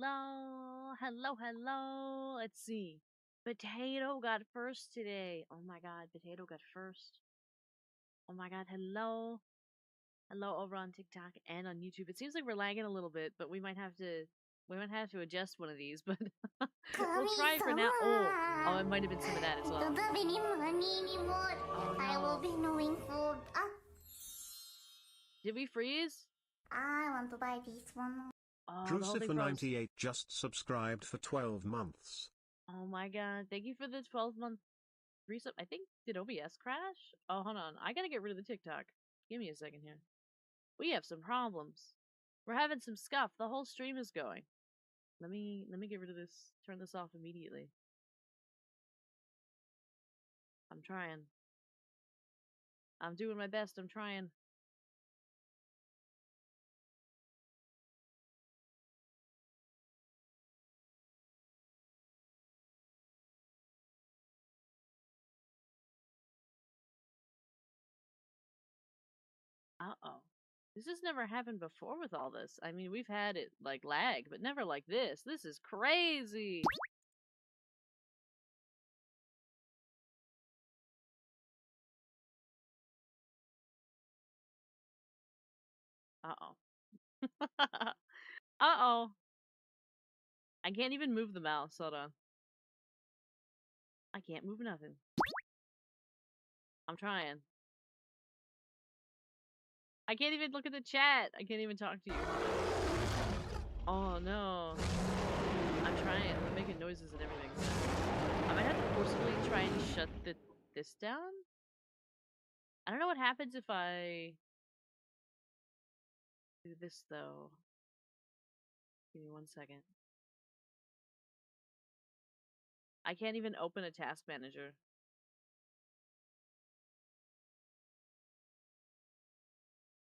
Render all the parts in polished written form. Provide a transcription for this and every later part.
hello, hello, hello. Let's see. Potato got first today. Oh my god, Potato got first. Oh my god, hello. Hello over on TikTok and on YouTube. It seems like we're lagging a little bit, but we might have to adjust one of these, but we'll try it for now. Oh, it might have been some of that as well. Oh I will no. be knowing food. Did we freeze? I want to buy this one. Oh, the whole thing froze. Drucifer98 just subscribed for 12 months. Oh my god. Thank you for the 12-month resub. I think, did OBS crash? Oh, hold on. I gotta get rid of the TikTok. Give me a second here. We have some problems. We're having some scuff. The whole stream is going. Let me get rid of this. Turn this off immediately. I'm trying. I'm doing my best. I'm trying. Uh-oh. This has never happened before with all this. I mean, we've had it, like, lag, but never like this. This is crazy! Uh-oh. Uh-oh. I can't even move the mouse. Hold on. I can't move nothing. I'm trying. I can't even look at the chat. I can't even talk to you. Oh no. I'm trying. I'm making noises and everything. I might have to forcibly try and shut this down. I don't know what happens if I do this though. Give me 1 second. I can't even open a task manager.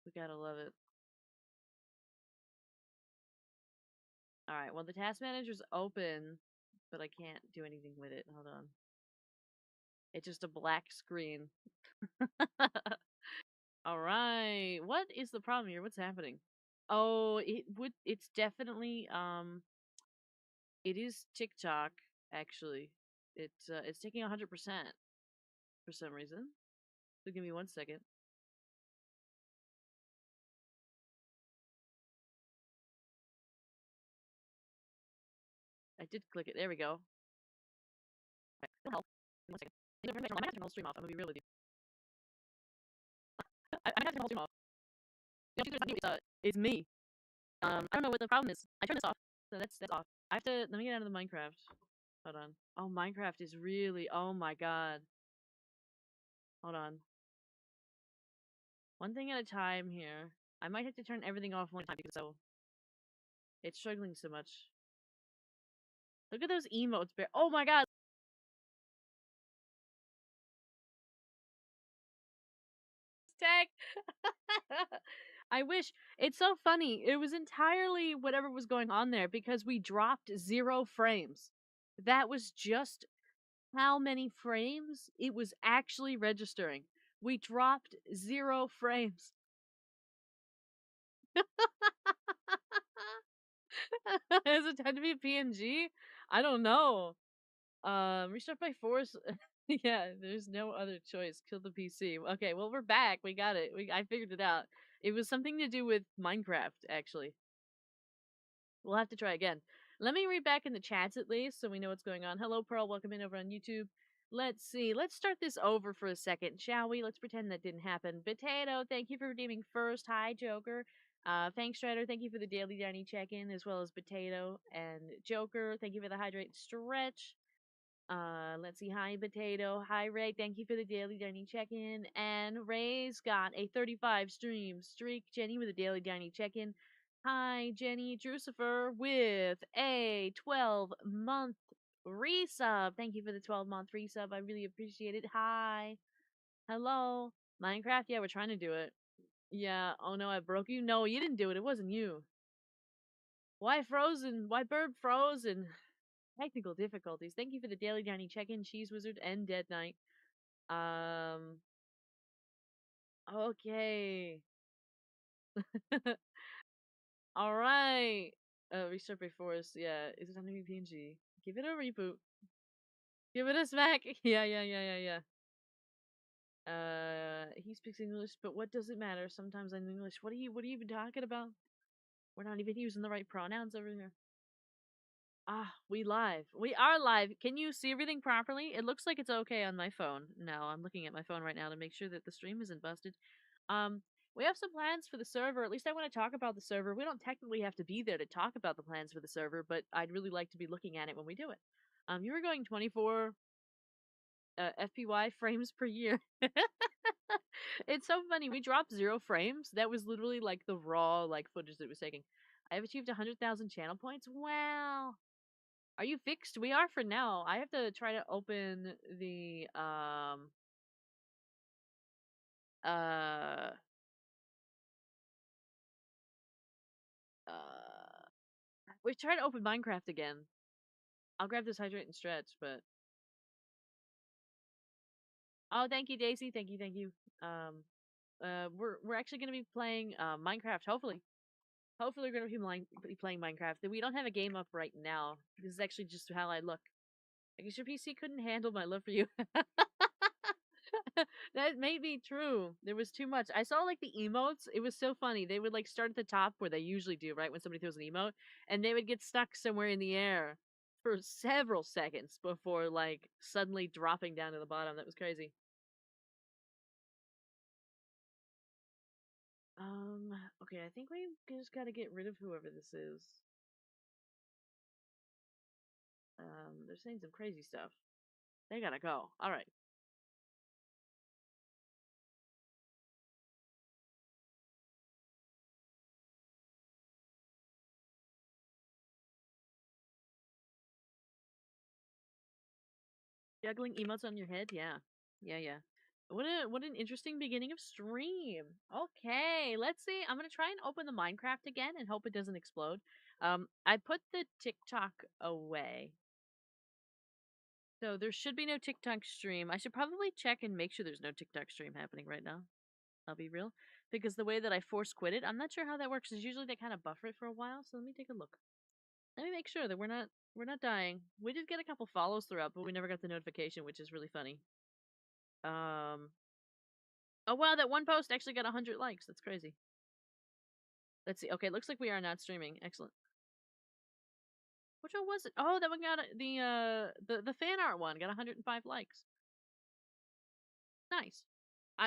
We gotta love it. Alright, well the task manager's open, but I can't do anything with it. Hold on. It's just a black screen. Alright. What is the problem here? What's happening? Oh, it's definitely it is TikTok actually. It's taking 100% for some reason. So give me 1 second. I did click it. There we go. Okay, it'll help. Give me 1 second. I might have to turn the whole stream off. I'm gonna be real with you. I might have to turn the whole stream off. It's me. I don't know what the problem is. I turned this off, so that's off. I have to let me get out of the Minecraft. Hold on. Oh, Minecraft is really. Oh my god. Hold on. One thing at a time here. I might have to turn everything off one time because it's struggling so much. Look at those emotes, Bear. Oh my god. Tag. I wish. It's so funny. It was entirely whatever was going on there because we dropped 0 frames. That was just how many frames it was actually registering. We dropped 0 frames. Is it time to be a PNG? I don't know. Restart by force. Yeah, there's no other choice. Kill the PC. Okay, well we're back. We got it. I figured it out. It was something to do with Minecraft, actually. We'll have to try again. Let me read back in the chats at least so we know what's going on. Hello, Pearl. Welcome in over on YouTube. Let's see. Let's start this over for a second, shall we? Let's pretend that didn't happen. Potato, thank you for redeeming first. Hi, Joker. Thanks, Strider. Thank you for the daily dining check-in, as well as Potato and Joker. Thank you for the hydrate stretch. Let's see. Hi, Potato. Hi, Ray. Thank you for the daily dining check-in. And Ray's got a 35 stream streak. Jenny with a daily dining check-in. Hi, Jenny Drucifer with a 12-month resub. Thank you for the 12-month resub. I really appreciate it. Hi. Hello. Minecraft? Yeah, we're trying to do it. Yeah. Oh no, I broke you? No, you didn't do it. It wasn't you. Why frozen? Why bird frozen? Technical difficulties. Thank you for the daily dining check-in, Cheese Wizard and Dead Knight. Okay. All right. Restart by force. Yeah, is it time to be PNG? Give it a reboot. Give it a smack. Yeah. He speaks English, but what does it matter? Sometimes I'm English. What are you even talking about? We're not even using the right pronouns over here. Ah, we live. We are live. Can you see everything properly? It looks like it's okay on my phone. No, I'm looking at my phone right now to make sure that the stream isn't busted. Um, we have some plans for the server. At least I want to talk about the server. We don't technically have to be there to talk about the plans for the server, but I'd really like to be looking at it when we do it. You were going 24 FPY frames per year. It's so funny. We dropped 0 frames. That was literally like the raw like footage that it was taking. I have achieved 100,000 channel points. Wow. Are you fixed? We are for now. I have to try to open the uh we're trying to open Minecraft again. I'll grab this hydrate and stretch, but oh, thank you, Daisy. Thank you. We're actually gonna be playing Minecraft. Hopefully we're gonna be playing Minecraft. We don't have a game up right now. This is actually just how I look. I guess your PC couldn't handle my love for you. That may be true. There was too much. I saw like the emotes. It was so funny. They would like start at the top where they usually do, right? When somebody throws an emote, and they would get stuck somewhere in the air for several seconds before like suddenly dropping down to the bottom. That was crazy. Okay, I think we just gotta get rid of whoever this is. They're saying some crazy stuff. They gotta go. Alright. Juggling emotes on your head? Yeah. Yeah. What an interesting beginning of stream. Okay, let's see. I'm gonna try and open the Minecraft again and hope it doesn't explode. I put the TikTok away. So there should be no TikTok stream. I should probably check and make sure there's no TikTok stream happening right now. I'll be real. Because the way that I force quit it, I'm not sure how that works. Is usually they kind of buffer it for a while, so let me take a look. Let me make sure that we're not dying. We did get a couple follows throughout, but we never got the notification, which is really funny. Oh wow, that one post actually got 100 likes. That's crazy. Let's see. Okay, looks like we are not streaming. Excellent. Which one was it? Oh, that one got the fan art one got 105 likes. Nice.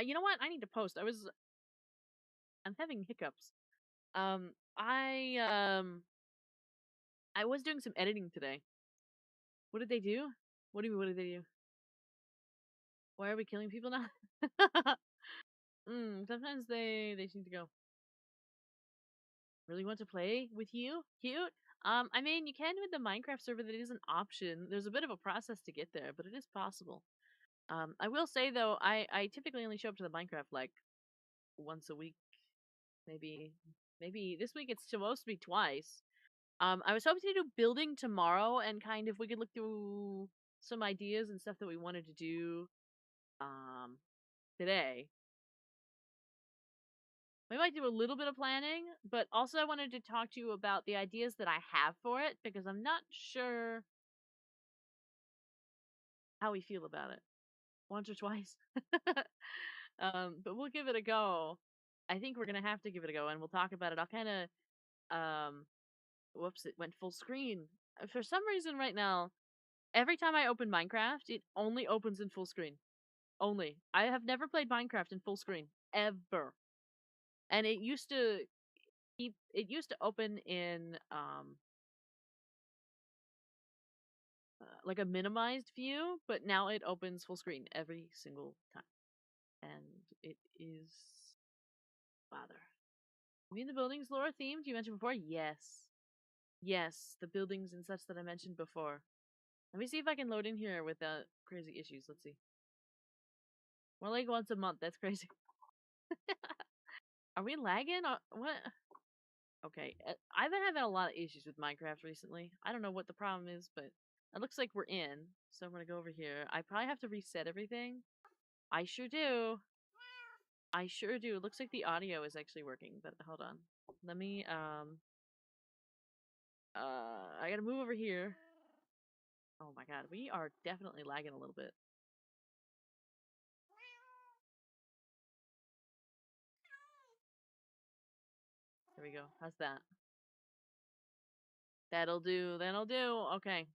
You know what? I need to post. I'm having hiccups. Um, I um, I was doing some editing today. What did they do? What do you mean? What did they do? Why are we killing people now? Sometimes they seem to go. Really want to play with you? Cute. I mean, you can with the Minecraft server. That is an option. There's a bit of a process to get there, but it is possible. I will say though, I typically only show up to the Minecraft like once a week, maybe this week it's supposed to be twice. I was hoping to do building tomorrow, and kind of we could look through some ideas and stuff that we wanted to do today. We might do a little bit of planning, but also I wanted to talk to you about the ideas that I have for it because I'm not sure how we feel about it. Once or twice. But we'll give it a go. I think we're gonna have to give it a go, and we'll talk about it. I'll kind of, whoops, it went full screen. For some reason, right now, every time I open Minecraft, it only opens in full screen. Only. I have never played Minecraft in full screen ever, and it used to open in like a minimized view, but now it opens full screen every single time, and it is bother. You mean the buildings lore themed you mentioned before? Yes. Yes, the buildings and such that I mentioned before. Let me see if I can load in here without crazy issues. Let's see. More like once a month. That's crazy. Are we lagging? What? Okay. I've been having a lot of issues with Minecraft recently. I don't know what the problem is, but it looks like we're in. So I'm going to go over here. I probably have to reset everything. I sure do. I sure do. It looks like the audio is actually working, but hold on. Let me I gotta move over here. Oh my god, we are definitely lagging a little bit. There we go. How's that? That'll do. That'll do. Okay.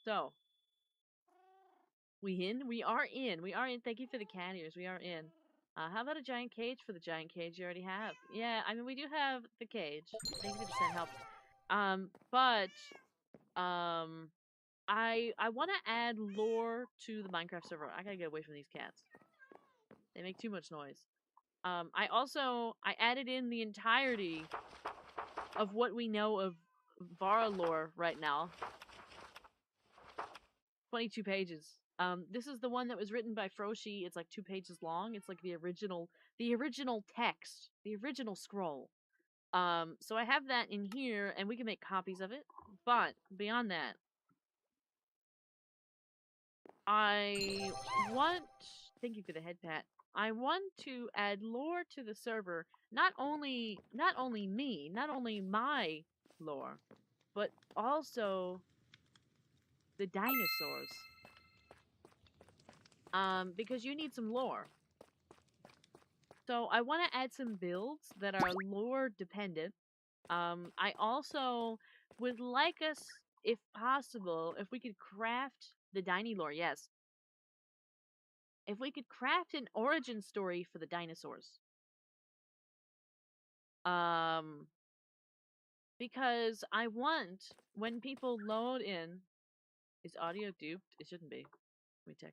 So, we in? We are in. We are in. Thank you for the cat ears. We are in. How about a giant cage for the giant cage you already have? Yeah, I mean, we do have the cage. Thank you for the send help. I want to add lore to the Minecraft server. I gotta get away from these cats. They make too much noise. I added in the entirety of what we know of Vara lore right now. 22 pages. This is the one that was written by Froshi. It's like 2 pages long. It's like the original text, the original scroll. So I have that in here, and we can make copies of it. But beyond that, I want. Thank you for the head pat. I want to add lore to the server. Not only me, not only my lore, but also the dinosaurs. Because you need some lore. So I want to add some builds that are lore dependent. I also would like us, if possible, if we could craft the Diny lore, yes. If we could craft an origin story for the dinosaurs. Because I want, when people load in, is audio duped? It shouldn't be. Let me check.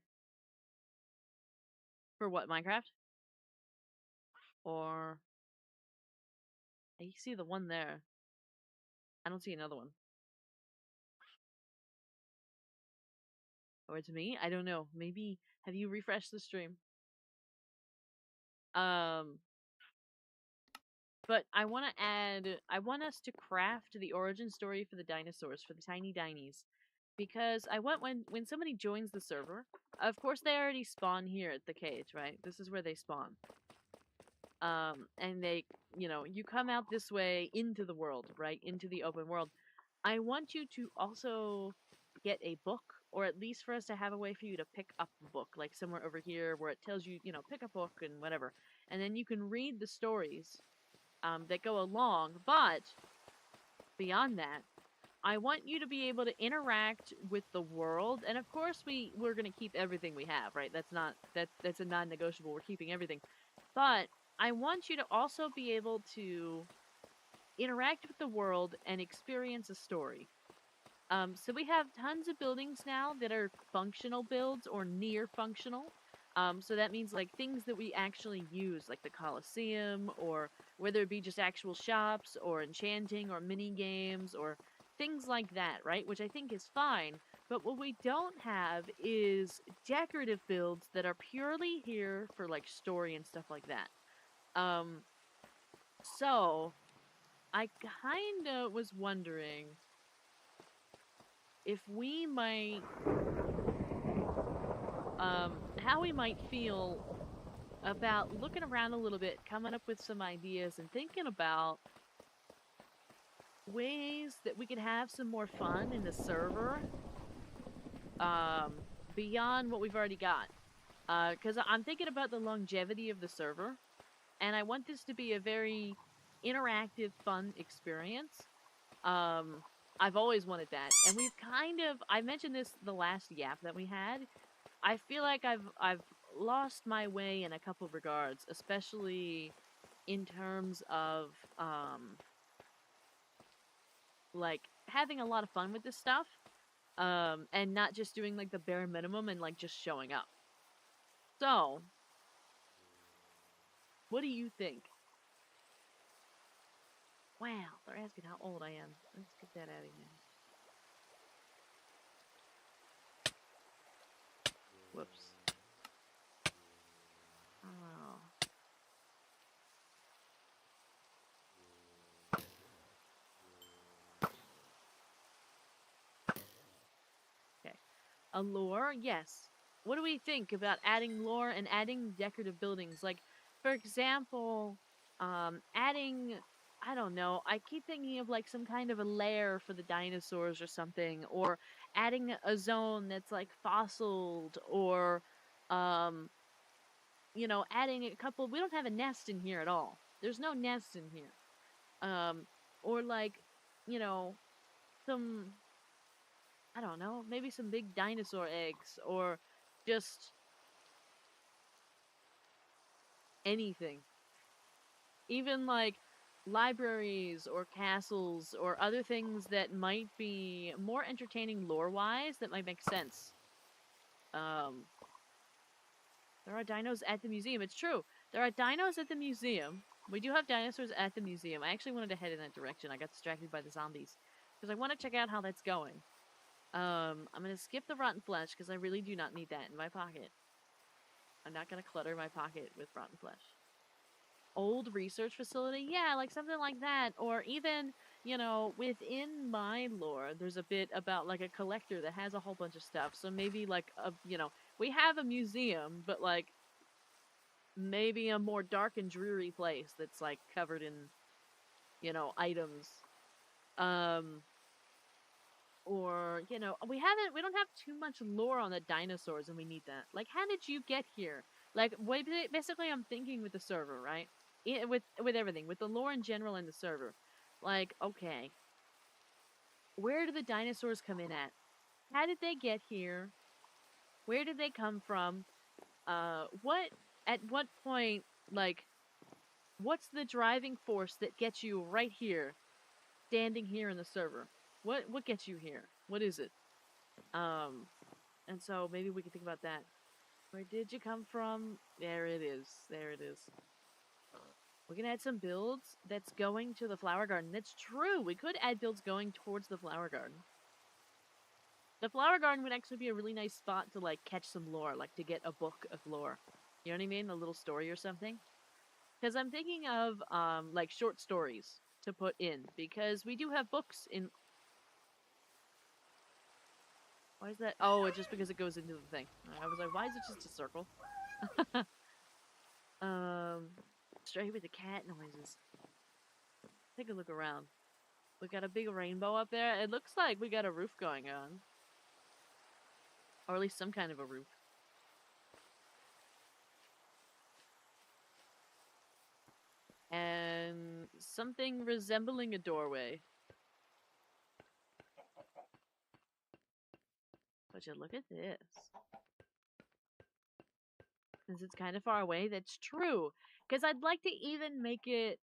For what, Minecraft? Or I see the one there. I don't see another one. Or it's me? I don't know. Maybe have you refreshed the stream? But I want us to craft the origin story for the dinosaurs, for the tiny dinies. Because I want when somebody joins the server, of course they already spawn here at the cage, right? This is where they spawn. And they, you come out this way into the world, right? Into the open world. I want you to also get a book, or at least for us to have a way for you to pick up the book, like somewhere over here where it tells you, pick a book and whatever. And then you can read the stories that go along. But beyond that, I want you to be able to interact with the world. And of course we're going to keep everything we have, right? That's a non-negotiable. We're keeping everything. But I want you to also be able to interact with the world and experience a story. So we have tons of buildings now that are functional builds or near functional. So that means like things that we actually use, like the Colosseum, or whether it be just actual shops or enchanting or mini games or things like that, right? Which I think is fine. But what we don't have is decorative builds that are purely here for like story and stuff like that. So I kinda was wondering if we might, how we might feel about looking around a little bit, coming up with some ideas, and thinking about ways that we could have some more fun in the server, beyond what we've already got. Because I'm thinking about the longevity of the server, and I want this to be a very interactive, fun experience. I've always wanted that, and we've I mentioned this the last yap that we had. I feel like I've lost my way in a couple of regards, especially in terms of like having a lot of fun with this stuff, and not just doing like the bare minimum and like just showing up. So, what do you think? Wow, they're asking how old I am. Let's get that out of here. Whoops. Oh. Okay. A lore? Yes. What do we think about adding lore and adding decorative buildings? Like, for example, adding I don't know. I keep thinking of like some kind of a lair for the dinosaurs or something, or adding a zone that's like fossiled, or um, adding a couple. We don't have a nest in here at all. There's no nest in here. Um, or like, you know, some, I don't know, maybe some big dinosaur eggs, or just anything. Even like libraries or castles or other things that might be more entertaining lore wise that might make sense. Um, there are dinos at the museum. It's true. There are dinos at the museum. We do have dinosaurs at the museum. I actually wanted to head in that direction. I got distracted by the zombies because I want to check out how that's going. I'm gonna skip the rotten flesh because I really do not need that in my pocket. I'm not gonna clutter my pocket with rotten flesh. Old research facility, yeah, like something like that. Or even, within my lore, there's a bit about like a collector that has a whole bunch of stuff. So maybe like we have a museum, but like maybe a more dark and dreary place that's like covered in, items. Um, or we don't have too much lore on the dinosaurs, and we need that. Like, how did you get here? Like, basically, I'm thinking with the server, right? With everything, with the lore in general and the server. Like, okay, where do the dinosaurs come in at? How did they get here? Where did they come from? What at what point? Like, what's the driving force that gets you right here, standing here in the server? What gets you here? What is it? Um, and so maybe we can think about that. Where did you come from? There it is. There it is. We can add some builds that's going to the flower garden. That's true. We could add builds going towards the flower garden. The flower garden would actually be a really nice spot to like catch some lore, like to get a book of lore. You know what I mean? A little story or something. Because I'm thinking of like short stories to put in, because we do have books in. Why is that? Oh, it's just because it goes into the thing. I was like, why is it just a circle? Straight with the cat noises. Take a look around. We got a big rainbow up there. It looks like we got a roof going on. Or at least some kind of a roof. And something resembling a doorway. But you look at this. Since it's kind of far away, that's true. Because I'd like to even make it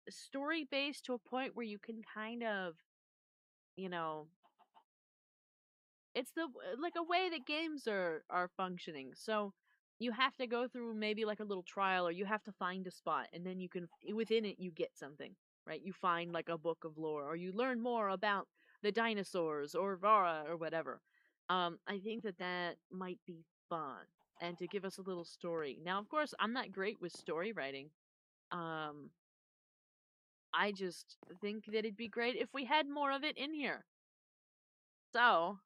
story based to a point where you can kind of, you know, it's the like a way that games are functioning. So you have to go through maybe like a little trial, or you have to find a spot, and then you can within it you get something, right? You find like a book of lore, or you learn more about the dinosaurs or Vara or whatever. I think that might be fun, and to give us a little story. Now, of course, I'm not great with story writing. Um, I just think that it'd be great if we had more of it in here. So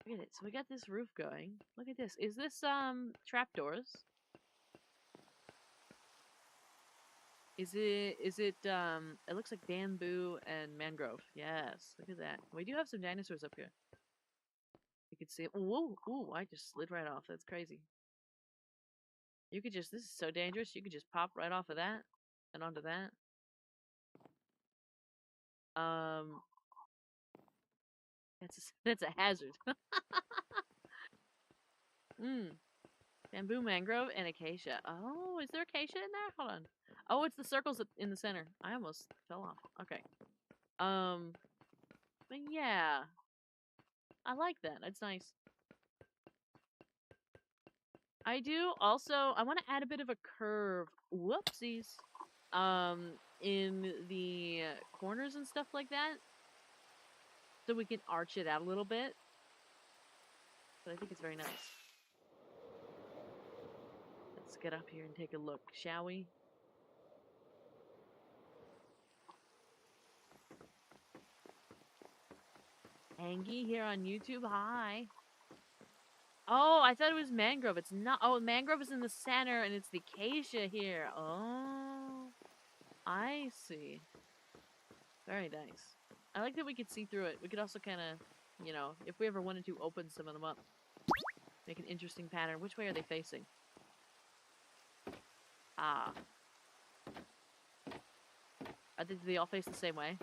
look at it. So we got this roof going. Look at this. Is this trapdoors? Is it it looks like bamboo and mangrove. Yes. Look at that. We do have some dinosaurs up here. You can see it. Ooh, ooh, I just slid right off. That's crazy. You could just, this is so dangerous. You could just pop right off of that and onto that. Um that's a hazard. Hmm. Bamboo, mangrove, and acacia. Oh, is there acacia in there? Hold on. Oh, it's the circles in the center. I almost fell off. Okay. But yeah, I like that. It's nice. I do also, I want to add a bit of a curve. Whoopsies. In the corners and stuff like that. So we can arch it out a little bit. But I think it's very nice. Let's get up here and take a look, shall we? Angie here on YouTube. Hi. Oh, I thought it was mangrove. It's not. Oh, mangrove is in the center, and it's the acacia here. Oh. I see. Very nice. I like that we could see through it. We could also kind of, you know, if we ever wanted to open some of them up, make an interesting pattern. Which way are they facing? Ah. Do they all face the same way?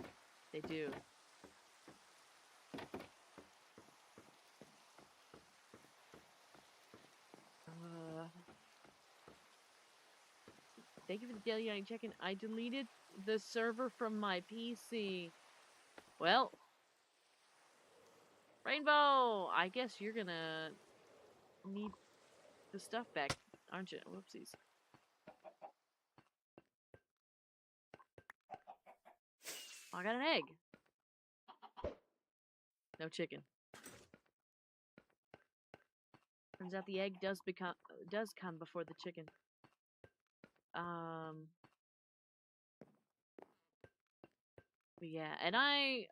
They do. Thank you for the daily check-in. I deleted the server from my PC. Well, Rainbow, I guess you're gonna need the stuff back, aren't you? Whoopsies. Oh, I got an egg. No chicken. Turns out the egg does come before the chicken. But yeah, and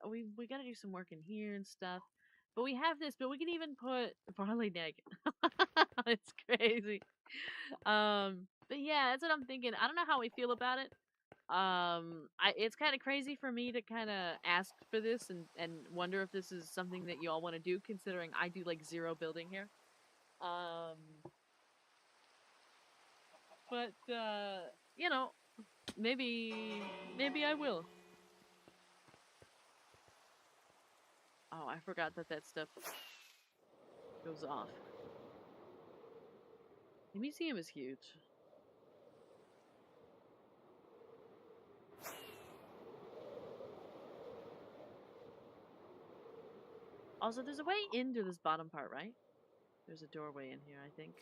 we gotta do some work in here and stuff. But we have this, but we can even put barley egg. It's crazy. But yeah, that's what I'm thinking. I don't know how we feel about it. It's kind of crazy for me to kind of ask for this and wonder if this is something that you all want to do, considering I do like zero building here. But you know, maybe I will. Oh, I forgot that stuff goes off. The museum is huge. Also, there's a way into this bottom part, right? There's a doorway in here, I think.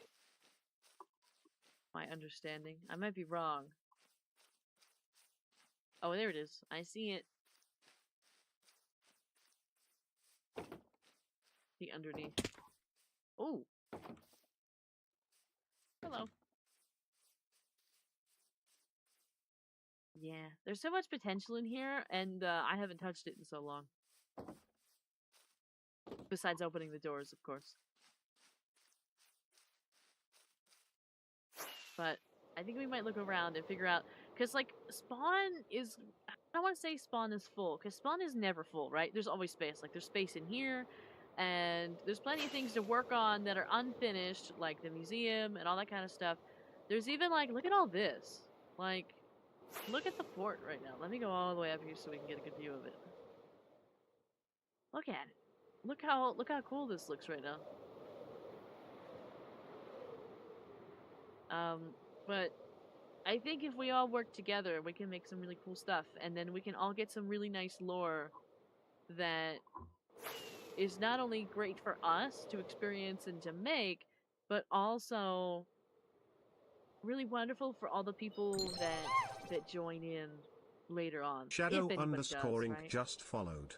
My understanding. I might be wrong. Oh, there it is. I see it. The underneath. Oh. Hello. Yeah, there's so much potential in here, and I haven't touched it in so long. Besides opening the doors, of course. But I think we might look around and figure out, because like spawn is, I don't want to say spawn is full, because spawn is never full, right? There's always space. Like there's space in here, and there's plenty of things to work on that are unfinished, like the museum and all that kind of stuff. There's even like, look at all this. Like, look at the fort right now. Let me go all the way up here so we can get a good view of it. Look at it. Look how cool this looks right now. But I think if we all work together, we can make some really cool stuff, and then we can all get some really nice lore that is not only great for us to experience and to make, but also really wonderful for all the people that join in later on. Shadow if anybody does, _ right? just followed.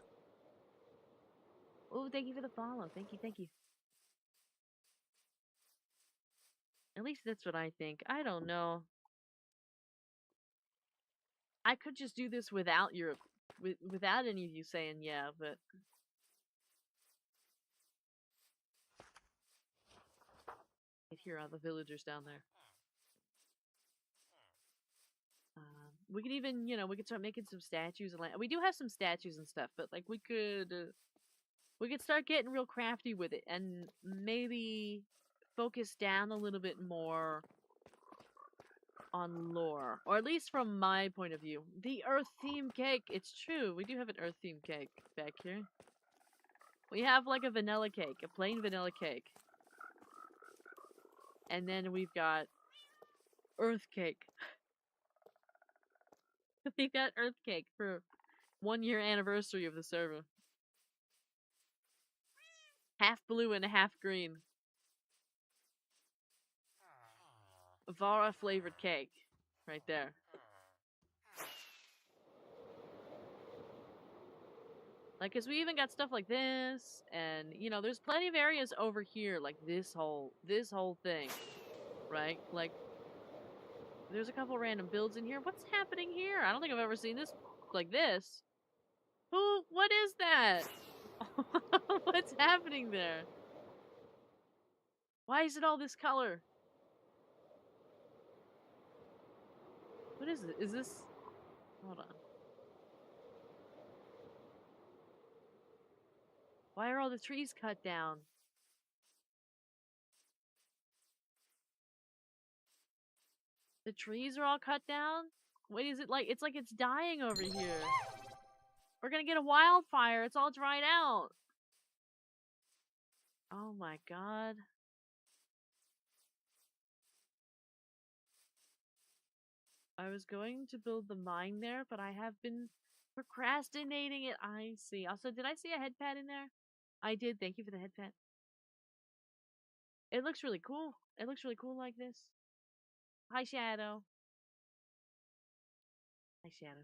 Oh, thank you for the follow. Thank you, thank you. At least that's what I think. I don't know. I could just do this without without any of you saying yeah, but I hear all the villagers down there. We could even, you know, we could start making some statues and like we do have some statues and stuff, but like we could start getting real crafty with it and maybe focus down a little bit more on lore, or at least from my point of view. The Earth theme cake. It's true. We do have an Earth theme cake back here. We have like a vanilla cake, a plain vanilla cake. And then we've got Earth cake. We got Earth cake for 1 year anniversary of the server. Half blue and half green. Vara flavored cake. Right there. Like, cause we even got stuff like this, and you know, there's plenty of areas over here, like this whole thing, right? Like, there's a couple random builds in here. What's happening here? I don't think I've ever seen this like this. What is that? What's happening there? Why is it all this color? What is it? Is this Hold on. Why are all the trees cut down? The trees are all cut down? Wait, is it like it's like it's dying over here? We're gonna get a wildfire. It's all dried out. Oh my god. I was going to build the mine there, but I have been procrastinating it. I see. Also, did I see a head pad in there? I did. Thank you for the head pad. It looks really cool. It looks really cool like this. Hi, Shadow. Hi, Shadow.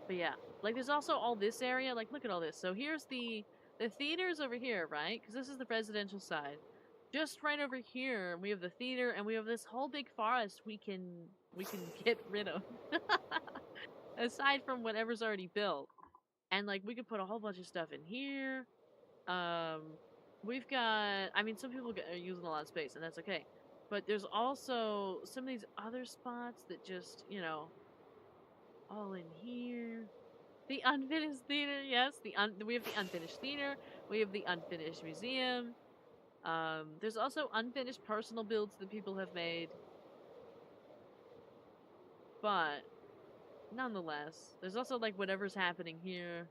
But yeah, like there's also all this area. Like, look at all this. So here's the theater's over here, right? Because this is the residential side. Just right over here, we have the theater, and we have this whole big forest we can get rid of. Aside from whatever's already built, and like we could put a whole bunch of stuff in here. Um, we've got. I mean, some people are using a lot of space, and that's okay. But there's also some of these other spots that just, all in here. The unfinished theater, yes. We have the unfinished theater. We have the unfinished museum. There's also unfinished personal builds that people have made. But nonetheless, there's also like whatever's happening here.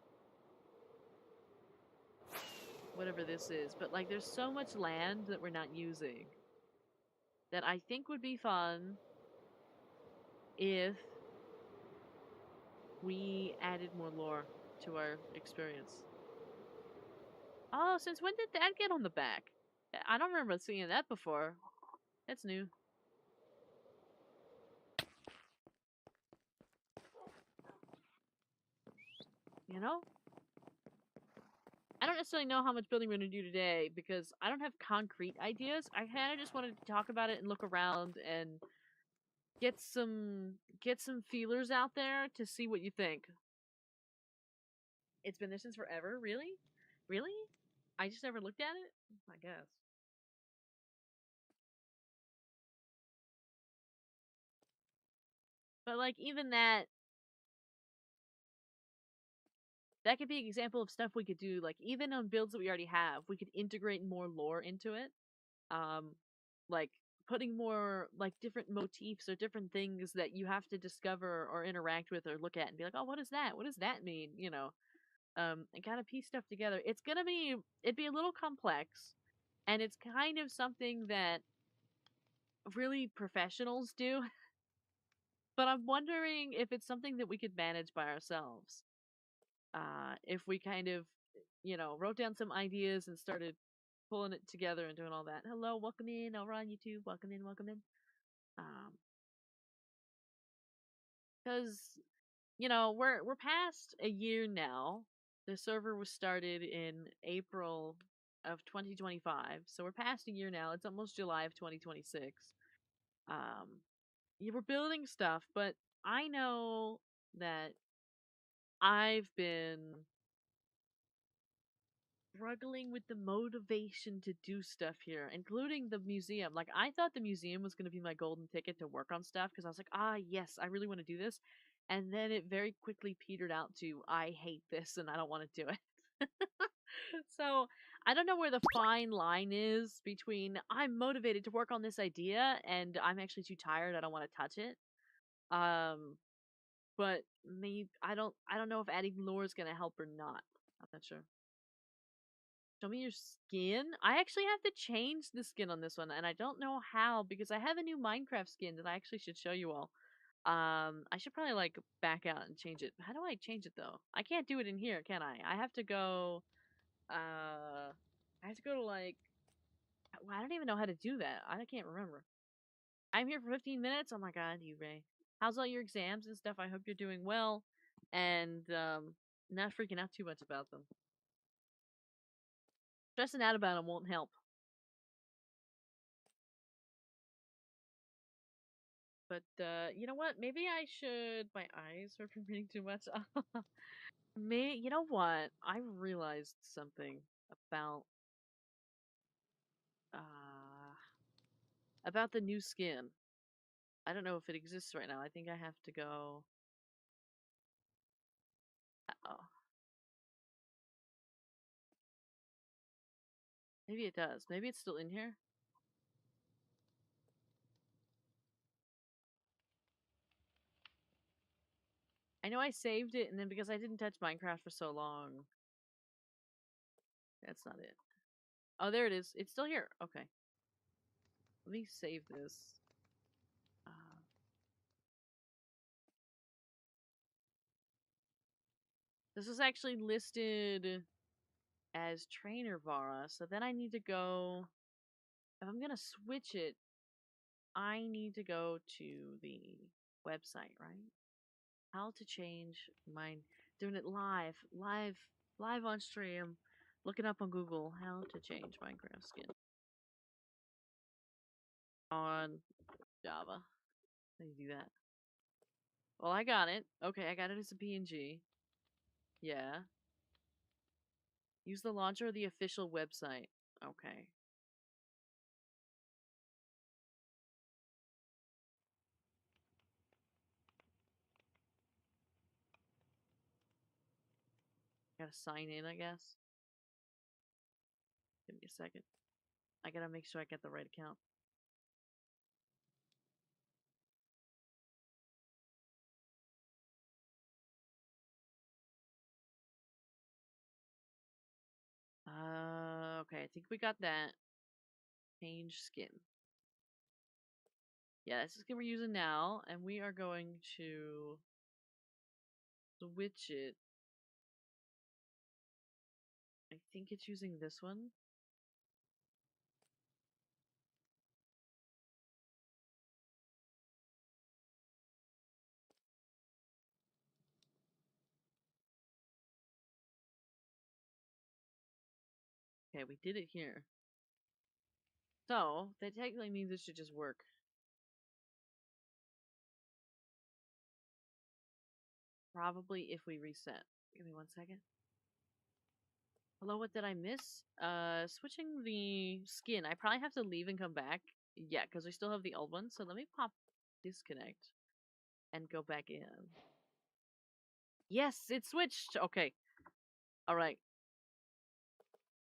Whatever this is. But like there's so much land that we're not using that I think would be fun if we added more lore to our experience. Oh, since when did that get on the back? I don't remember seeing that before. That's new. You know? I don't necessarily know how much building we're going to do today because I don't have concrete ideas. I kind of just wanted to talk about it and look around and get some feelers out there to see what you think. It's been there since forever, really? Really? I just never looked at it? I guess. But like even that could be an example of stuff we could do, like even on builds that we already have, we could integrate more lore into it. Like putting more like different motifs or different things that you have to discover or interact with or look at and be like, oh, what is that? What does that mean? And kind of piece stuff together. It'd be a little complex, and it's kind of something that really professionals do. But I'm wondering if it's something that we could manage by ourselves. If we kind of, wrote down some ideas and started pulling it together and doing all that. Hello, welcome in over on YouTube. Welcome in, welcome in. Because we're past a year now. The server was started in April of 2025, so we're past a year now. It's almost July of 2026. Yeah, we're building stuff, but I know that I've been struggling with the motivation to do stuff here, including the museum. Like, I thought the museum was going to be my golden ticket to work on stuff because I was like, yes, I really want to do this. And then it very quickly petered out to, I hate this and I don't want to do it. So, I don't know where the fine line is between I'm motivated to work on this idea and I'm actually too tired, I don't want to touch it. But maybe I don't know if adding lore is going to help or not. I'm not sure. Show me your skin? I actually have to change the skin on this one, and I don't know how because I have a new Minecraft skin that I actually should show you all. I should probably like back out and change it. How do I change it though? I can't do it in here, can I? I have to go. I have to go to like. Well, I don't even know how to do that. I can't remember. I'm here for 15 minutes. Oh my god, you Ray. How's all your exams and stuff? I hope you're doing well, and not freaking out too much about them. Stressing out about them won't help. But you know what? Maybe I should. My eyes are reading too much. You know what? I realized something about uh about the new skin. I don't know if it exists right now. I think I have to go. Oh, maybe it does. Maybe it's still in here. I know I saved it, and then because I didn't touch Minecraft for so long, that's not it. Oh, there it is. It's still here. Okay. Let me save this. This is actually listed as Trainer Vara, so then I need to go. If I'm gonna switch it, I need to go to the website, right? How to change mine. Doing it live on stream. Looking up on Google how to change Minecraft skin on Java. How do you do that? Well, I got it. Okay, I got it as a PNG. Yeah. Use the launcher or the official website. Okay. Gotta sign in, I guess. Give me a second. I gotta make sure I get the right account. Okay, I think we got that. Change skin. Yeah, this is the skin we're using now, and we are going to switch it. I think it's using this one. Okay, we did it here. So, that technically means it should just work. Probably if we reset. Give me 1 second. Hello, what did I miss? Switching the skin. I probably have to leave and come back. Yeah, because we still have the old one. So let me pop disconnect and go back in. Yes, it switched! Okay. Alright.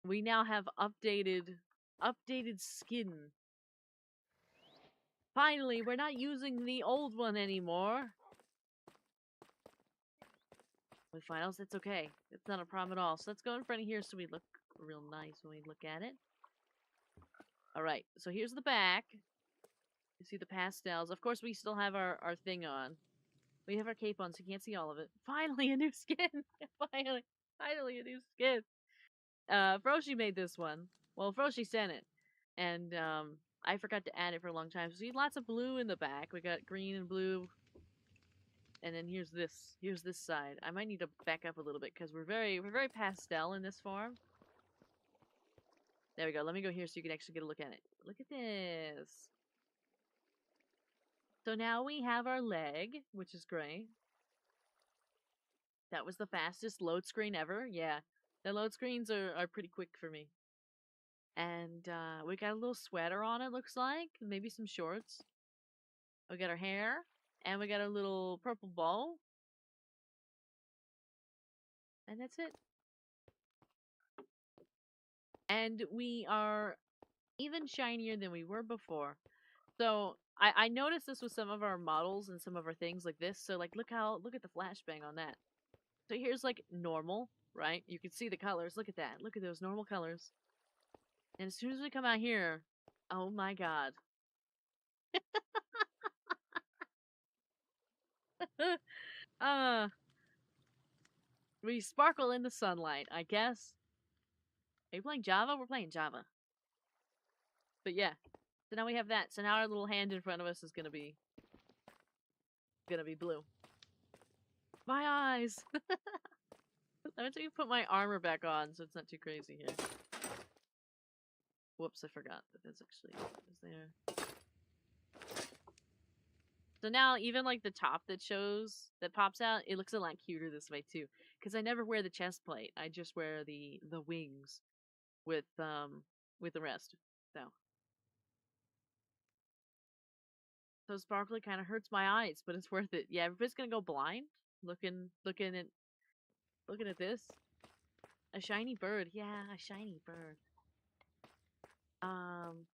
We now have updated skin. Finally, we're not using the old one anymore. With finals, it's okay. It's not a problem at all. So let's go in front of here so we look real nice when we look at it. Alright, so here's the back. You see the pastels. Of course, we still have our thing on. We have our cape on, so you can't see all of it. Finally, a new skin! Finally, a new skin! Froshi made this one. Well, Froshi sent it. And, I forgot to add it for a long time. So see lots of blue in the back. We got green and blue. And then here's this. Here's this side. I might need to back up a little bit because we're very pastel in this form. There we go. Let me go here so you can actually get a look at it. Look at this. So now we have our leg, which is great. That was the fastest load screen ever. Yeah. The load screens are pretty quick for me. And we got a little sweater on, it looks like. Maybe some shorts. We got our hair. And we got a little purple bow. And that's it. And we are even shinier than we were before. So I noticed this with some of our models and some of our things like this. So like look at the flashbang on that. So here's like normal, right? You can see the colors. Look at that. Look at those normal colors. And as soon as we come out here, oh my god. We sparkle in the sunlight, I guess. Are you playing Java? We're playing Java. But yeah. So now we have that. So now our little hand in front of us is gonna be blue. My eyes! Let me tell you put my armor back on so it's not too crazy here. Whoops, I forgot that this actually is there. So now even like the top that pops out, it looks a lot cuter this way too. Because I never wear the chest plate. I just wear the wings with the rest. So So sparkly kind of hurts my eyes, but it's worth it. Yeah, everybody's gonna go blind looking at this. A shiny bird. Yeah, a shiny bird. Um.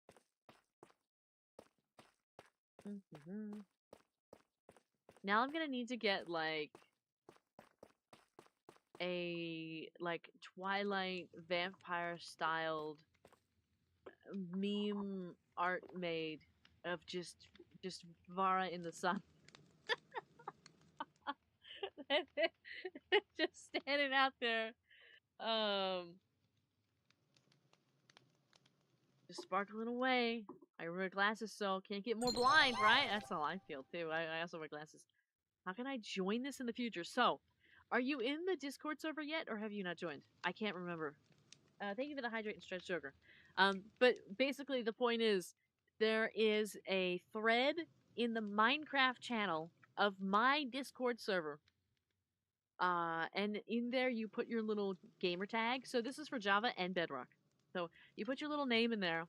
Now I'm gonna need to get like a Twilight vampire styled meme art made of just Vara in the sun. Just standing out there. Just sparkling away. I wear glasses, so can't get more blind, right? That's how I feel too. I also wear glasses. How can I join this in the future? So, are you in the Discord server yet, or have you not joined? I can't remember. Thank you for the hydrate and stretch sugar. But basically, the point is, there is a thread in the Minecraft channel of my Discord server. And in there, you put your little gamer tag. So this is for Java and Bedrock. So you put your little name in there,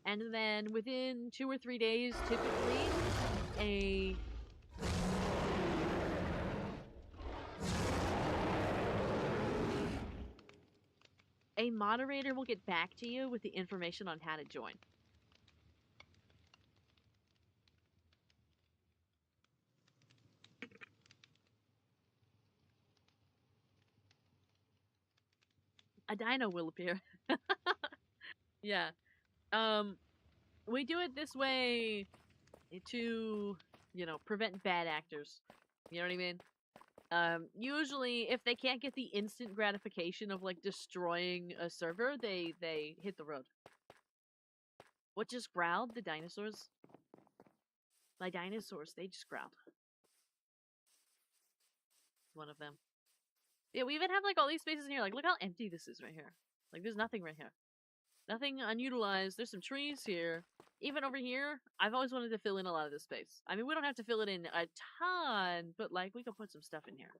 and then within 2 or 3 days, typically, a moderator will get back to you with the information on how to join. A dino will appear. Yeah. We do it this way to, prevent bad actors. You know what I mean? Usually, if they can't get the instant gratification of like destroying a server, they hit the road. What just growled? The dinosaurs? My dinosaurs, they just growled. One of them. Yeah, we even have like all these spaces in here. Like, look how empty this is right here. Like, there's nothing right here. Nothing unutilized. There's some trees here. Even over here, I've always wanted to fill in a lot of this space. I mean, we don't have to fill it in a ton, but like, we can put some stuff in here.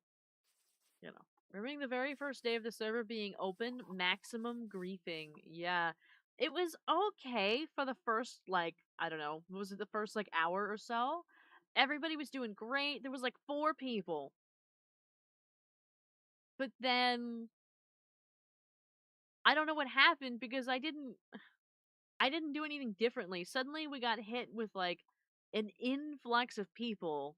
You know. Remembering the very first day of the server being open, maximum griefing. Yeah. It was okay for the first, like, I don't know, was it the first, like, hour or so? Everybody was doing great. There was, like, 4 people. But then, I don't know what happened because I didn't do anything differently. Suddenly we got hit with, like, an influx of people.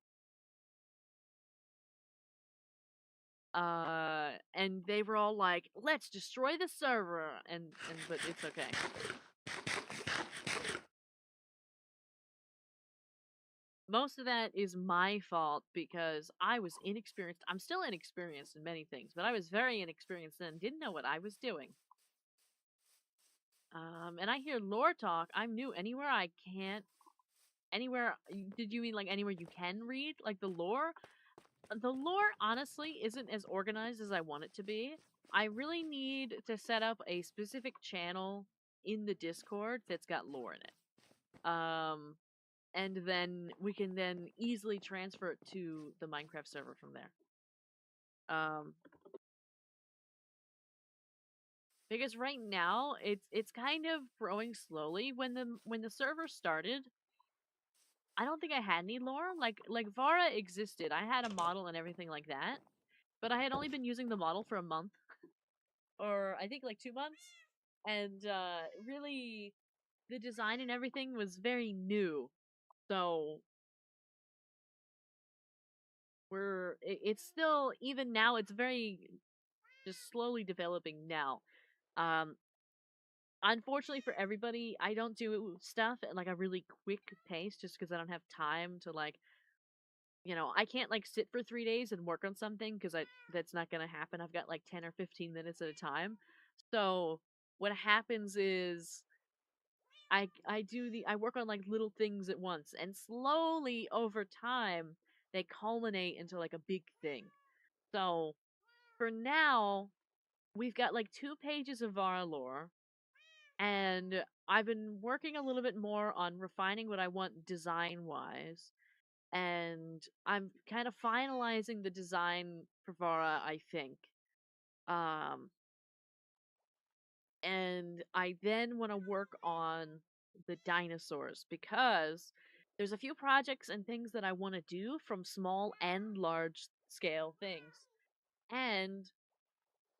And they were all like, let's destroy the server. But it's okay. Most of that is my fault because I was inexperienced. I'm still inexperienced in many things, but I was very inexperienced then. Didn't know what I was doing. And I hear lore talk. I'm new. Anywhere I can't. Anywhere. Did you mean like anywhere you can read? Like the lore? The lore, honestly, isn't as organized as I want it to be. I really need to set up a specific channel in the Discord that's got lore in it. And then we can then easily transfer it to the Minecraft server from there. Because right now it's kind of growing slowly. When the server started, I don't think I had any lore. Like Vara existed. I had a model and everything like that. But I had only been using the model for a month. Or I think like 2 months. And really the design and everything was very new. So it's still, even now, it's very just slowly developing now. Unfortunately for everybody, I don't do stuff at like a really quick pace just because I don't have time to like, I can't like sit for 3 days and work on something because that's not gonna happen. I've got like 10 or 15 minutes at a time. So what happens is I work on like little things at once, and slowly over time they culminate into like a big thing. So for now, we've got like 2 pages of Vara lore, and I've been working a little bit more on refining what I want design wise. And I'm kind of finalizing the design for Vara, I think. Um, and I then want to work on the dinosaurs because there's a few projects and things that I want to do from small and large scale things. And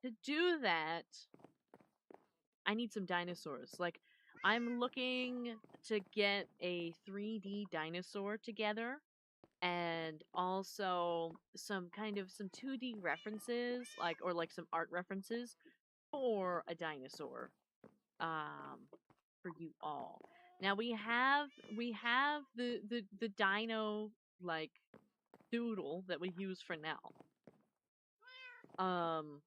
to do that, I need some dinosaurs. Like, I'm looking to get a 3D dinosaur together and also some 2D references, or like some art references for a dinosaur. Um, for you all. Now we have the dino like doodle that we use for now. Um,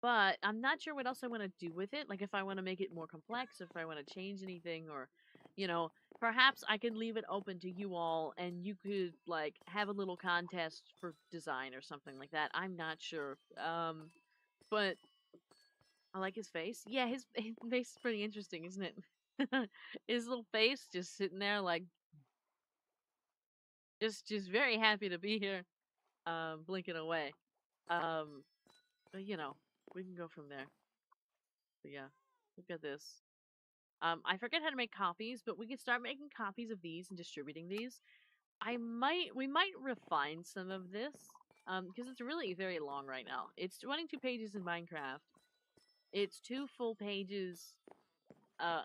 but I'm not sure what else I want to do with it. Like if I want to make it more complex, if I want to change anything, or you know, perhaps I could leave it open to you all, and you could like have a little contest for design or something like that. I'm not sure. But I like his face. Yeah, his face is pretty interesting, isn't it? His little face just sitting there like just very happy to be here, blinking away. Um, but we can go from there. But yeah, look at this. I forget how to make copies, but we can start making copies of these and distributing these. We might refine some of this, because it's really very long right now. It's 22 pages in Minecraft. It's 2 full pages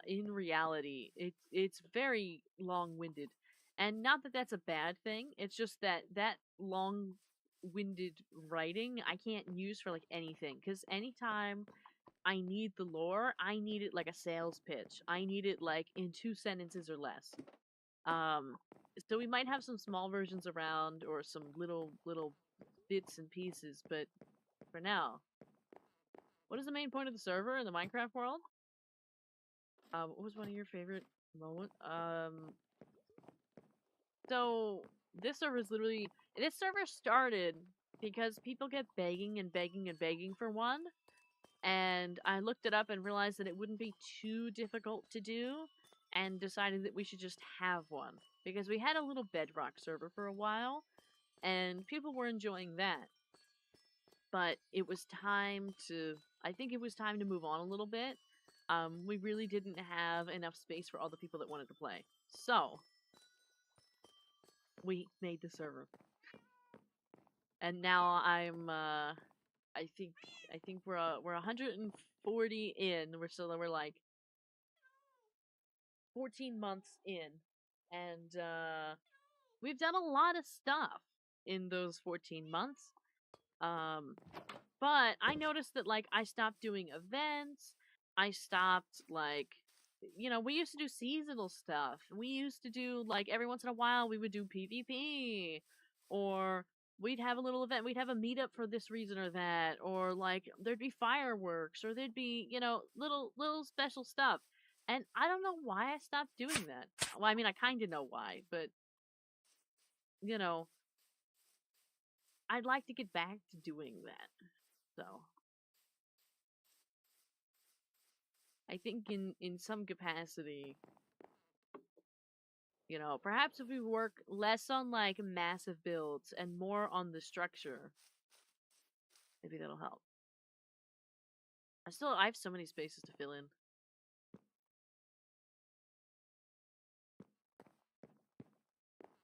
in reality. It's very long-winded. And not that that's a bad thing, it's just that long-winded writing I can't use for like anything, because anytime I need the lore, I need it like a sales pitch. I need it like in 2 sentences or less. Um, so we might have some small versions around or some little bits and pieces, but for now, what is the main point of the server in the Minecraft world? What was one of your favorite moments? So this server started because people kept begging and begging and begging for one, and I looked it up and realized that it wouldn't be too difficult to do, and decided that we should just have one because we had a little Bedrock server for a while, and people were enjoying that. But it was time to, I think it was time to move on a little bit. We really didn't have enough space for all the people that wanted to play. So, we made the server. And now I think we're 140 in. We're like 14 months in. And we've done a lot of stuff in those 14 months. But I noticed that like I stopped doing events. I stopped like we used to do seasonal stuff. We used to do like every once in a while we would do PvP, or we'd have a little event. We'd have a meetup for this reason or that, or like there'd be fireworks, or there'd be little special stuff. And I don't know why I stopped doing that. Well, I mean, I kind of know why, but you know, I'd like to get back to doing that. So I think in some capacity, perhaps if we work less on like massive builds and more on the structure, maybe that'll help. I have so many spaces to fill in.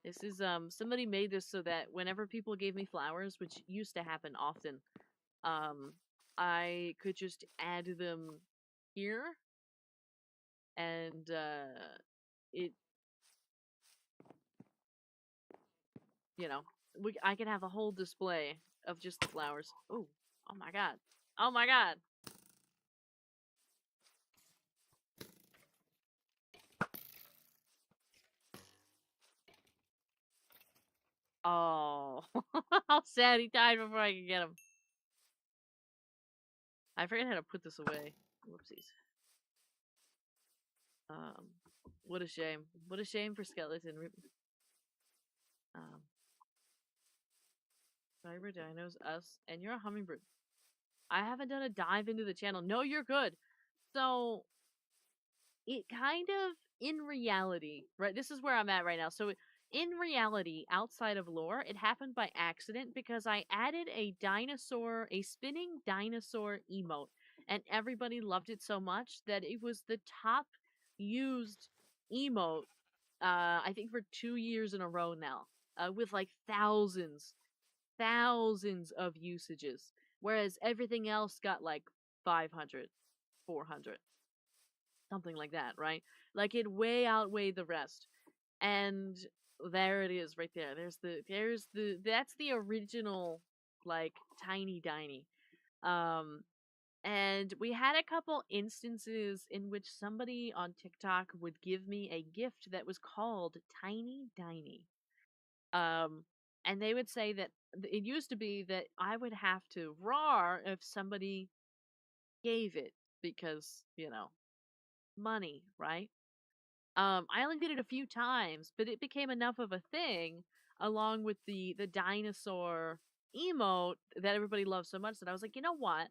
This is somebody made this so that whenever people gave me flowers, which used to happen often, I could just add them here, and it I can have a whole display of just the flowers. Ooh, oh my god. Oh my god. Oh, how sad he died before I could get him. I forget how to put this away. Whoopsies. What a shame. What a shame for Skeleton. Cyber Dinos, us, and you're a hummingbird. I haven't done a dive into the channel. No, you're good. So, it kind of, in reality, right? This is where I'm at right now. So, in reality, outside of lore, it happened by accident because I added a spinning dinosaur emote, and everybody loved it so much that it was the top used emote, I think for 2 years in a row now, with like thousands of usages, whereas everything else got like 500, 400, something like that, right? Like it way outweighed the rest. And there it is right there. That's the original like tiny diny. Um and we had a couple instances in which somebody on TikTok would give me a gift that was called Tiny Diny. Um, and they would say that it used to be that I would have to roar if somebody gave it because, money, right? I only did it a few times, but it became enough of a thing along with the dinosaur emote that everybody loves so much that I was like, you know what?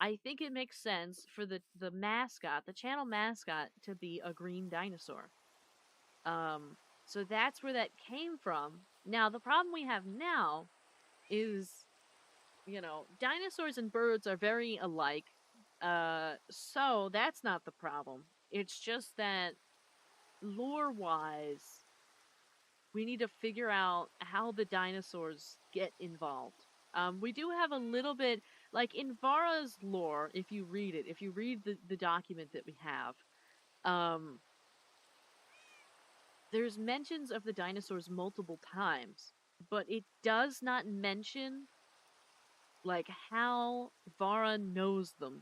I think it makes sense for the mascot, the channel mascot, to be a green dinosaur. Um, so that's where that came from. Now the problem we have now is, dinosaurs and birds are very alike. So that's not the problem. It's just that lore wise, we need to figure out how the dinosaurs get involved. We do have a little bit, like in Vara's lore, if you read it, if you read the document that we have, um, there's mentions of the dinosaurs multiple times, but it does not mention, like, how Vara knows them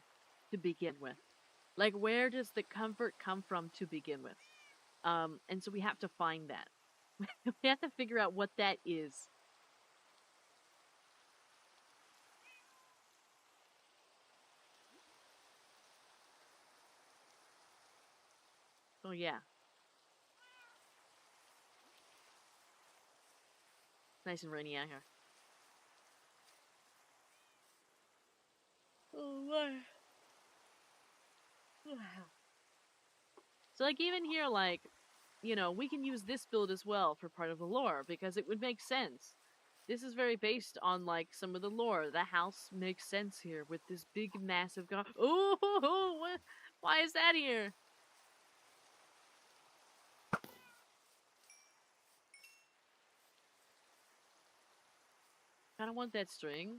to begin with. Like, where does the comfort come from to begin with? And so we have to find that. We have to figure out what that is. Oh yeah, nice and rainy out here. Oh my. So like even here, like, we can use this build as well for part of the lore because it would make sense. This is very based on like some of the lore. The house makes sense here with this big massive Oh, what? Why is that here? Kind of want that string,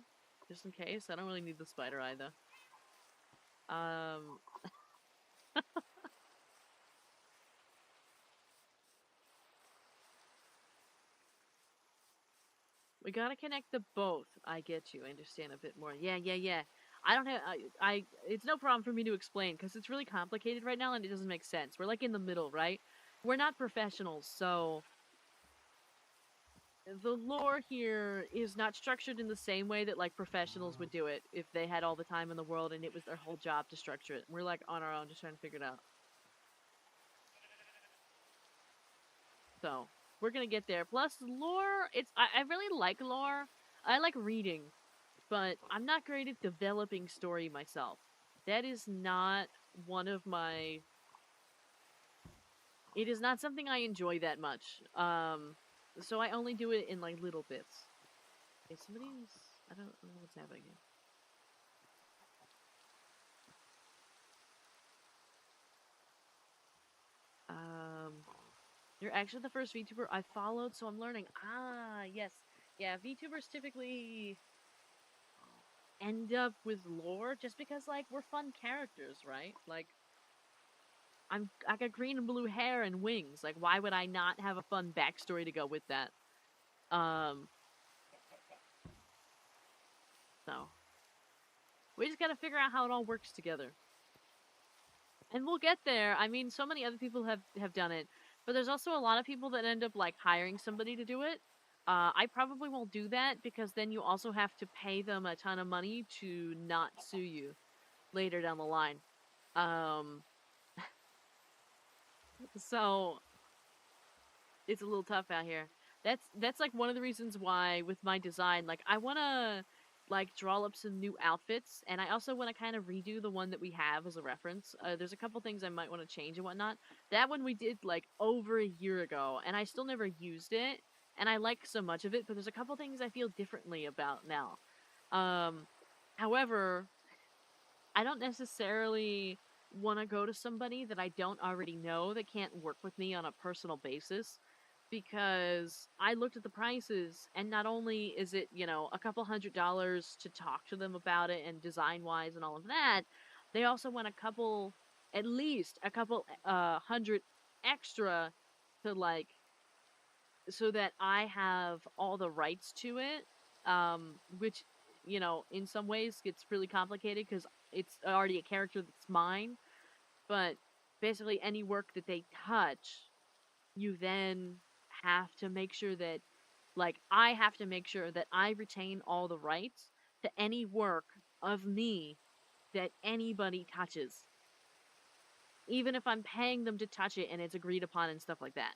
just in case. I don't really need the spider either. We gotta connect the both. I get you. I understand a bit more. Yeah. I don't have. It's no problem for me to explain because it's really complicated right now and it doesn't make sense. We're like in the middle, right? We're not professionals, so the lore here is not structured in the same way that like professionals would do it if they had all the time in the world and it was their whole job to structure it. We're like on our own, just trying to figure it out. So we're gonna get there. Plus lore, I really like lore. I like reading, but I'm not great at developing story myself. That is not one of my. It is not something I enjoy that much. So I only do it in like little bits. Okay, somebody's. I don't know what's happening here. You're actually the first VTuber I followed, so I'm learning. Ah, yes. Yeah, VTubers typically end up with lore just because, like, we're fun characters, right? Like, I got green and blue hair and wings. Like, why would I not have a fun backstory to go with that? So we just gotta figure out how it all works together. And we'll get there. I mean, so many other people have done it, but there's also a lot of people that end up like hiring somebody to do it. I probably won't do that because then you also have to pay them a ton of money to not sue you later down the line. So it's a little tough out here. That's like one of the reasons why with my design, like I wanna like draw up some new outfits, and I also want to kind of redo the one that we have as a reference. There's a couple things I might want to change and whatnot. That one we did like over a year ago, and I still never used it, and I like so much of it, but there's a couple things I feel differently about now. However, I don't necessarily want to go to somebody that I don't already know that can't work with me on a personal basis, because I looked at the prices, and not only is it, a couple $100 to talk to them about it and design wise and all of that, they also want at least a couple hundred extra to like, so that I have all the rights to it, which, in some ways gets really complicated because it's already a character that's mine. But basically, any work that they touch, you then have to make sure that, like, I have to make sure that I retain all the rights to any work of me that anybody touches, even if I'm paying them to touch it and it's agreed upon and stuff like that.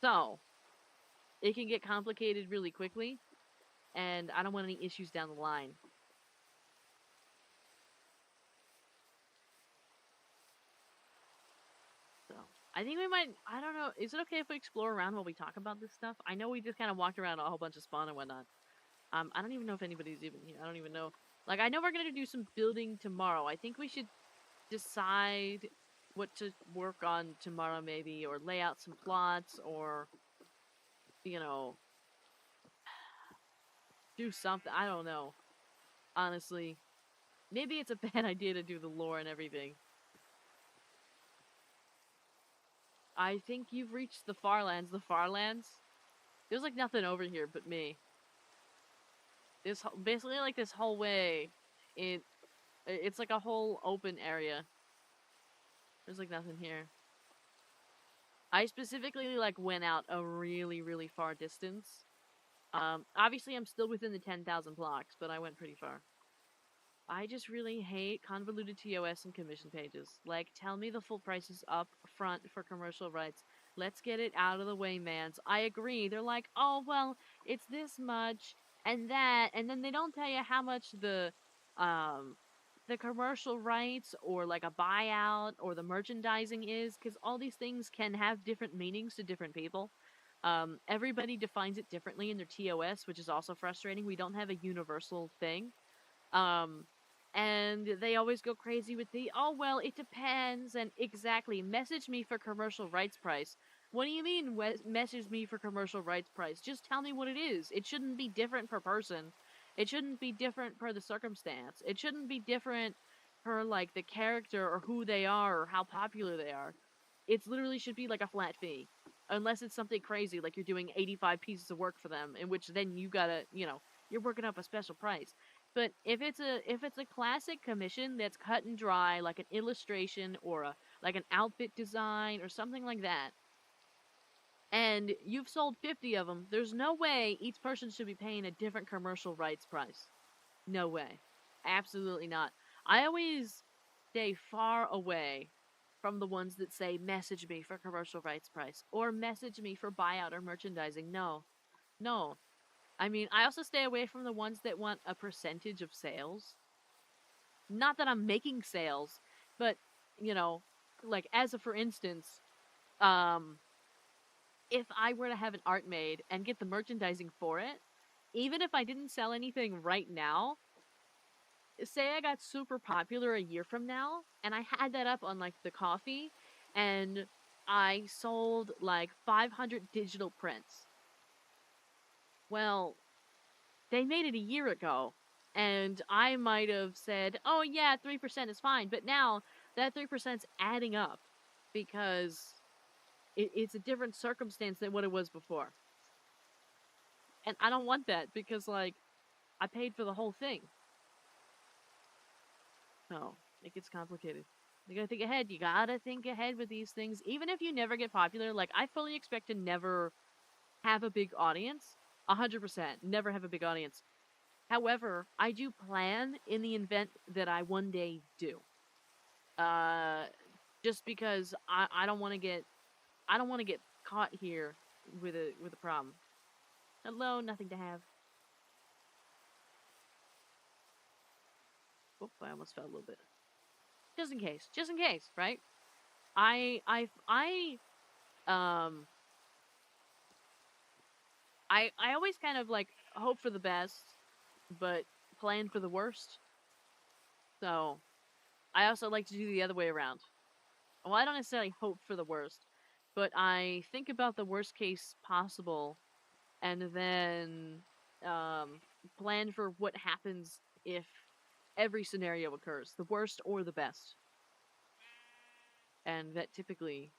So, it can get complicated really quickly, and I don't want any issues down the line. So, I think we might, I don't know, is it okay if we explore around while we talk about this stuff? I know we just kind of walked around a whole bunch of spawn and whatnot. I don't even know if anybody's even here. I don't even know. Like, I know we're gonna do some building tomorrow. I think we should decide what to work on tomorrow, maybe, or lay out some plots, or, you know, do something. I don't know. Honestly. Maybe it's a bad idea to do the lore and everything. I think you've reached the Farlands. The Farlands? There's like nothing over here but me. Basically like this whole way, it's like a whole open area. There's like nothing here. I specifically like went out a really, really far distance. Obviously I'm still within the 10,000 blocks, but I went pretty far. I just really hate convoluted TOS and commission pages. Like, tell me the full prices up front for commercial rights. Let's get it out of the way, mans. I agree. They're like, oh, well, it's this much and that, and then they don't tell you how much the commercial rights or like a buyout or the merchandising is, because all these things can have different meanings to different people. Everybody defines it differently in their TOS, which is also frustrating. We don't have a universal thing. And they always go crazy with oh, well, it depends, and exactly, message me for commercial rights price. What do you mean, message me for commercial rights price? Just tell me what it is. It shouldn't be different per person. It shouldn't be different per the circumstance. It shouldn't be different per, like, the character or who they are or how popular they are. It literally should be like a flat fee. Unless it's something crazy, like you're doing 85 pieces of work for them, in which then you gotta, you're working up a special price. But if it's a classic commission that's cut and dry, like an illustration or like an outfit design or something like that, and you've sold 50 of them, there's no way each person should be paying a different commercial rights price. No way. Absolutely not. I always stay far away from the ones that say message me for commercial rights price or message me for buyout or merchandising. No. No. I mean, I also stay away from the ones that want a percentage of sales. Not that I'm making sales, but, like, as a for instance, if I were to have an art made and get the merchandising for it, even if I didn't sell anything right now, say I got super popular a year from now, and I had that up on, like, the coffee, and I sold, like, 500 digital prints. Well, they made it a year ago, and I might have said, oh yeah, 3% is fine, but now that 3%'s adding up because it's a different circumstance than what it was before. And I don't want that because, like, I paid for the whole thing. No, it gets complicated. You gotta think ahead. You gotta think ahead with these things. Even if you never get popular, like, I fully expect to never have a big audience. 100%. Never have a big audience. However, I do plan in the event that I one day do. Just because I don't want to get caught here with a problem. Hello, nothing to have. Oh, I almost fell a little bit. Just in case, right? I always kind of like hope for the best, but plan for the worst. So, I also like to do the other way around. Well, I don't necessarily hope for the worst, but I think about the worst case possible and then plan for what happens if every scenario occurs, the worst or the best. And it's typically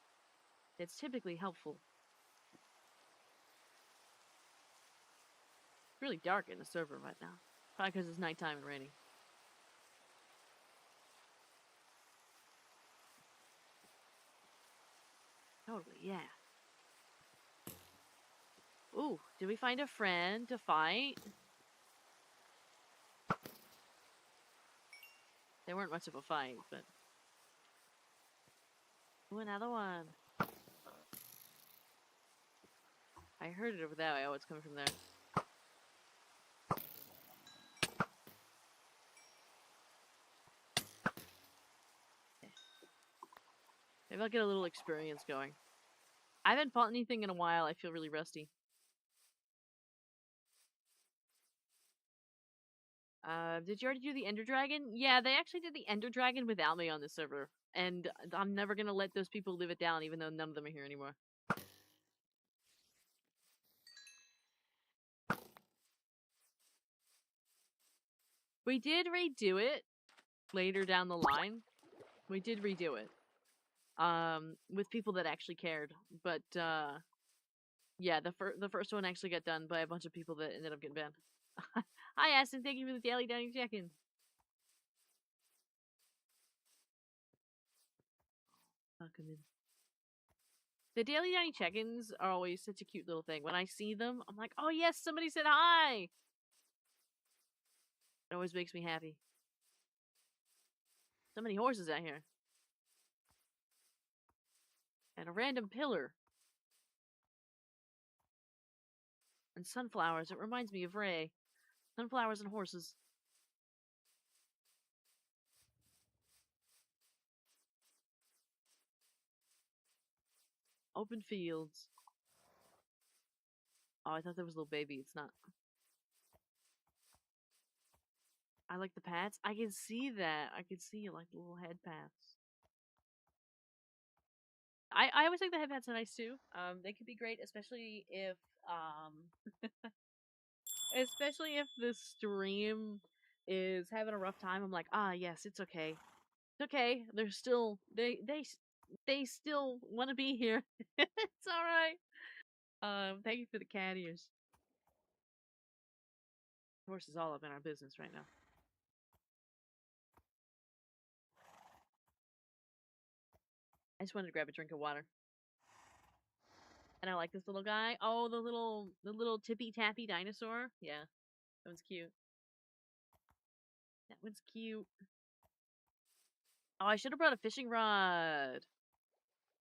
helpful. It's really dark in the server right now. Probably because it's nighttime and raining. Totally, yeah. Ooh, did we find a friend to fight? They weren't much of a fight, but... Ooh, another one. I heard it over that way. Oh, it's coming from there. Maybe I'll get a little experience going. I haven't fought anything in a while. I feel really rusty. Did you already do the Ender Dragon? Yeah, they actually did the Ender Dragon without me on this server. And I'm never gonna let those people live it down, even though none of them are here anymore. We did redo it later down the line. We did redo it. With people that actually cared. But, yeah, the first one actually got done by a bunch of people that ended up getting banned. Hi, Aston. Thank you for the daily dining check-in. Welcome in. The daily dining check-ins are always such a cute little thing. When I see them, I'm like, oh yes, somebody said hi! It always makes me happy. So many horses out here. And a random pillar. And sunflowers. It reminds me of Ray. Sunflowers and horses. Open fields. Oh, I thought there was a little baby. It's not. I like the pads. I can see that. I can see like the little head pads. I always think the head pads are nice too. They could be great, especially if especially if the stream is having a rough time. I'm like, ah, yes, it's okay. It's okay. They're still they still want to be here. It's all right. Thank you for the cat ears. Horse is all up in our business right now. I just wanted to grab a drink of water. And I like this little guy. Oh, the little tippy tappy dinosaur. Yeah, that one's cute. That one's cute. Oh, I should have brought a fishing rod.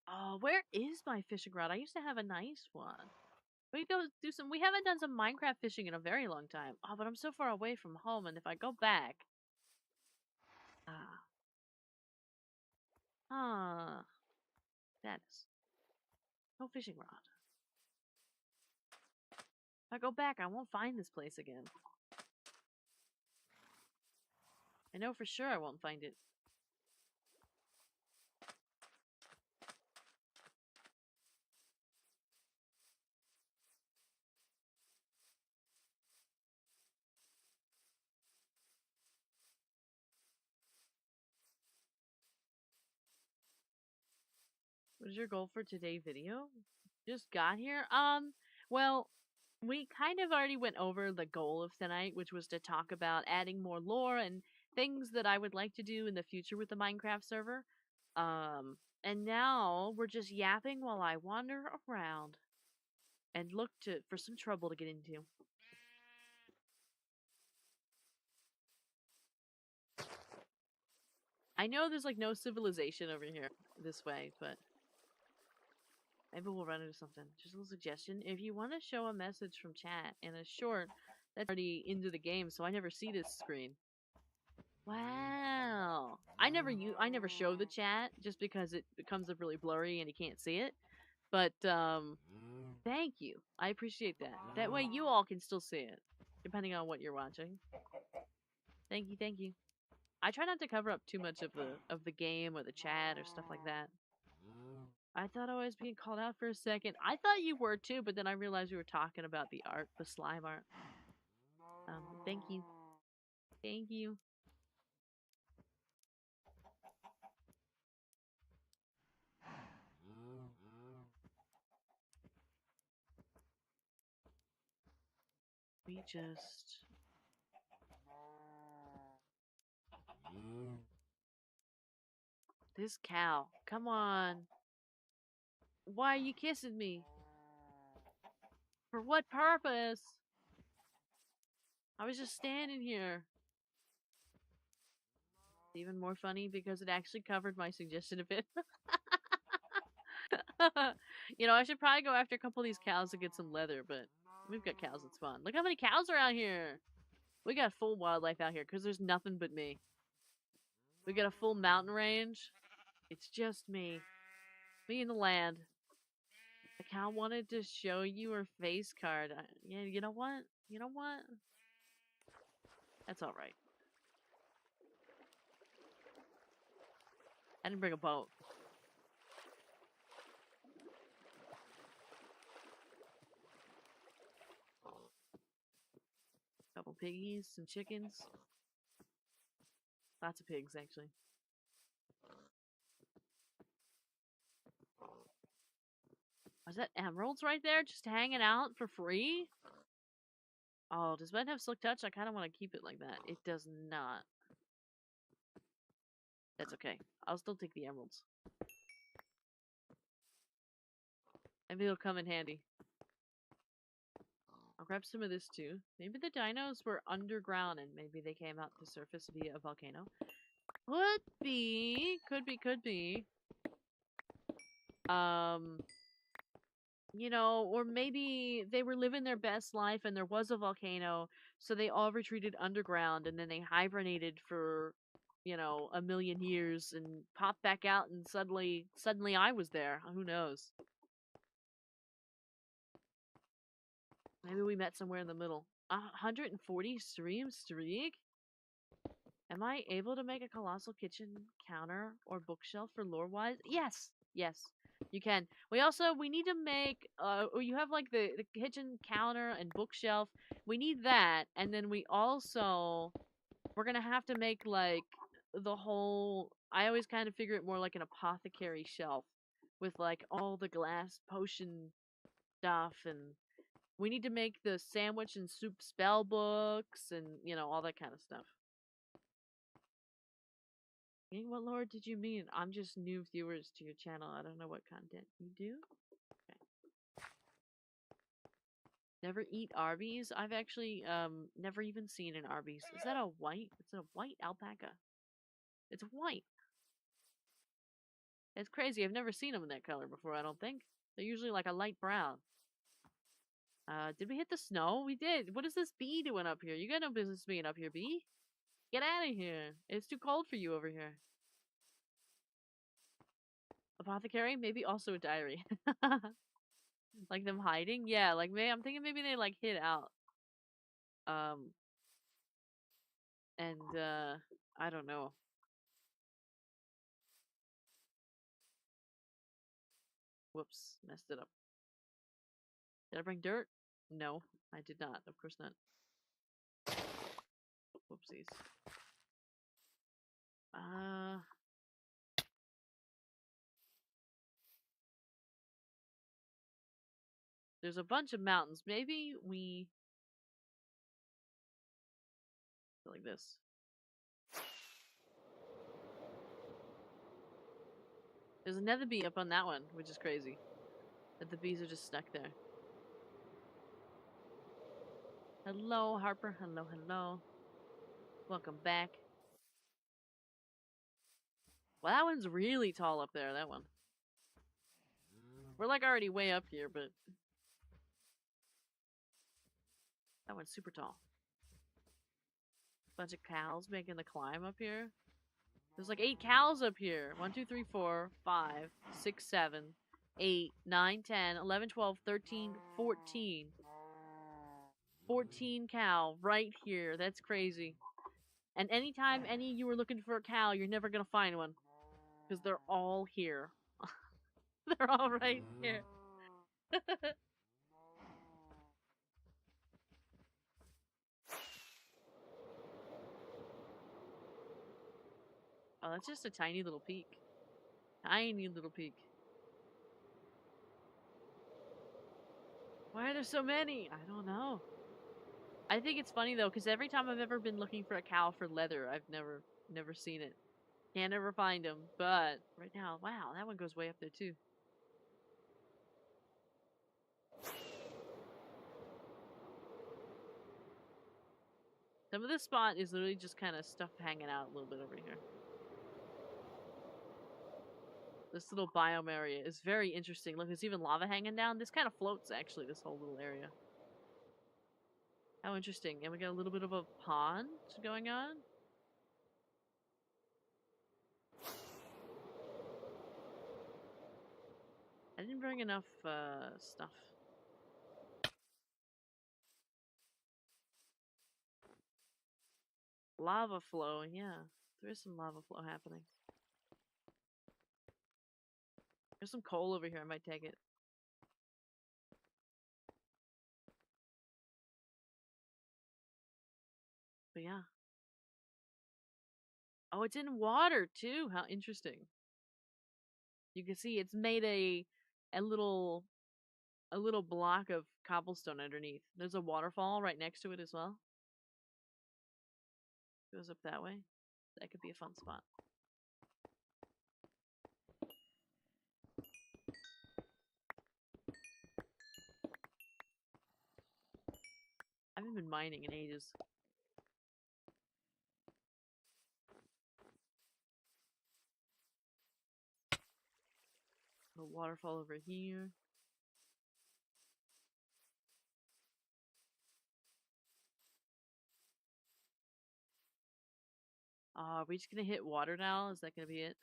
Oh, where is my fishing rod? I used to have a nice one. We go do some. We haven't done some Minecraft fishing in a very long time. Oh, but I'm so far away from home, and if I go back, status. No fishing rod. If I go back, I won't find this place again. I know for sure I won't find it. What is your goal for today's video? Just got here? Well, we kind of already went over the goal of tonight, which was to talk about adding more lore and things that I would like to do in the future with the Minecraft server. And now we're just yapping while I wander around and look for some trouble to get into. I know there's like no civilization over here this way, but maybe we'll run into something. Just a little suggestion. If you want to show a message from chat in a short, that's already into the game, so I never see this screen. Wow. I never show the chat just because it becomes really blurry and you can't see it. But thank you. I appreciate that. That way you all can still see it, depending on what you're watching. Thank you, thank you. I try not to cover up too much of the game or the chat or stuff like that. I thought I was being called out for a second. I thought you were too, but then I realized we were talking about the art, the slime art. Thank you. Thank you. We just... This cow. Come on. Why are you kissing me? For what purpose? I was just standing here. Even more funny because it actually covered my suggestion a bit. You know, I should probably go after a couple of these cows to get some leather, but we've got cows, it's fun. Look how many cows are out here! We got full wildlife out here because there's nothing but me. We got a full mountain range. It's just me. Me and the land. The cow wanted to show you her face card. Yeah, you know what? You know what? That's alright. I didn't bring a boat. Couple piggies, some chickens. Lots of pigs, actually. Was that emeralds right there? Just hanging out for free? Oh, does mine have Slick Touch? I kind of want to keep it like that. It does not. That's okay. I'll still take the emeralds. Maybe it'll come in handy. I'll grab some of this too. Maybe the dinos were underground and maybe they came out to surface via a volcano. Could be. Could be, could be. You know, or maybe they were living their best life and there was a volcano, so they all retreated underground and then they hibernated for, you know, a million years and popped back out and suddenly I was there. Who knows? Maybe we met somewhere in the middle. 140 stream streak? Am I able to make a colossal kitchen counter or bookshelf for lore-wise? Yes! Yes. You can. We need to make, you have like the kitchen counter and bookshelf. We need that. And then we're gonna have to make like the whole, I always kind of figure it more like an apothecary shelf with like all the glass potion stuff, and we need to make the sandwich and soup spell books and, you know, all that kind of stuff. What lord did you mean? I'm just new viewers to your channel. I don't know what content you do. Okay. Never eat Arby's? I've actually never even seen an Arby's. Is that a white? It's a white alpaca. It's white. It's crazy. I've never seen them in that color before, I don't think. They're usually like a light brown. Did we hit the snow? We did. What is this bee doing up here? You got no business being up here, bee. Get out of here. It's too cold for you over here. Apothecary? Maybe also a diary. Like them hiding? Yeah, like I'm thinking maybe they like hid out. And I don't know. Whoops, messed it up. Did I bring dirt? No, I did not. Of course not. Whoopsies. There's a bunch of mountains. Maybe we like this. There's another bee up on that one, which is crazy. That the bees are just stuck there. Hello, Harper. Hello, hello. Welcome back. Well, that one's really tall up there, that one. We're like already way up here, but that one's super tall. Bunch of cows making the climb up here. There's like 8 cows up here. 1, 2, 3, 4, 5, 6, 7, 8, 9, 10, 11, 12, 13, 14. 14 cow right here. That's crazy. And anytime any of you are looking for a cow, you're never gonna find one. Because they're all here. They're all right here. Oh, that's just a tiny little peak. Tiny little peak. Why are there so many? I don't know. I think it's funny though, because every time I've ever been looking for a cow for leather, I've never seen it. Can't ever find them. But right now, wow, that one goes way up there too. Some of this spot is literally just kind of stuff hanging out a little bit over here. This little biome area is very interesting. Look, there's even lava hanging down. This kind of floats, actually, this whole little area. How interesting. And we got a little bit of a pond going on. I didn't bring enough stuff. Lava flow, yeah. There is some lava flow happening. There's some coal over here. I might take it. But yeah. Oh, it's in water too. How interesting. You can see it's made a little block of cobblestone underneath. There's a waterfall right next to it as well. Goes up that way. That could be a fun spot. I haven't been mining in ages. A waterfall over here. Are we just gonna hit water now? Is that gonna be it?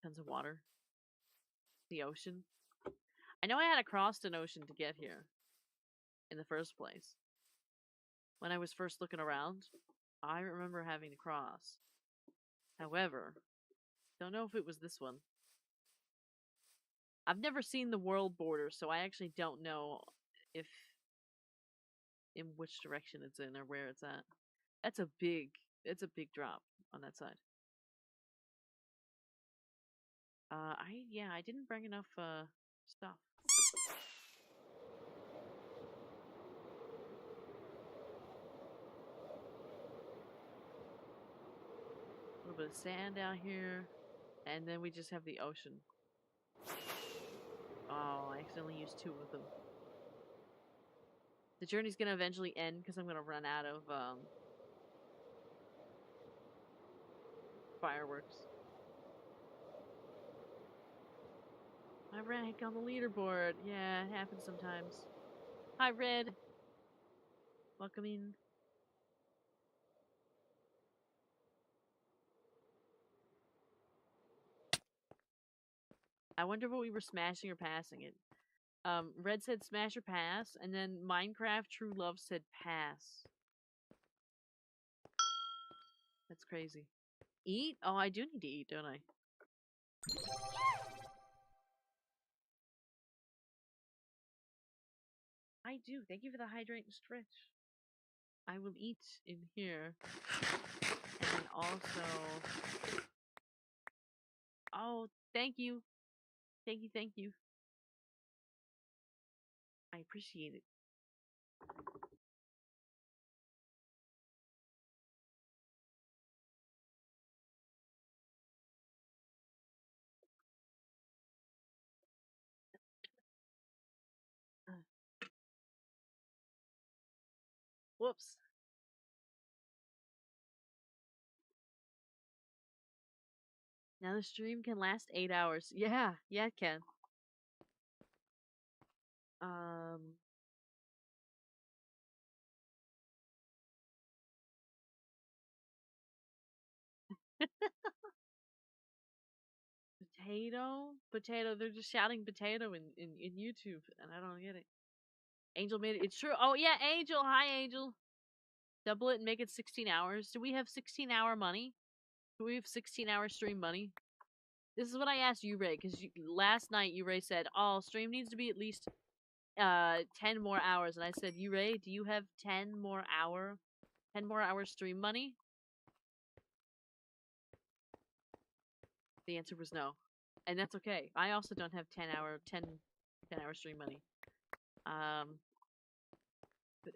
Tons of water. The ocean. I know I had to cross an ocean to get here. In the first place. When I was first looking around, I remember having to cross. However, don't know if it was this one. I've never seen the world border, so I actually don't know if in which direction it's in or where it's at. It's a big drop on that side. I didn't bring enough stuff. A little bit of sand out here, and then we just have the ocean. Oh, I accidentally used 2 of them. The journey's gonna eventually end because I'm gonna run out of fireworks. My rank on the leaderboard. Yeah, it happens sometimes. Hi, Red. Welcome in. I wonder what we were smashing or passing it. Red said smash or pass, and then Minecraft True Love said pass. That's crazy. Eat? Oh, I do need to eat, don't I? I do. Thank you for the hydrate and stretch. I will eat in here. And also... Oh, thank you. Thank you, thank you. I appreciate it. Whoops. Now the stream can last 8 hours. Yeah, it can. Potato. They're just shouting potato in YouTube, and I don't get it. Angel made it. It's true. Oh yeah, Angel. Hi, Angel. Double it and make it 16 hours. Do we have 16-hour money? Do we have 16-hour stream money? This is what I asked you, Ray, because last night you, Ray, said, oh, stream needs to be at least 10 more hours. And I said, you, Ray, do you have 10 more hour stream money? The answer was no. And that's okay. I also don't have 10 hour stream money. But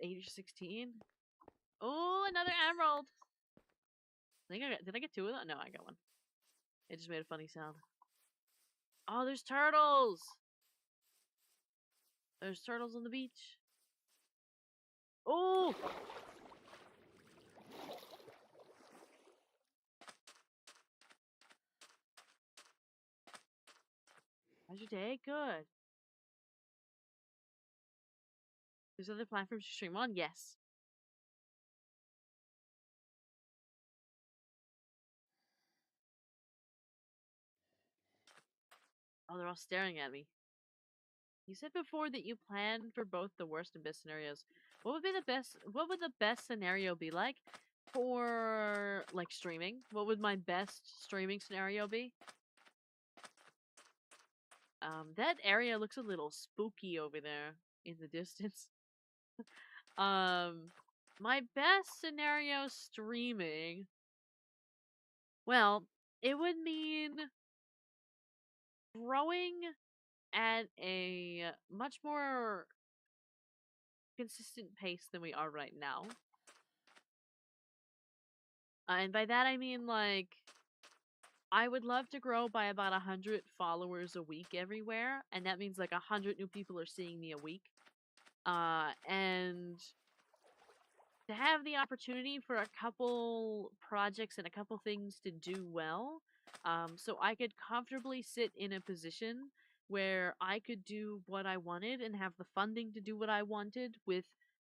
age 16? Oh, another emerald! Did I get 2 of them? No, I got 1. It just made a funny sound. Oh, there's turtles! There's turtles on the beach. Oh! How's your day? Good. There's other platforms to stream on? Yes. Oh, they're all staring at me. You said before that you planned for both the worst and best scenarios. What would the best scenario be like for like streaming? What would my best streaming scenario be? That area looks a little spooky over there in the distance. My best scenario streaming, well, it would mean growing at a much more consistent pace than we are right now. And by that I mean, like, I would love to grow by about 100 followers a week everywhere, and that means like 100 new people are seeing me a week. And to have the opportunity for a couple projects and a couple things to do well, so I could comfortably sit in a position where I could do what I wanted and have the funding to do what I wanted with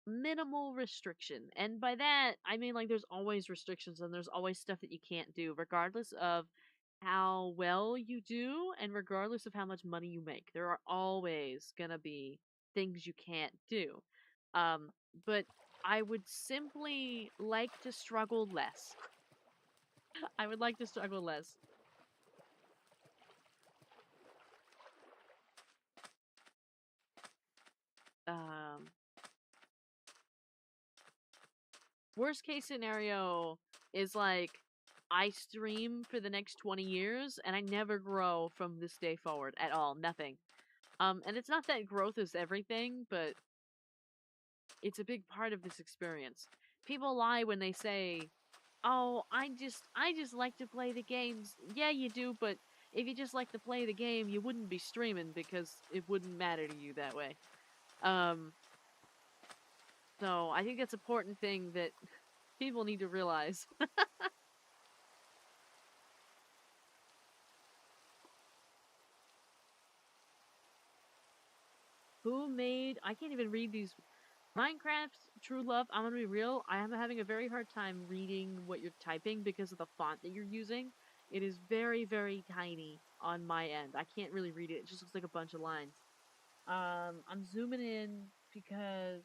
minimal restriction. And by that, I mean, like, there's always restrictions and there's always stuff that you can't do, regardless of how well you do and regardless of how much money you make. There are always gonna be things you can't do. But I would simply like to struggle less. I would like to struggle less. Worst case scenario is like I stream for the next 20 years and I never grow from this day forward at all. Nothing. And it's not that growth is everything, but it's a big part of this experience. People lie when they say, oh, I just like to play the games. Yeah, you do, but if you just like to play the game, you wouldn't be streaming because it wouldn't matter to you that way. So I think that's an important thing that people need to realize. Who made... I can't even read these. Minecraft True Love, I'm gonna be real, I am having a very hard time reading what you're typing because of the font that you're using. It is very, very tiny on my end. I can't really read it. It just looks like a bunch of lines. I'm zooming in because...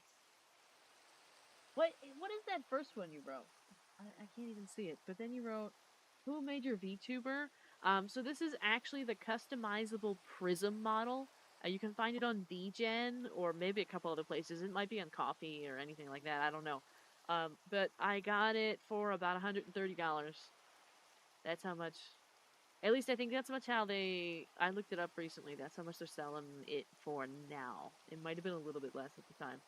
What is that first one you wrote? I can't even see it. But then you wrote, who made your VTuber? So this is actually the customizable Prism model. You can find it on DGen or maybe a couple other places. It might be on Coffee or anything like that. I don't know. But I got it for about $130. That's how much... At least I think that's much how they... I looked it up recently. That's how much they're selling it for now. It might have been a little bit less at the time.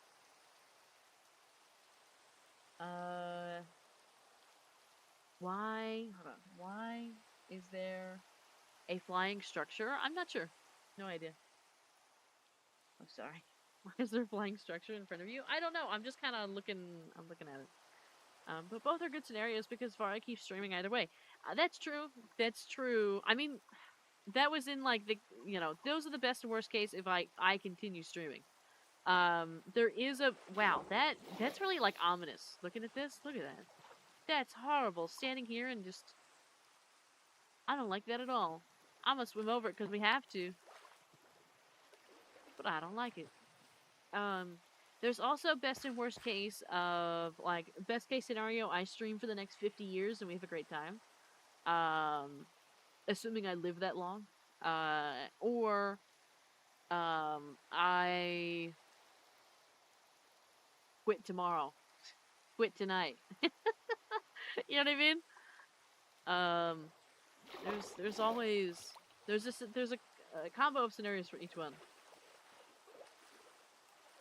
Why? Hold on. Why is there a flying structure? I'm not sure. No idea. I'm sorry. Why is there a flying structure in front of you? I don't know. I'm just kind of looking... I'm looking at it. But both are good scenarios because Vara keeps streaming either way. That's true. That's true. I mean, that was in, like, the... You know, those are the best and worst case if I continue streaming. There is a... Wow, that's really, like, ominous. Looking at this? Look at that. That's horrible. Standing here and just... I don't like that at all. I'm gonna swim over it because we have to. But I don't like it. There's also best and worst case of like best case scenario. I stream for the next 50 years and we have a great time. Assuming I live that long. Or I quit tomorrow, quit tonight. You know what I mean? There's always there's a combo of scenarios for each one.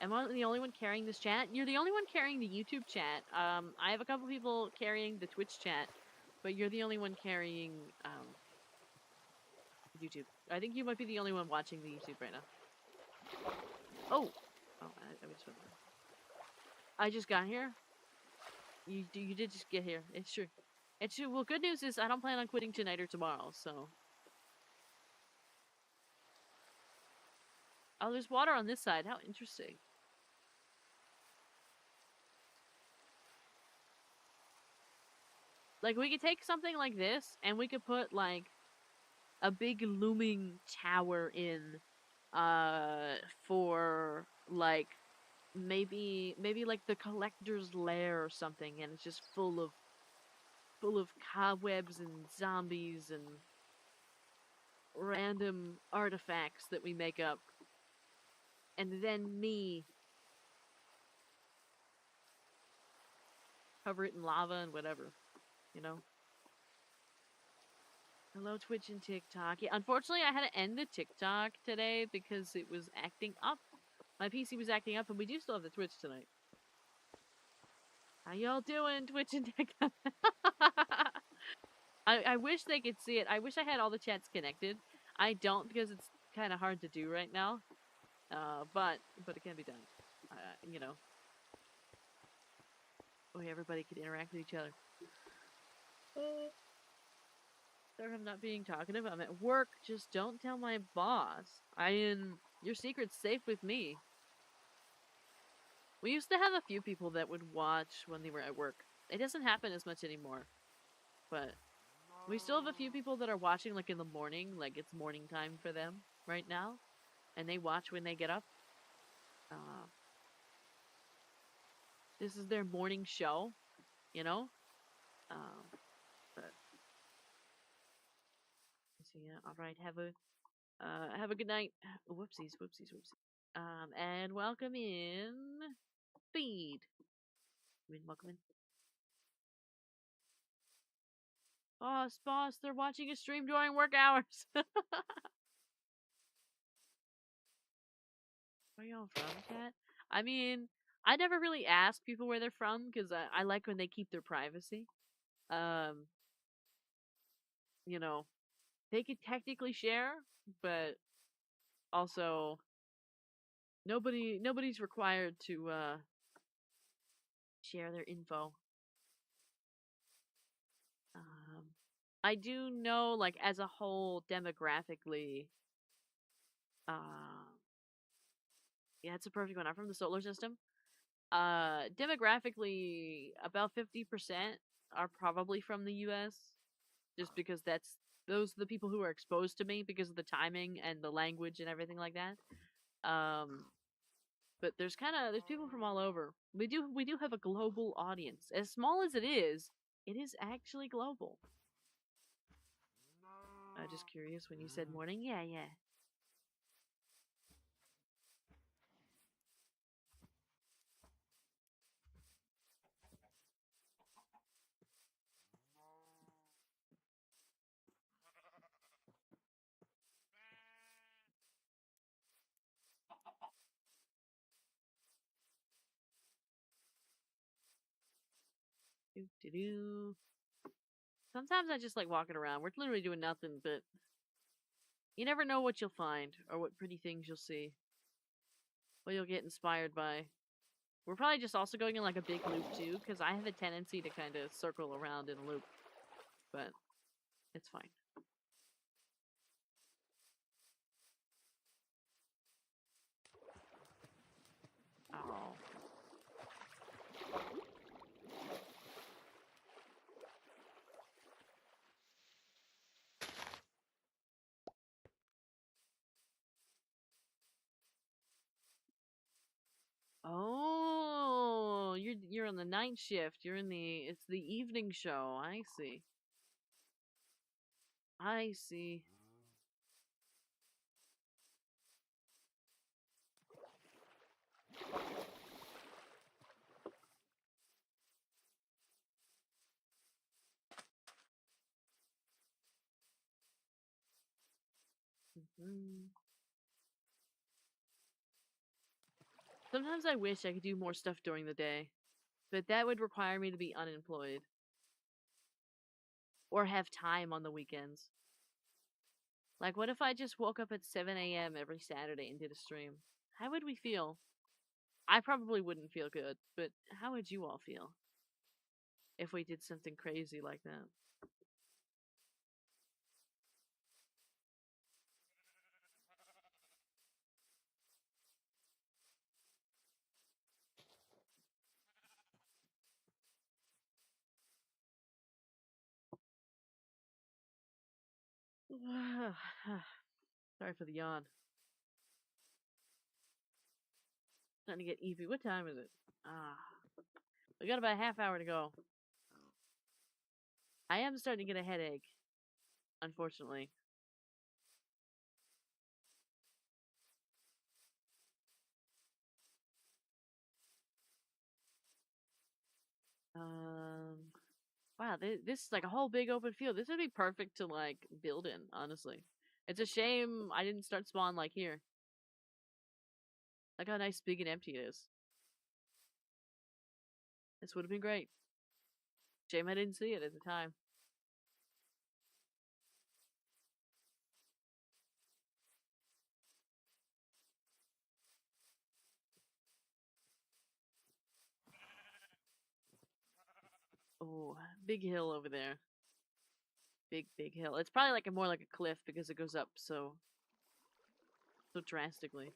Am I the only one carrying this chat? You're the only one carrying the YouTube chat. I have a couple people carrying the Twitch chat, but you're the only one carrying YouTube. I think you might be the only one watching the YouTube right now. Oh, I just went there. I just got here. You did just get here. It's true. It's true. Well, good news is I don't plan on quitting tonight or tomorrow. So. Oh, there's water on this side. How interesting. Like, we could take something like this, and we could put, like, a big looming tower in, for, like, maybe, like, the collector's lair or something, and it's just full of cobwebs and zombies and random artifacts that we make up. And then me. Cover it in lava and whatever. You know? Hello, Twitch and TikTok. Yeah, unfortunately, I had to end the TikTok today because it was acting up. My PC was acting up, and we do still have the Twitch tonight. How y'all doing, Twitch and TikTok? I wish they could see it. I wish I had all the chats connected. I don't because it's kind of hard to do right now. But it can be done. You know. Oh, yeah, everybody could interact with each other. Sorry I'm not being talkative. I'm at work. Just don't tell my boss. Your secret's safe with me. We used to have a few people that would watch when they were at work. It doesn't happen as much anymore. But we still have a few people that are watching like in the morning. Like it's morning time for them right now. And they watch when they get up. This is their morning show. You know? But so yeah, alright, have a good night. Whoopsies. And welcome in Feed. Welcome in. Boss, they're watching a stream during work hours. Where y'all from, cat? I mean, I never really ask people where they're from because I like when they keep their privacy. You know, they could technically share, but also nobody's required to share their info. I do know, like, as a whole, demographically, yeah, it's a perfect one. I'm from the solar system. Demographically, about 50% are probably from the US, just because those are the people who are exposed to me because of the timing and the language and everything like that. But there's people from all over. We do have a global audience. As small as it is actually global. Just curious when you said morning. Yeah. Do. Sometimes I just like walking around. We're literally doing nothing, but you never know what you'll find or what pretty things you'll see. What you'll get inspired by. We're probably just also going in like a big loop too, because I have a tendency to kind of circle around in a loop. But it's fine. Oh. Oh. on the night shift. You're in it's the evening show. I see. I see. Mhm. Sometimes I wish I could do more stuff during the day, but that would require me to be unemployed or have time on the weekends. Like, what if I just woke up at 7 a.m. every Saturday and did a stream? How would we feel? I probably wouldn't feel good, but how would you all feel if we did something crazy like that? Sorry for the yawn. Starting to get eepy. What time is it? Ah, we got about a half hour to go. I am starting to get a headache, unfortunately. Wow, this is like a whole big open field. This would be perfect to like build in, honestly. It's a shame I didn't start spawn like here. Look how nice, big, and empty it is. This would have been great. Shame I didn't see it at the time. Oh, big hill over there. Big, big hill. It's probably like more like a cliff because it goes up so drastically.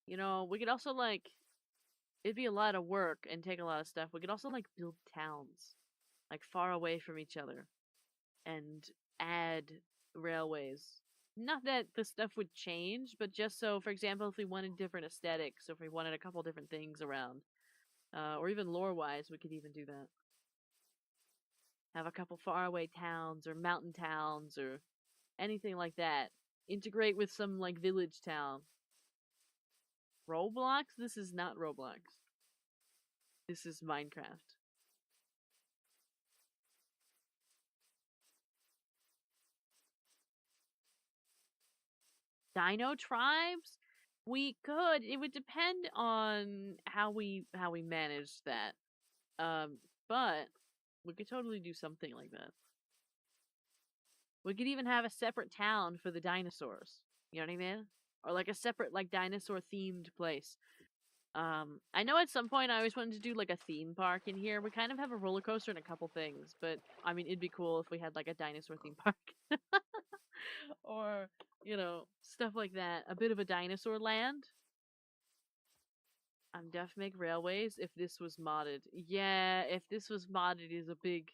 You know, we could also like it'd be a lot of work and take a lot of stuff. We could also like build towns like far away from each other and add railways. Not that the stuff would change, but just so, for example, if we wanted different aesthetics, or if we wanted a couple different things around, or even lore-wise, we could even do that. Have a couple faraway towns, or mountain towns, or anything like that. Integrate with some, like, village town. Roblox? This is not Roblox. This is Minecraft. Dino tribes? We could. It would depend on how we manage that. But we could totally do something like that. We could even have a separate town for the dinosaurs. You know what I mean? Or like a separate like dinosaur themed place. I know at some point I always wanted to do like a theme park in here. We kind of have a roller coaster and a couple things, but I mean it'd be cool if we had like a dinosaur theme park. Or, you know, stuff like that. A bit of a dinosaur land. Def make railways if this was modded. Yeah, if this was modded is a big,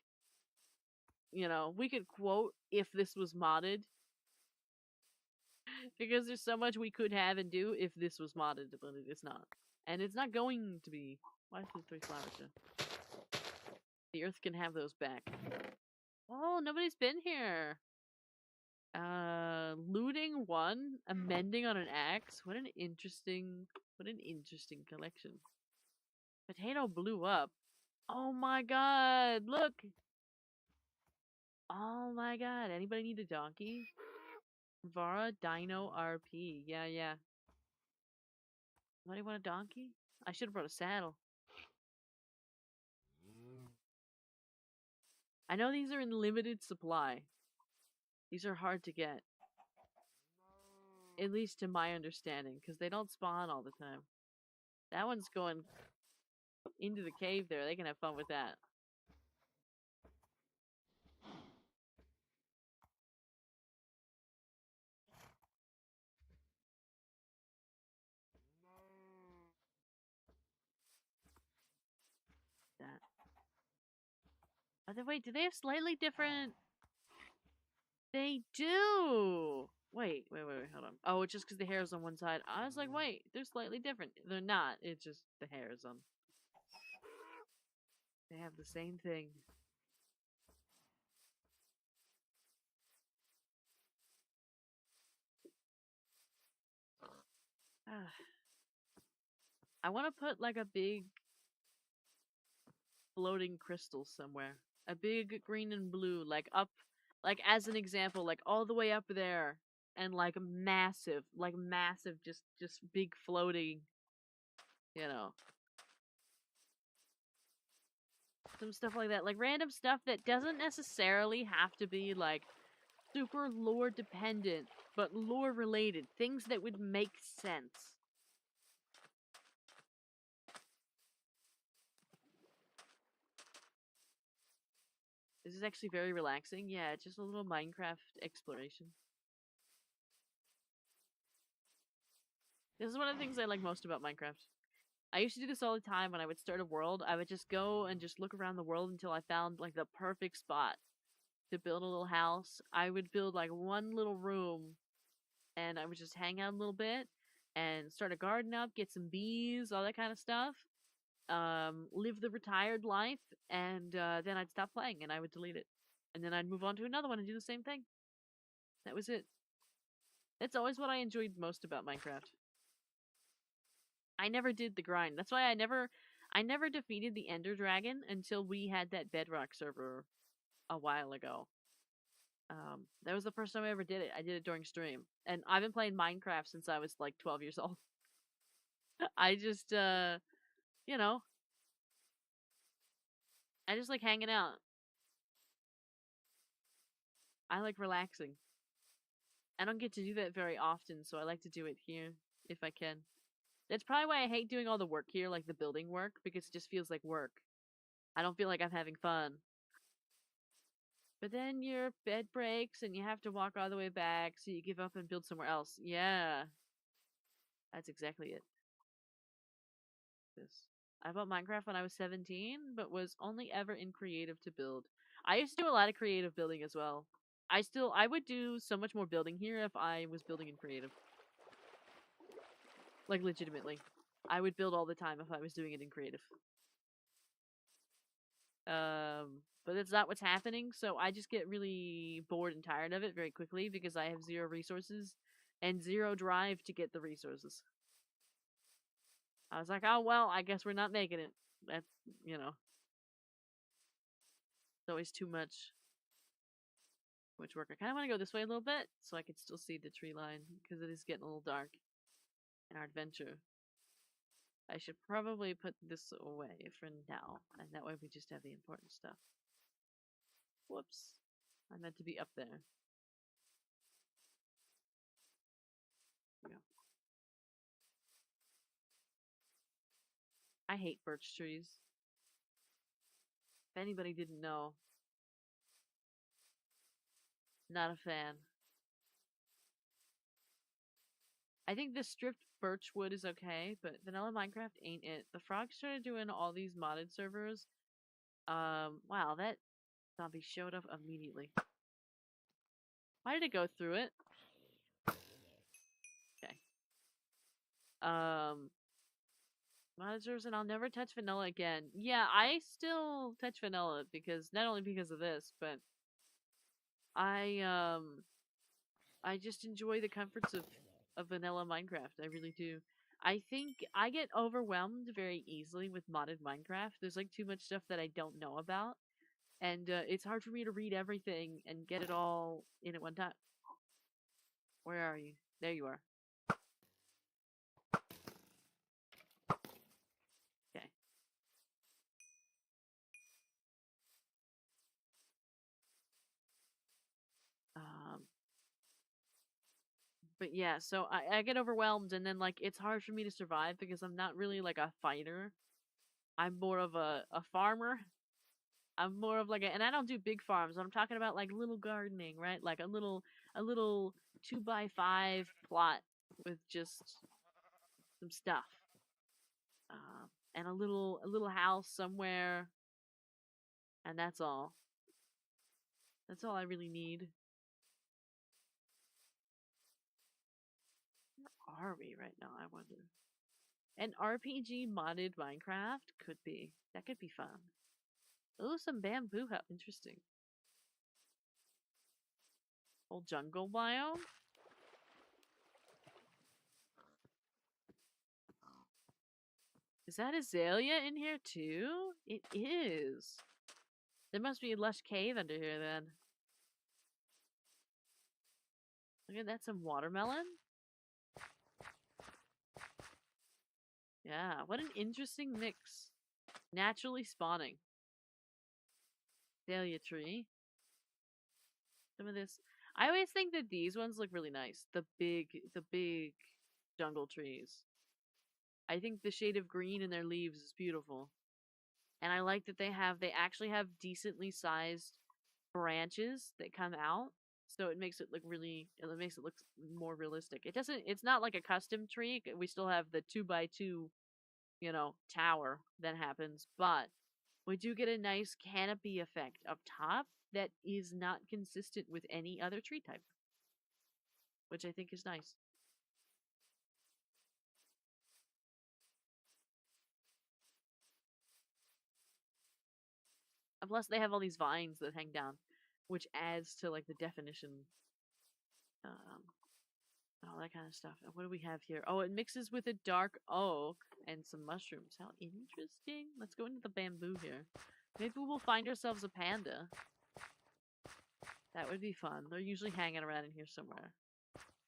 you know, we could quote if this was modded because there's so much we could have and do if this was modded, but it is not. And it's not going to be. Why is there 3 flowers here? The earth can have those back. Oh, nobody's been here. Looting 1, amending on an axe. What an interesting collection. Potato blew up. Oh my god, look! Oh my god, anybody need a donkey? Vara Dino RP. Yeah, yeah. Anybody want a donkey? I should have brought a saddle. I know these are in limited supply. These are hard to get. At least to my understanding, because they don't spawn all the time. That one's going into the cave there. They can have fun with that. Wait, do they have slightly different? They do! Wait, hold on. Oh, it's just because the hair is on one side. I was like, wait, they're slightly different. They're not. It's just the hair is on. They have the same thing. I want to put like a big floating crystal somewhere. A big green and blue, like up, like as an example, like all the way up there, and like massive, just big floating, you know, some stuff like that, like random stuff that doesn't necessarily have to be like super lore dependent, but lore related, things that would make sense. This is actually very relaxing. Yeah, it's just a little Minecraft exploration. This is one of the things I like most about Minecraft. I used to do this all the time when I would start a world. I would just go and just look around the world until I found like the perfect spot to build a little house. I would build like one little room and I would just hang out a little bit and start a garden up, get some bees, all that kind of stuff. Live the retired life, and then I'd stop playing and I would delete it. And then I'd move on to another one and do the same thing. That was it. That's always what I enjoyed most about Minecraft. I never did the grind. That's why I never defeated the Ender Dragon until we had that Bedrock server a while ago. That was the first time I ever did it. I did it during stream. And I've been playing Minecraft since I was like 12 years old. I just you know, I just like hanging out. I like relaxing. I don't get to do that very often, so I like to do it here if I can. That's probably why I hate doing all the work here, like the building work, because it just feels like work. I don't feel like I'm having fun. But then your bed breaks and you have to walk all the way back, so you give up and build somewhere else. Yeah. That's exactly it. This. I bought Minecraft when I was 17, but was only ever in creative to build. I used to do a lot of creative building as well. I would do so much more building here if I was building in creative. Like, legitimately. I would build all the time if I was doing it in creative. But that's not what's happening, so I just get really bored and tired of it very quickly because I have 0 resources and 0 drive to get the resources. I was like, oh well, I guess we're not making it. That's, you know. It's always too much work. I kind of want to go this way a little bit so I can still see the tree line because it is getting a little dark in our adventure. I should probably put this away for now, and that way we just have the important stuff. Whoops. I meant to be up there. There we go. I hate birch trees. If anybody didn't know. Not a fan. I think the stripped birch wood is okay, but vanilla Minecraft ain't it. The frogs started doing all these modded servers. Wow, that zombie showed up immediately. Why did it go through it? Okay. Modded servers, and I'll never touch vanilla again. Yeah, I still touch vanilla because not only because of this, but I just enjoy the comforts of vanilla Minecraft. I really do. I think I get overwhelmed very easily with modded Minecraft. There's like too much stuff that I don't know about. And it's hard for me to read everything and get it all in at one time. Where are you? There you are. Okay. But yeah, so I get overwhelmed and then like it's hard for me to survive because I'm not really like a fighter. I'm more of a farmer. I'm more of like a, and I don't do big farms. I'm talking about like little gardening, right? Like a little 2x5 plot with just some stuff, and a little house somewhere, and that's all. That's all I really need. Where are we right now, I wonder? An RPG modded Minecraft? Could be. That could be fun. Oh, some bamboo. How interesting. Whole jungle biome? Is that azalea in here too? It is. There must be a lush cave under here then. Look at that, some watermelon. Yeah, what an interesting mix. Naturally spawning. Dahlia tree. Some of this. I always think that these ones look really nice. The big jungle trees. I think the shade of green in their leaves is beautiful. And I like that they actually have decently sized branches that come out. So it makes it look more realistic. It's not like a custom tree. We still have the 2x2, tower that happens, but we do get a nice canopy effect up top that is not consistent with any other tree type, which I think is nice. And plus, they have all these vines that hang down, which adds to like the definition, all that kind of stuff. And what do we have here? Oh, it mixes with a dark oak and some mushrooms. How interesting! Let's go into the bamboo here. Maybe we'll find ourselves a panda. That would be fun. They're usually hanging around in here somewhere.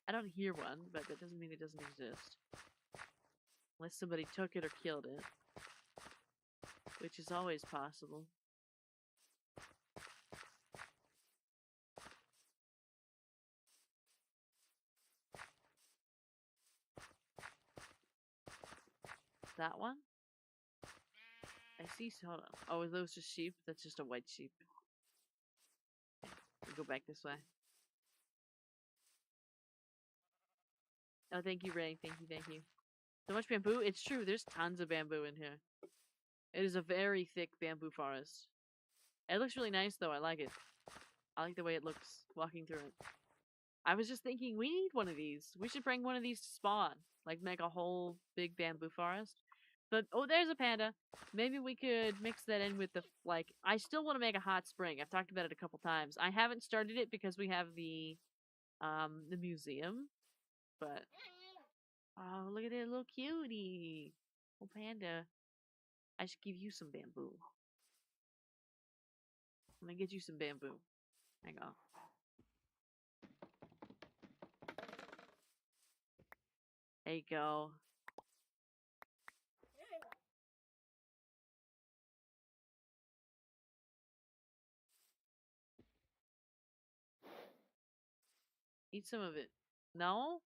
I don't hear one, but that doesn't mean it doesn't exist. Unless somebody took it or killed it. Which is always possible. That one? I see, hold on. Oh, are those just sheep? That's just a white sheep. We'll go back this way. Oh, thank you, Ray. Thank you, thank you. So much bamboo? It's true, there's tons of bamboo in here. It is a very thick bamboo forest. It looks really nice, though. I like it. I like the way it looks walking through it. I was just thinking, we need one of these. We should bring one of these to spawn. Like, make a whole big bamboo forest. But, oh, there's a panda. Maybe we could mix that in with the, like, I still want to make a hot spring. I've talked about it a couple times. I haven't started it because we have the museum. But, oh, look at that little cutie. Oh, panda. I should give you some bamboo. I'm gonna get you some bamboo. Hang on. There you go. Eat some of it. No?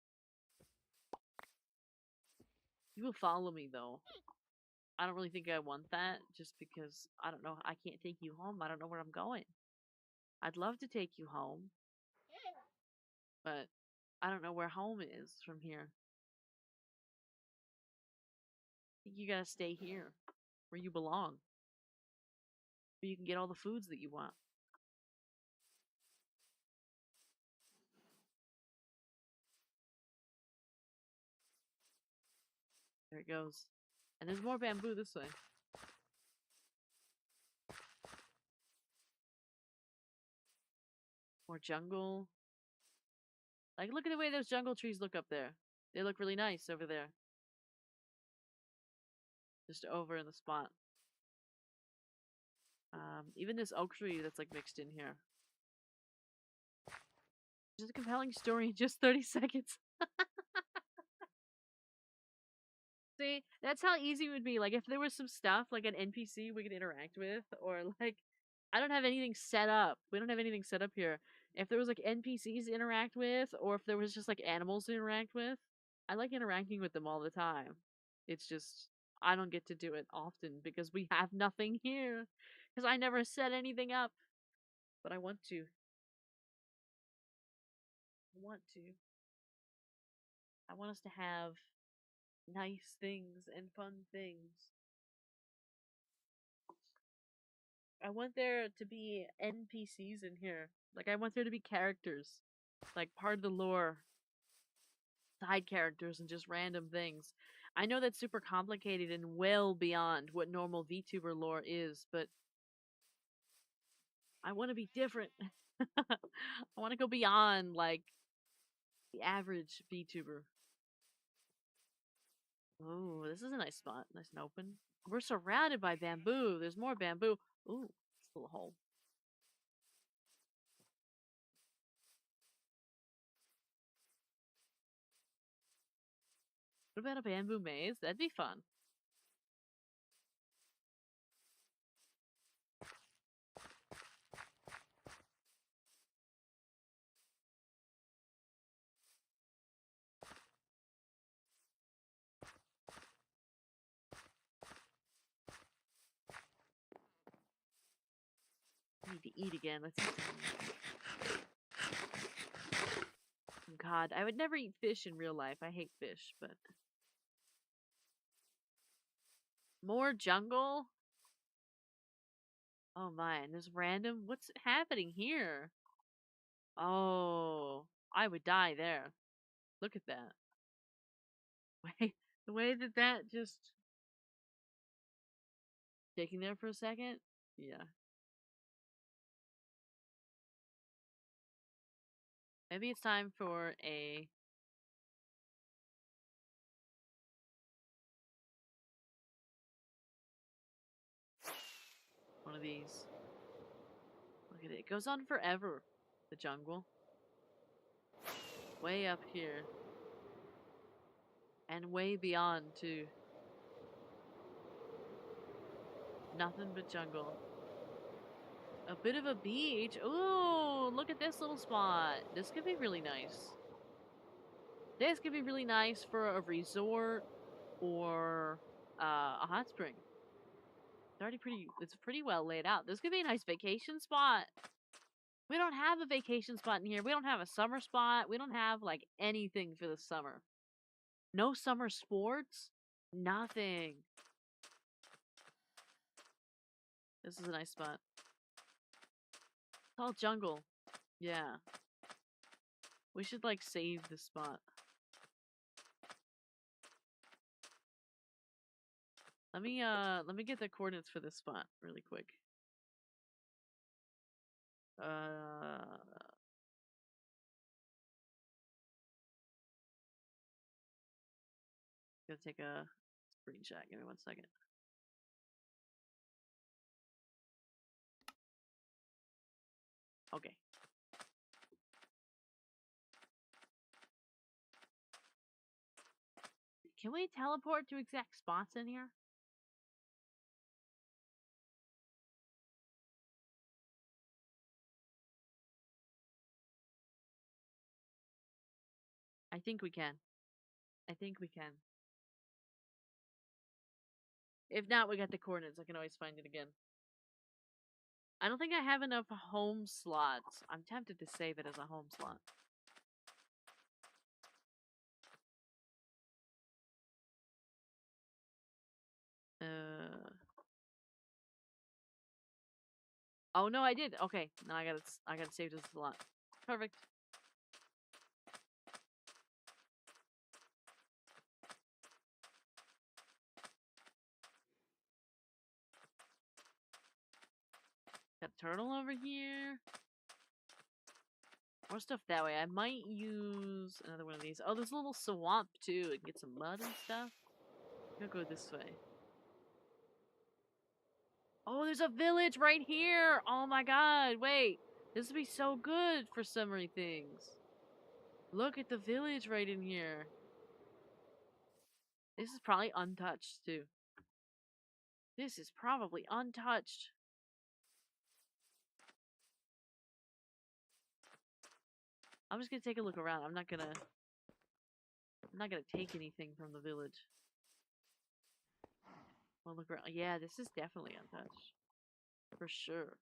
You will follow me, though. I don't really think I want that, just because, I don't know, I can't take you home. I don't know where I'm going. I'd love to take you home. But, I don't know where home is from here. I think you gotta stay here. Where you belong. Where you can get all the foods that you want. There it goes. And there's more bamboo this way. More jungle. Like, look at the way those jungle trees look up there. They look really nice over there. Just over in the spot. Even this oak tree that's like mixed in here. Just a compelling story in just 30 seconds. See, that's how easy it would be. Like, if there was some stuff, like an NPC we could interact with, or like, I don't have anything set up. We don't have anything set up here. If there was like NPCs to interact with, or if there was just like animals to interact with, I like interacting with them all the time. It's just, I don't get to do it often because we have nothing here. Because I never set anything up. But I want to. I want to. I want us to have nice things and fun things. I want there to be NPCs in here. Like, I want there to be characters. Like, part of the lore. Side characters and just random things. I know that's super complicated and well beyond what normal VTuber lore is, but I want to be different. I want to go beyond, like, the average VTuber. Oh, this is a nice spot. Nice and open. We're surrounded by bamboo. There's more bamboo. Ooh, still a hole. What about a bamboo maze? That'd be fun. I need to eat again. Let's eat. God, I would never eat fish in real life. I hate fish, but more jungle? Oh my, and there's random. What's happening here? Oh, I would die there. Look at that. Wait, the way that that just taking there for a second? Yeah. Maybe it's time for a one of these. Look at it. It goes on forever. The jungle. Way up here. And way beyond too. Nothing but jungle. A bit of a beach. Ooh, look at this little spot. This could be really nice. This could be really nice for a resort or a hot spring. It's already it's pretty well laid out. This could be a nice vacation spot. We don't have a vacation spot in here. We don't have a summer spot. We don't have like anything for the summer. No summer sports. Nothing. This is a nice spot. It's all jungle. Yeah. We should like save this spot. Let me get the coordinates for this spot really quick. Gonna take a screenshot. Give me 1 second. Okay. Can we teleport to exact spots in here? I think we can. I think we can. If not, we got the coordinates. I can always find it again. I don't think I have enough home slots. I'm tempted to save it as a home slot. Oh no, I did. Okay, now I gotta save this a lot. Perfect. Got a turtle over here. More stuff that way. I might use another one of these. Oh, there's a little swamp too. And get some mud and stuff. I'm gonna go this way. Oh, there's a village right here. Oh my god, wait. This would be so good for summery things. Look at the village right in here. This is probably untouched too. This is probably untouched. I'm just gonna take a look around. I'm not gonna take anything from the village. Well, look around. Yeah, this is definitely untouched. For sure.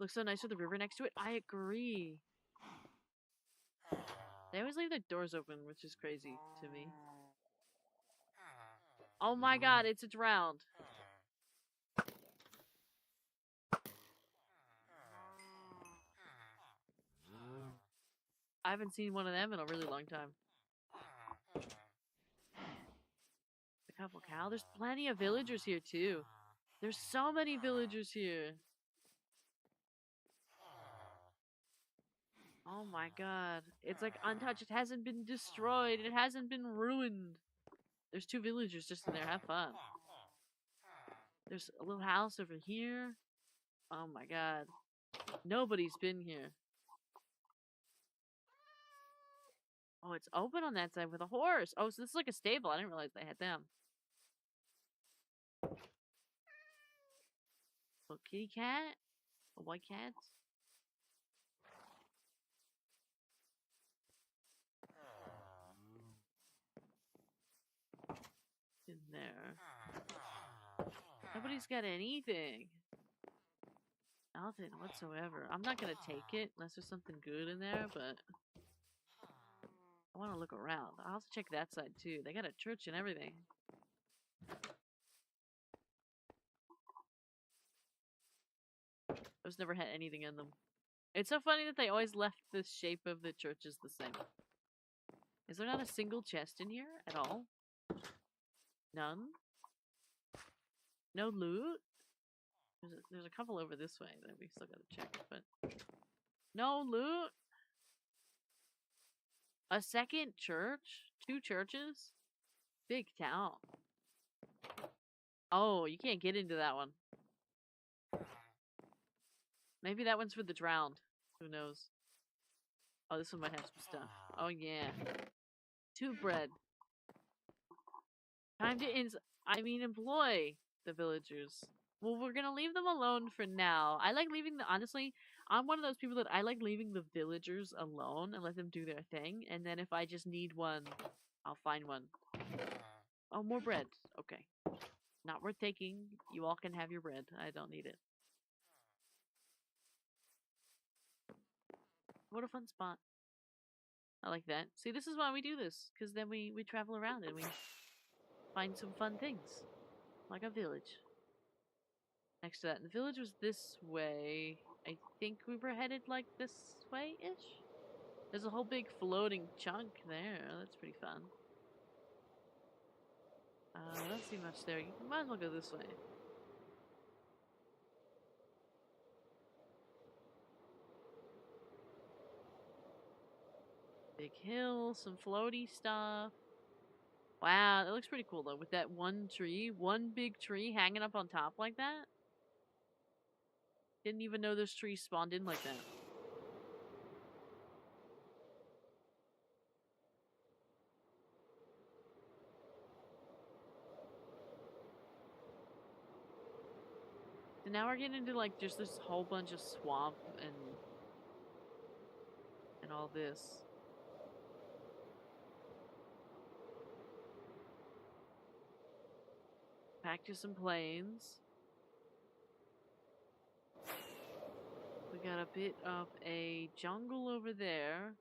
Looks so nice with the river next to it. I agree. They always leave their doors open, which is crazy to me. Oh my god, it's a drowned. I haven't seen one of them in a really long time. A couple cow. There's plenty of villagers here too. There's so many villagers here. Oh my god. It's like untouched. It hasn't been destroyed. It hasn't been ruined. There's 2 villagers just in there. Have fun. There's a little house over here. Oh my god. Nobody's been here. Oh, it's open on that side with a horse. Oh, so this is like a stable. I didn't realize they had them. Little kitty cat. A white cat. In there. Nobody's got anything. Nothing whatsoever. I'm not gonna take it unless there's something good in there, but I want to look around. I'll also check that side too. They got a church and everything. Those never had anything in them. It's so funny that they always left the shape of the churches the same. Is there not a single chest in here at all? None? No loot? There's a couple over this way that we still gotta check, but no loot? A second church? 2 churches? Big town. Oh, you can't get into that one. Maybe that one's for the drowned. Who knows? Oh, this one might have some stuff. Oh, yeah. 2 bread. Time to employ the villagers. Well, we're gonna leave them alone for now. I like leaving honestly, I'm one of those people that I like leaving the villagers alone and let them do their thing. And then if I just need one, I'll find one. Oh, more bread. Okay. Not worth taking. You all can have your bread. I don't need it. What a fun spot. I like that. See, this is why we do this. Because then we travel around and we find some fun things. Like a village. Next to that. And the village was this way. I think we were headed like this way-ish? There's a whole big floating chunk there. That's pretty fun. I don't see much there. You might as well go this way. Big hill, some floaty stuff. Wow, that looks pretty cool though, with that one tree, one big tree hanging up on top like that. Didn't even know those trees spawned in like that. So now we're getting into like just this whole bunch of swamp and all this. Back to some plains. We got a bit of a jungle over there.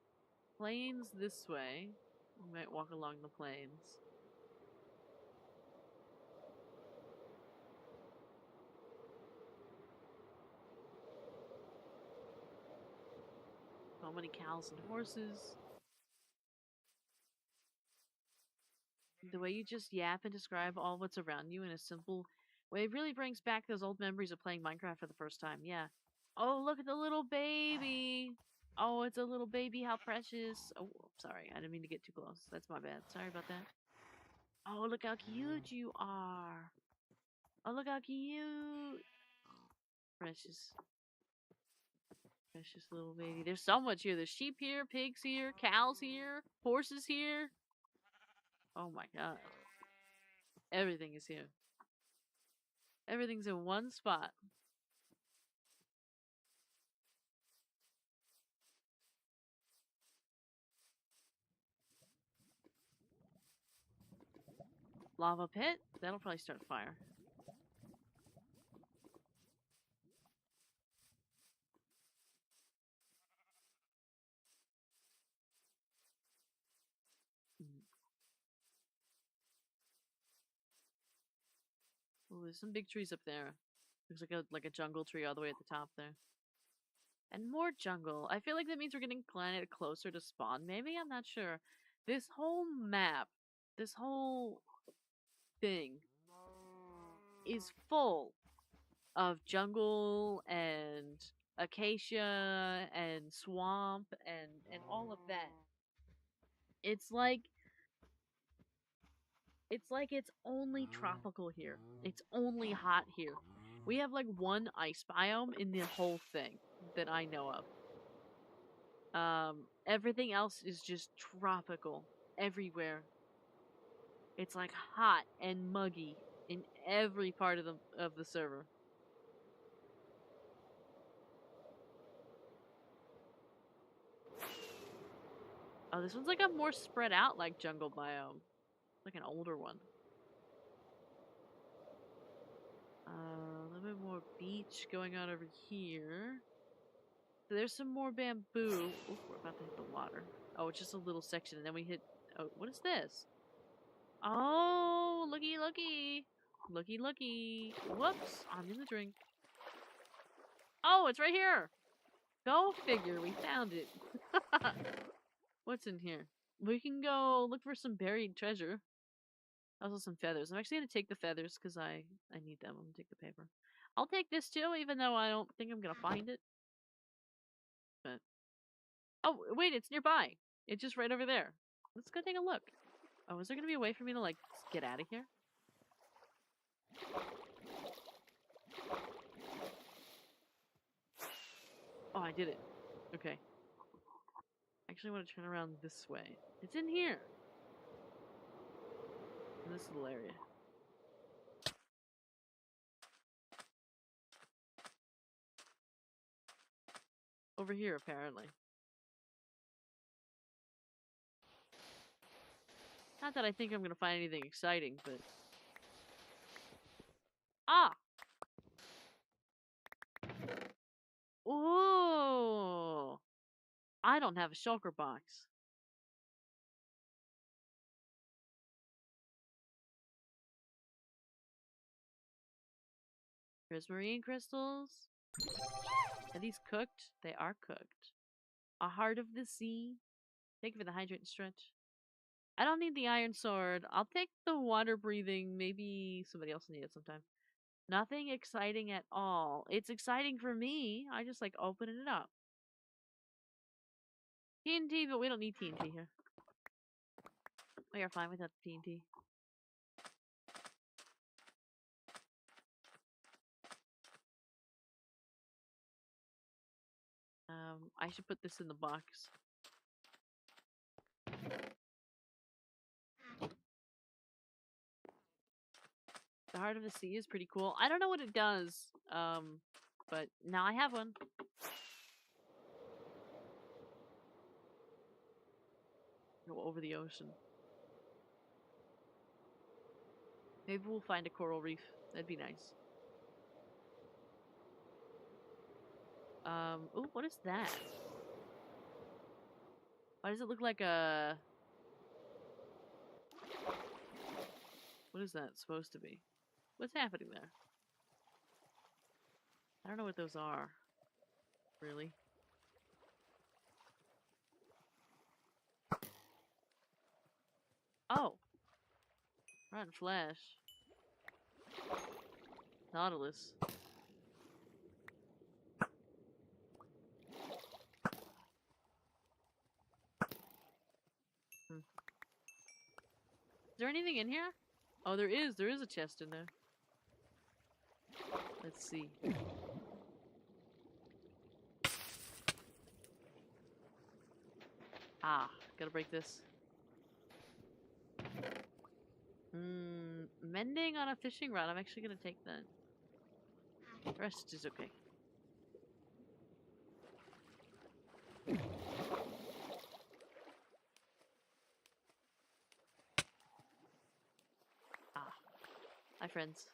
Plains this way. We might walk along the plains. So many cows and horses. The way you just yap and describe all what's around you in a simple way really brings back those old memories of playing Minecraft for the first time. Yeah. Oh, look at the little baby. Oh, it's a little baby. How precious. Oh, sorry. I didn't mean to get too close. That's my bad. Sorry about that. Oh, look how cute you are. Oh, look how cute. Precious. Precious little baby. There's so much here. There's sheep here, pigs here, cows here, horses here. Oh my god. Everything is here. Everything's in one spot. Lava pit? That'll probably start fire. there's some big trees up there. Looks like a jungle tree all the way at the top there. And more jungle. I feel like that means we're getting planet closer to spawn. Maybe? I'm not sure. This whole map, this whole thing is full of jungle and acacia and swamp and all of that. It's like it's only tropical here. It's only hot here. We have like one ice biome in the whole thing that I know of. Everything else is just tropical everywhere. It's like hot and muggy in every part of the server. Oh, this one's like a more spread out like jungle biome. Like an older one. A little bit more beach going on over here. So there's some more bamboo. Ooh, we're about to hit the water. Oh, it's just a little section, and then we hit... Oh, what is this? Oh, looky, looky. Looky, looky. Whoops, I'm in the drink. Oh, it's right here. Go figure, we found it. What's in here? We can go look for some buried treasure. Also some feathers. I'm actually going to take the feathers because I need them. I'm going to take the paper. I'll take this too, even though I don't think I'm going to find it. But... Oh, wait, it's nearby. It's just right over there. Let's go take a look. Oh, is there going to be a way for me to, like, get out of here? Oh, I did it. Okay. I actually want to turn around this way. It's in here. In this little area. Over here, apparently. Not that I think I'm gonna find anything exciting, but... Ah! Ooh! I don't have a shulker box. Prismarine crystals. Are these cooked? They are cooked. A heart of the sea. Thank you for the hydrate and stretch. I don't need the iron sword. I'll take the water breathing. Maybe somebody else will need it sometime. Nothing exciting at all. It's exciting for me. I just like opening it up. TNT, but we don't need TNT here. We are fine without the TNT. I should put this in the box. The Heart of the Sea is pretty cool. I don't know what it does, but now I have one. Go over the ocean. Maybe we'll find a coral reef. That'd be nice. Ooh, what is that? Why does it look like a... What is that supposed to be? What's happening there? I don't know what those are. Really? Oh! Rotten Flash. Nautilus. Is there anything in here? Oh, there is. There is a chest in there. Let's see. Ah, gotta break this. Mending on a fishing rod. I'm actually gonna take that. The rest is okay. Ah. Hi, friends.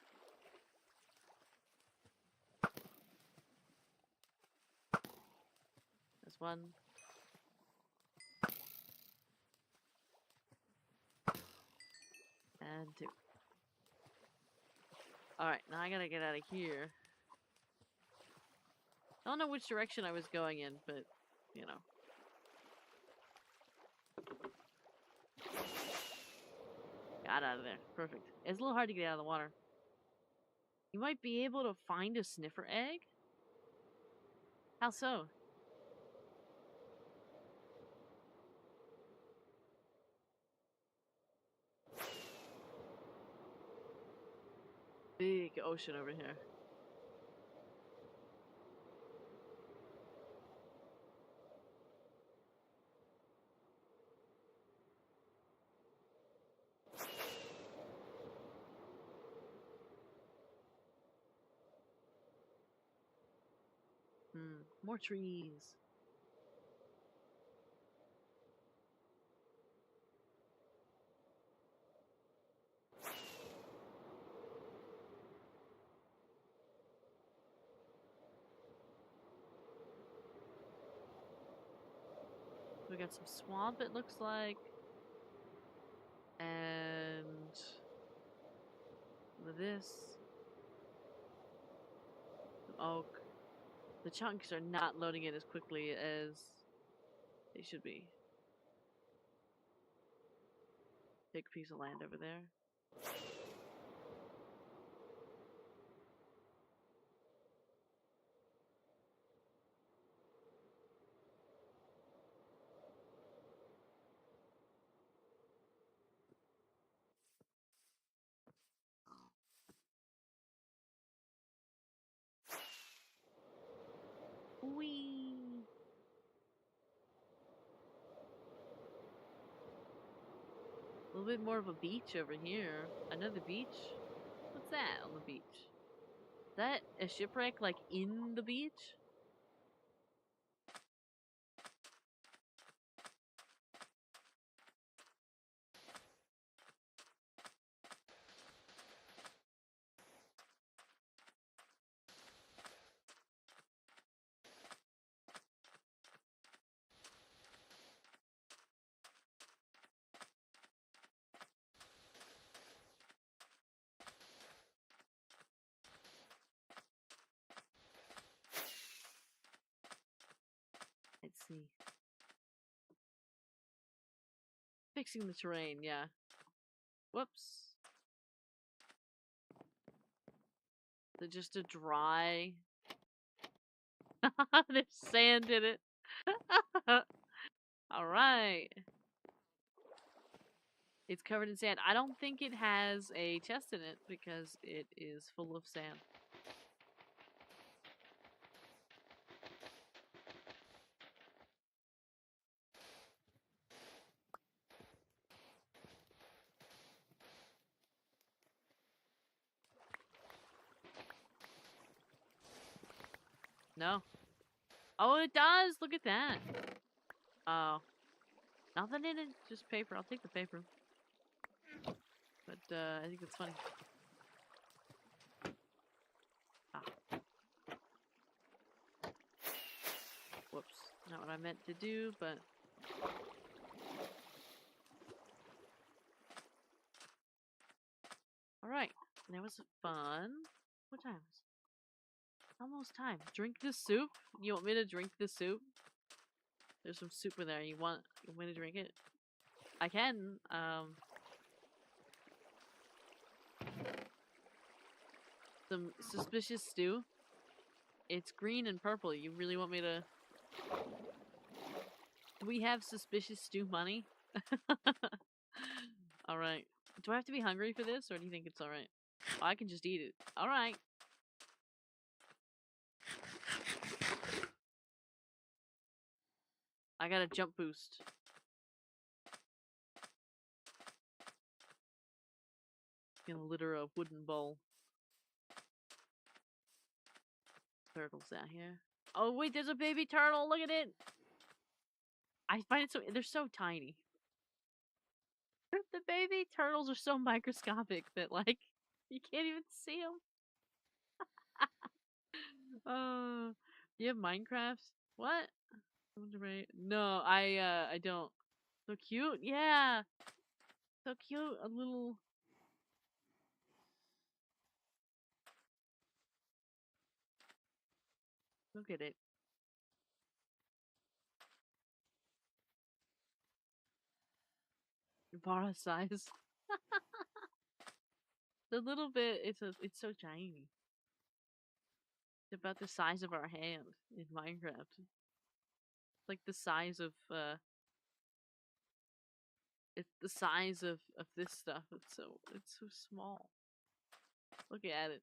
There's one. And two. Alright, now I gotta get out of here. I don't know which direction I was going in, but, you know. Got out of there. Perfect. It's a little hard to get out of the water. You might be able to find a sniffer egg? How so? Big ocean over here. More trees. We got some swamp, it looks like. And this. Some oak. The chunks are not loading in as quickly as they should be. Big piece of land over there. Whee! A little bit more of a beach over here. Another beach? What's that on the beach? Is that a shipwreck like in the beach? Let's see. Fixing the terrain, yeah. Whoops. Is it just a dry... There's sand in it. Alright. It's covered in sand. I don't think it has a chest in it because it is full of sand. No. Oh, it does! Look at that! Oh. Nothing in it, just paper. I'll take the paper. But, I think it's funny. Ah. Whoops. Not what I meant to do, but... Alright. That was fun. What time is it? Almost time. Drink the soup? You want me to drink the soup? There's some soup in there. You want me to drink it? I can. Some suspicious stew. It's green and purple. You really want me to... Do we have suspicious stew money? Alright. Do I have to be hungry for this, or do you think it's alright? Oh, I can just eat it. Alright. I got a jump boost. Gonna litter a wooden bowl. Turtles out here. Oh wait, there's a baby turtle. Look at it. I find it so... They're so tiny. The baby turtles are so microscopic that, like, you can't even see them. You have Minecraft? What? No, I don't. So cute? Yeah. So cute. A little... Look at it. Bar size. The little bit, it's so tiny. It's about the size of our hand in Minecraft. It's like the size of it's the size of this stuff. It's so small. Look at it.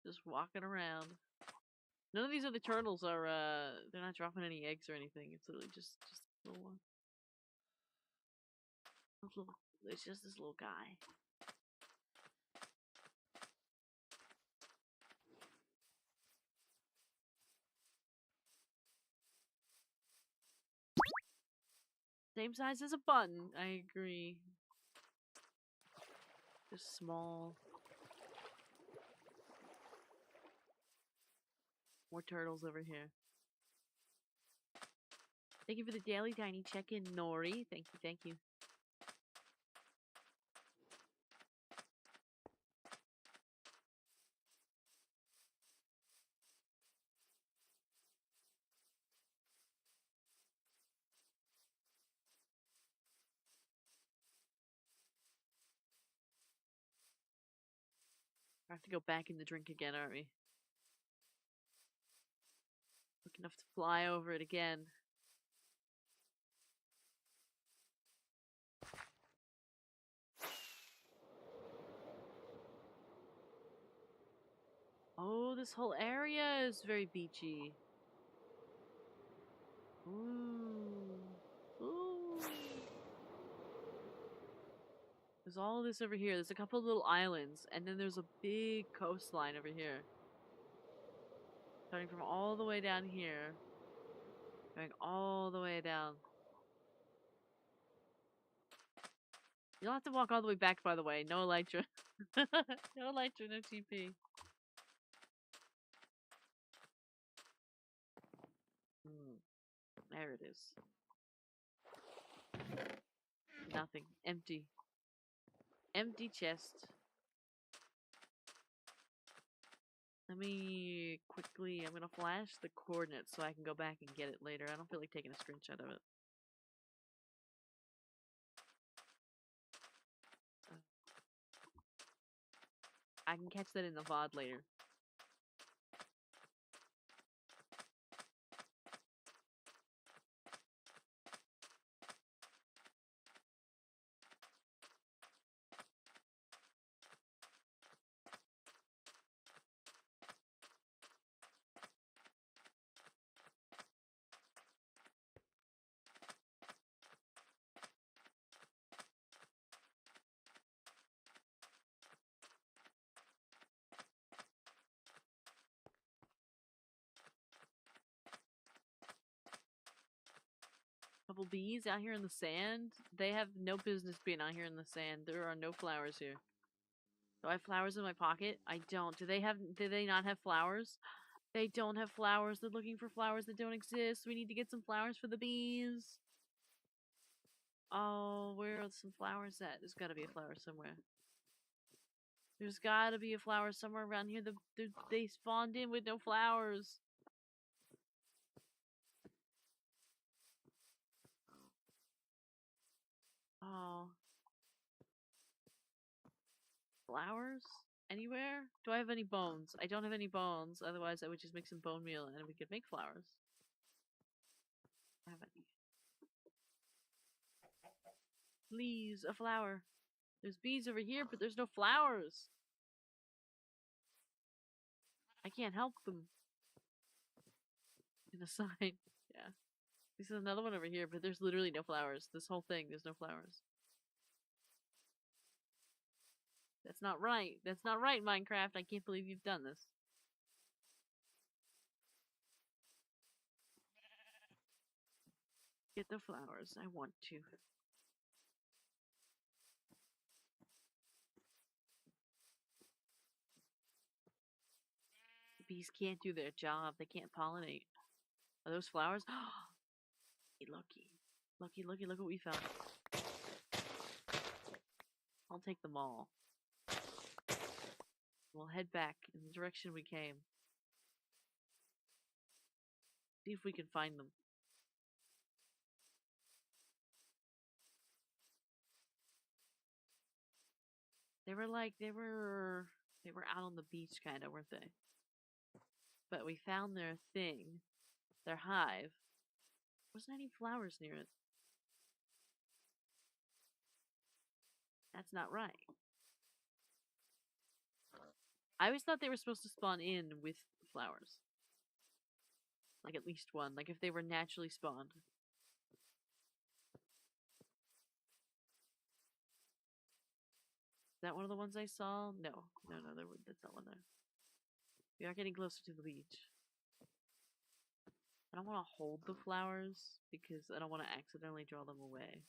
Just walking around. None of these other turtles are they're not dropping any eggs or anything. It's literally just a little one. It's just this little guy. Same size as a button. I agree. Just small. More turtles over here. Thank you for the daily tiny check-in, Nori. Thank you, thank you. I have to go back in the drink again, aren't we? Quick enough to fly over it again. Oh, this whole area is very beachy. Ooh. Ooh. There's all this over here. There's a couple little islands, and then there's a big coastline over here. Starting from all the way down here. Going all the way down. You'll have to walk all the way back, by the way. No elytra. No elytra, no TP. There it is. Nothing. Empty. Empty chest. Let me quickly, I'm gonna flash the coordinates so I can go back and get it later. I don't feel like taking a screenshot of it. I can catch that in the VOD later. Couple bees out here in the sand. They have no business being out here in the sand. There are no flowers here. Do I have flowers in my pocket? I don't. Do they not have flowers? They don't have flowers. They're looking for flowers that don't exist. We need to get some flowers for the bees. Oh, where are some flowers at? There's gotta be a flower somewhere. There's gotta be a flower somewhere around here. They spawned in with no flowers. Oh. Flowers? Anywhere? Do I have any bones? I don't have any bones. Otherwise, I would just make some bone meal and we could make flowers. I have any. Please, a flower. There's bees over here, but there's no flowers. I can't help them. In a sign. Yeah. This is another one over here, but there's literally no flowers. This whole thing, there's no flowers. That's not right. That's not right, Minecraft. I can't believe you've done this. Get the flowers. I want to. Bees can't do their job. They can't pollinate. Are those flowers? Lucky. Lucky, lucky, look what we found. I'll take them all. We'll head back in the direction we came. See if we can find them. They were out on the beach kinda, weren't they? But we found their thing, their hive. Wasn't any flowers near it. That's not right. I always thought they were supposed to spawn in with flowers. Like at least one, like if they were naturally spawned. Is that one of the ones I saw? No, that's not one there. We are getting closer to the beach. I don't want to hold the flowers because I don't want to accidentally draw them away.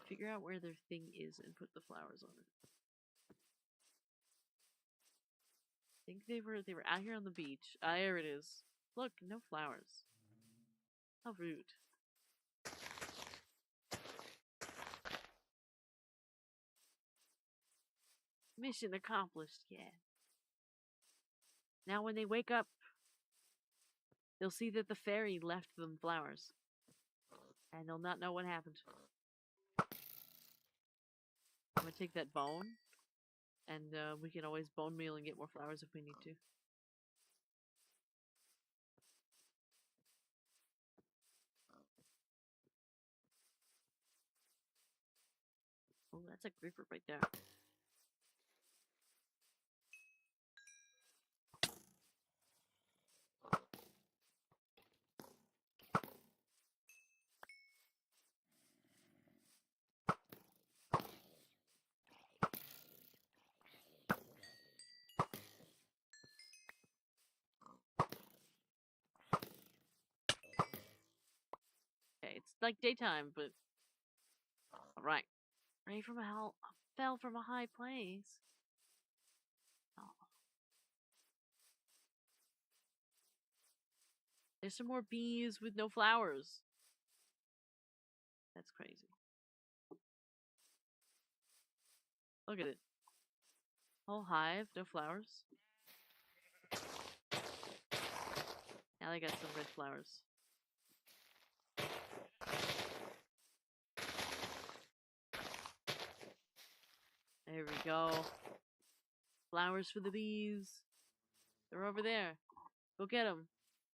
Figure out where their thing is and put the flowers on it. I think they were out here on the beach. Ah, there it is. Look, no flowers. How rude. Mission accomplished, yeah. Now when they wake up, they'll see that the fairy left them flowers. And they'll not know what happened. I'm gonna take that bone. And we can always bone meal and get more flowers if we need to. Oh, that's a creeper right there. Okay, it's like daytime, but alright. Ray from hell fell from a high place. Oh. There's some more bees with no flowers. That's crazy. Look at it. Whole hive, no flowers. Now they got some red flowers. There we go. Flowers for the bees. They're over there. Go get them.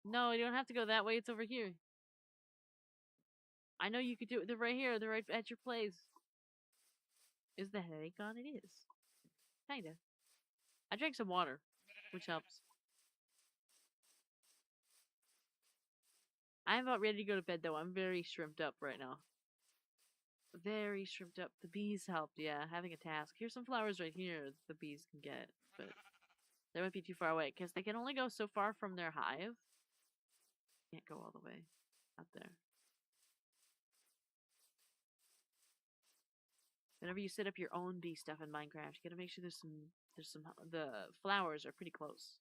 No, you don't have to go that way. It's over here. I know you could do it. They're right here. They're right at your place. Is the headache gone? It is. Kinda. I drank some water, which helps. I'm about ready to go to bed, though. I'm very shrimped up right now. Very shrimped up. The bees helped, yeah. Having a task. Here's some flowers right here the bees can get, but they might be too far away, because they can only go so far from their hive. Can't go all the way out there. Whenever you set up your own bee stuff in Minecraft, you gotta make sure the flowers are pretty close.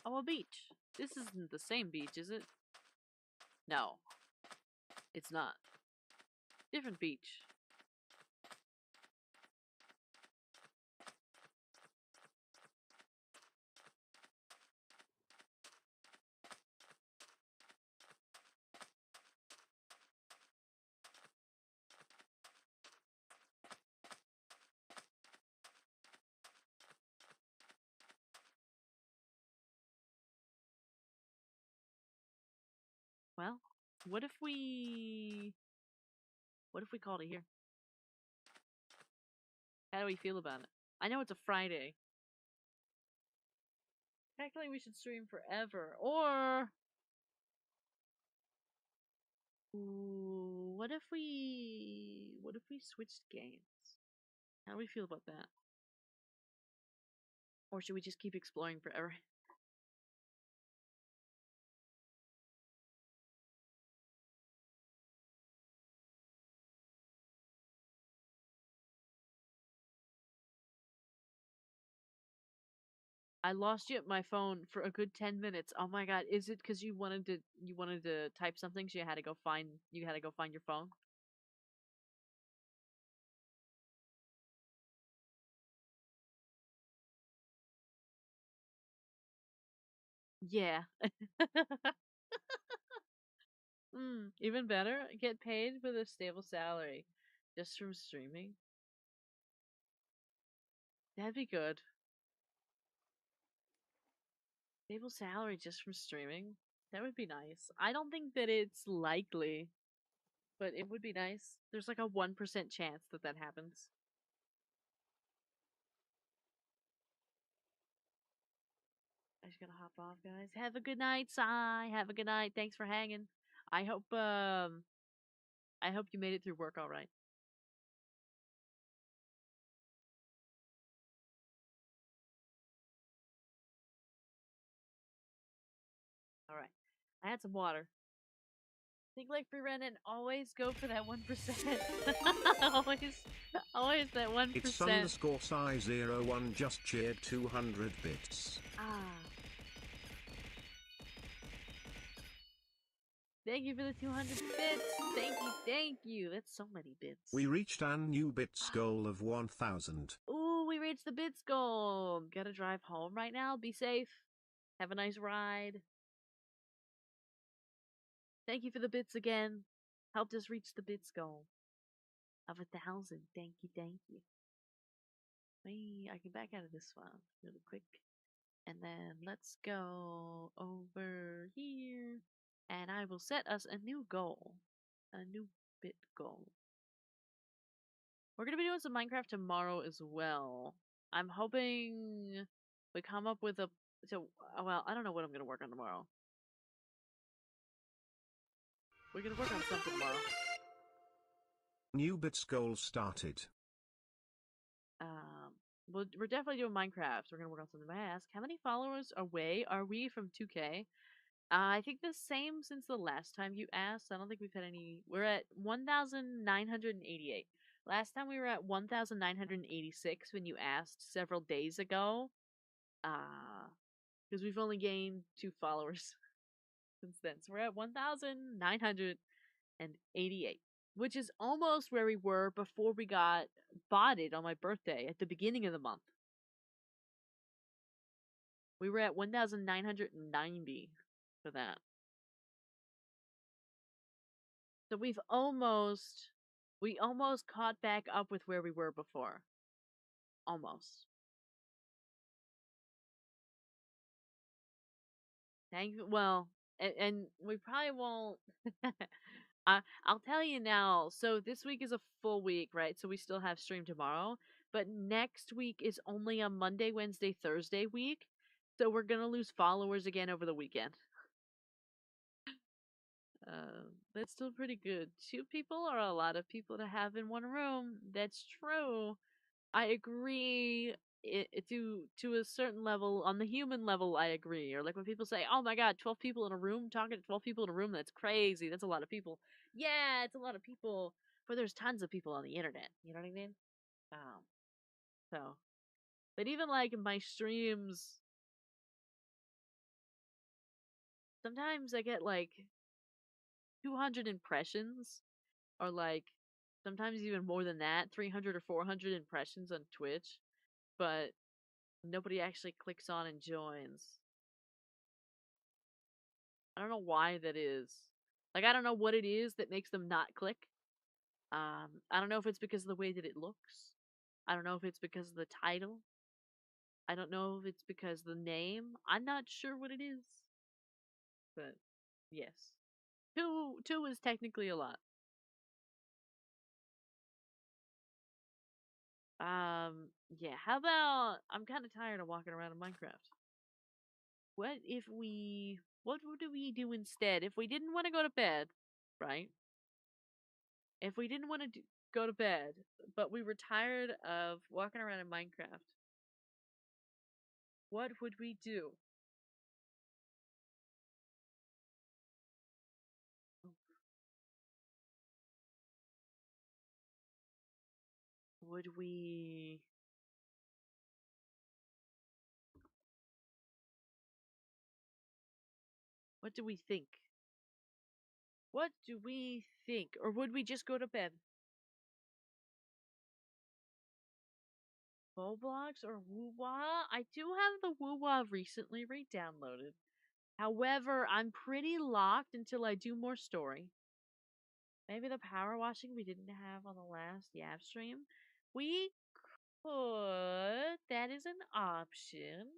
Oh, a beach. This isn't the same beach, is it? No. It's not. Different beach. Well, what if we called it here? How do we feel about it? I know it's a Friday. Technically, we should stream forever, or ooh, what if we switched games? How do we feel about that? Or should we just keep exploring forever? I lost you at my phone for a good 10 minutes. Oh my god, is it because you wanted to type something so you had to go find your phone? Yeah. Even better, get paid with a stable salary just from streaming. That'd be good. Stable salary just from streaming. That would be nice. I don't think that it's likely, but it would be nice. There's like a 1% chance that that happens. I just gotta hop off, guys. Have a good night, Sai. Have a good night. Thanks for hanging. I hope I hope you made it through work all right. All right. I had some water. Think like free rent and always go for that 1%. always that 1%. It's underscore size 01 just cheered 200 bits. Ah. Thank you for the 200 bits. Thank you. That's so many bits. We reached our new bits goal of 1000. Ooh, we reached the bits goal. Gotta drive home right now. Be safe. Have a nice ride. Thank you for the bits again. Helped us reach the bits goal of 1,000. Thank you. I can back out of this one really quick. And then let's go over here. And I will set us a new goal. A new bit goal. We're going to be doing some Minecraft tomorrow as well. I'm hoping we come up with a... So, well, I don't know what I'm going to work on tomorrow. We're going to work on something tomorrow. New bits goal started. We're definitely doing Minecraft. We're going to work on something. I ask, how many followers away are we from 2K? I think the same since the last time you asked. I don't think we've had any. We're at 1,988. Last time we were at 1,986 when you asked several days ago. Because we've only gained 2 followers since then. So we're at 1,988, which is almost where we were before we got botted on my birthday at the beginning of the month. We were at 1,990 for that. So we almost caught back up with where we were before. Almost. Well, and we probably won't. I'll tell you now. So this week is a full week, right? So we still have stream tomorrow, but next week is only a Monday, Wednesday, Thursday week. So we're gonna lose followers again over the weekend. That's still pretty good. 2 people are a lot of people to have in one room. That's true. I agree. To a certain level, on the human level, I agree. Or like when people say, "Oh my God, 12 people in a room," talking to 12 people in a room, that's crazy. That's a lot of people. Yeah, it's a lot of people, but there's tons of people on the internet. You know what I mean? Um, so, but even like my streams, sometimes I get like 200 impressions, or like sometimes even more than that, 300 or 400 impressions on Twitch, but nobody actually clicks on and joins. I don't know why that is. Like, I don't know what it is that makes them not click. I don't know if it's because of the way that it looks. I don't know if it's because of the title. I don't know if it's because of the name. I'm not sure what it is. But, yes. Two is technically a lot. Yeah, how about... I'm kind of tired of walking around in Minecraft. What do we do instead? If we didn't want to go to bed, right? If we didn't want to go to bed, but we were tired of walking around in Minecraft, what would we do? Would we... What do we think? What do we think? Or would we just go to bed? Roblox or Woowa? I do have the Woowa recently re-downloaded. However, I'm pretty locked until I do more story. Maybe the power washing we didn't have on the last Yap stream. We could. That is an option.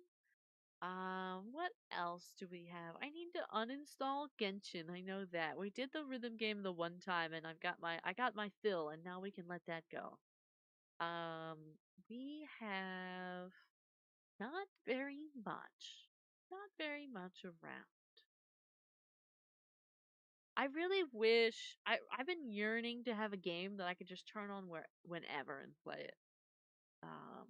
What else do we have? I need to uninstall Genshin. I know that. We did the rhythm game the one time and I got my fill and now we can let that go. Um, we have not very much. Not very much around. I really wish I've been yearning to have a game that I could just turn on whenever and play it. Um,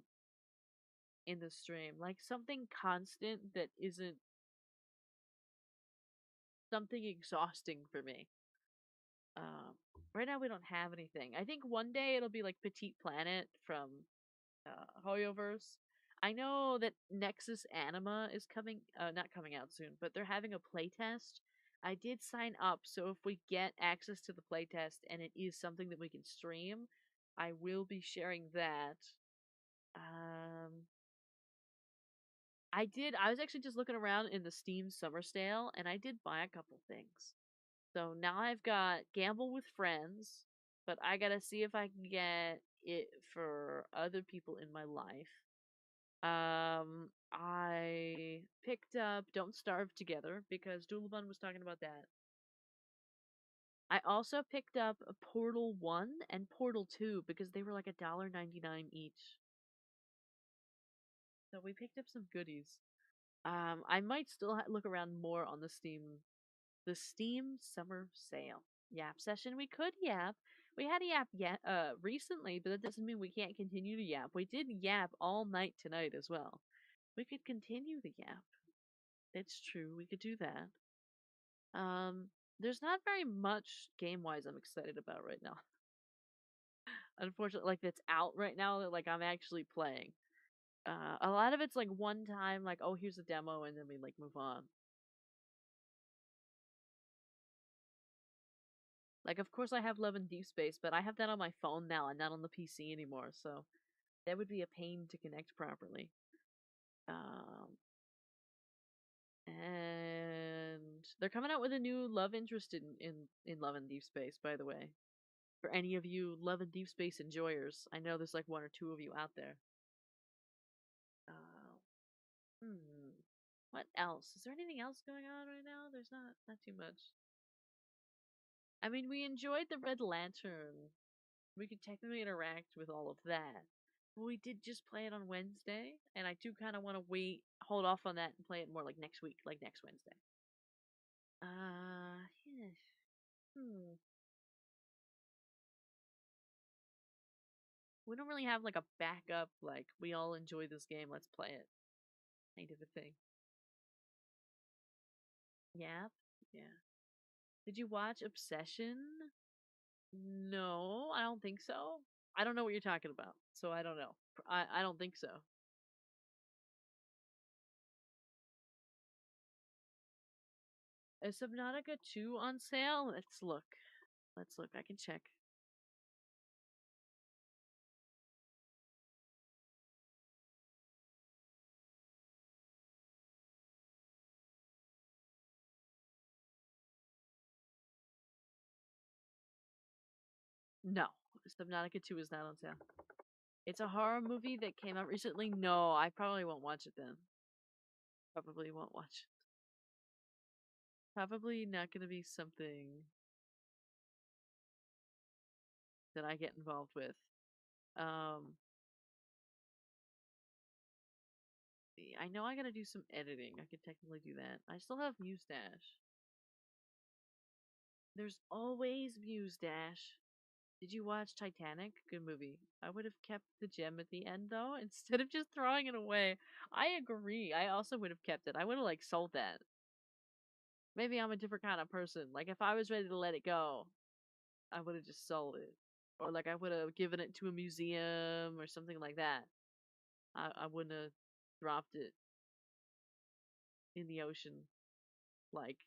in the stream, like something constant that isn't something exhausting for me. Um, right now we don't have anything. I think one day it'll be like Petite Planet from Hoyoverse. I know that Nexus Anima is coming, not coming out soon, but they're having a playtest. I did sign up, so if we get access to the playtest and it is something that we can stream, I will be sharing that. Um, I was actually just looking around in the Steam Summer Sale, and I did buy a couple things. So now I've got Gamble with Friends, but I gotta see if I can get it for other people in my life. I picked up Don't Starve Together because Doolabun was talking about that. I also picked up Portal 1 and Portal 2 because they were like $1.99 each. So we picked up some goodies. I might still look around more on the Steam Summer Sale Yap session. We could yap. We had a yap recently, but that doesn't mean we can't continue to yap. We did yap all night tonight as well. We could continue the yap. It's true, we could do that. There's not very much game wise I'm excited about right now. Unfortunately, like that's out right now that like I'm actually playing. A lot of it's like one time, like, oh, here's a demo, and then we like move on. Like, of course, I have Love and Deep Space, but I have that on my phone now and not on the PC anymore, so that would be a pain to connect properly. And they're coming out with a new love interest in Love and Deep Space, by the way. For any of you Love and Deep Space enjoyers, I know there's like one or two of you out there. Uh, what else? Is there anything else going on right now? There's not too much. I mean, we enjoyed the Red Lantern. We could technically interact with all of that. But we did just play it on Wednesday, and I do kind of want to hold off on that and play it more like next week, like next Wednesday. Yeah. We don't really have like a backup, like we all enjoy this game, let's play it kind of a thing. Yeah. Yeah. Did you watch Obsession? No, I don't think so. I don't know what you're talking about, so I don't know. I don't think so. Is Subnautica 2 on sale? Let's look. Let's look. I can check. No, Subnautica 2 is not on sale. It's a horror movie that came out recently. No, I probably won't watch it then. Probably won't watch it. Probably not going to be something that I get involved with. I know I gotta do some editing. I could technically do that. I still have Muse Dash. There's always Muse Dash. Did you watch Titanic? Good movie. I would have kept the gem at the end though, instead of just throwing it away. I agree. I also would have kept it. I would have like sold that. Maybe I'm a different kind of person. Like if I was ready to let it go, I would have just sold it. Or like I would have given it to a museum or something like that. I wouldn't have dropped it in the ocean like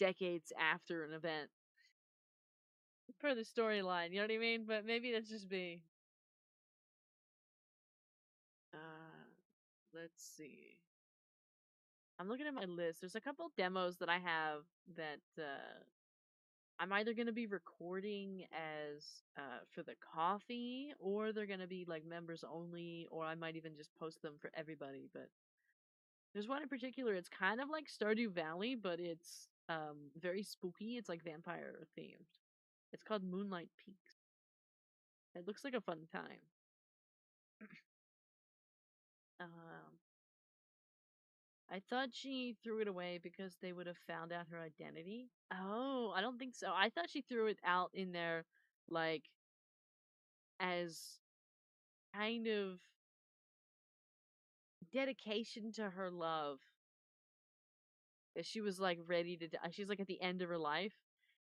decades after an event for the storyline. You know what I mean? But maybe that's just me. Uh, let's see. I'm looking at my list. There's a couple demos that I have that I'm either gonna be recording as for the coffee, or they're gonna be like members only, or I might even just post them for everybody. But there's one in particular. It's kind of like Stardew Valley, but it's very spooky. It's like vampire themed. It's called Moonlight Peaks. It looks like a fun time. Um, I thought she threw it away because they would have found out her identity. Oh, I don't think so. I thought she threw it out in there, like, as kind of dedication to her love. That she was like ready to die. She's like at the end of her life.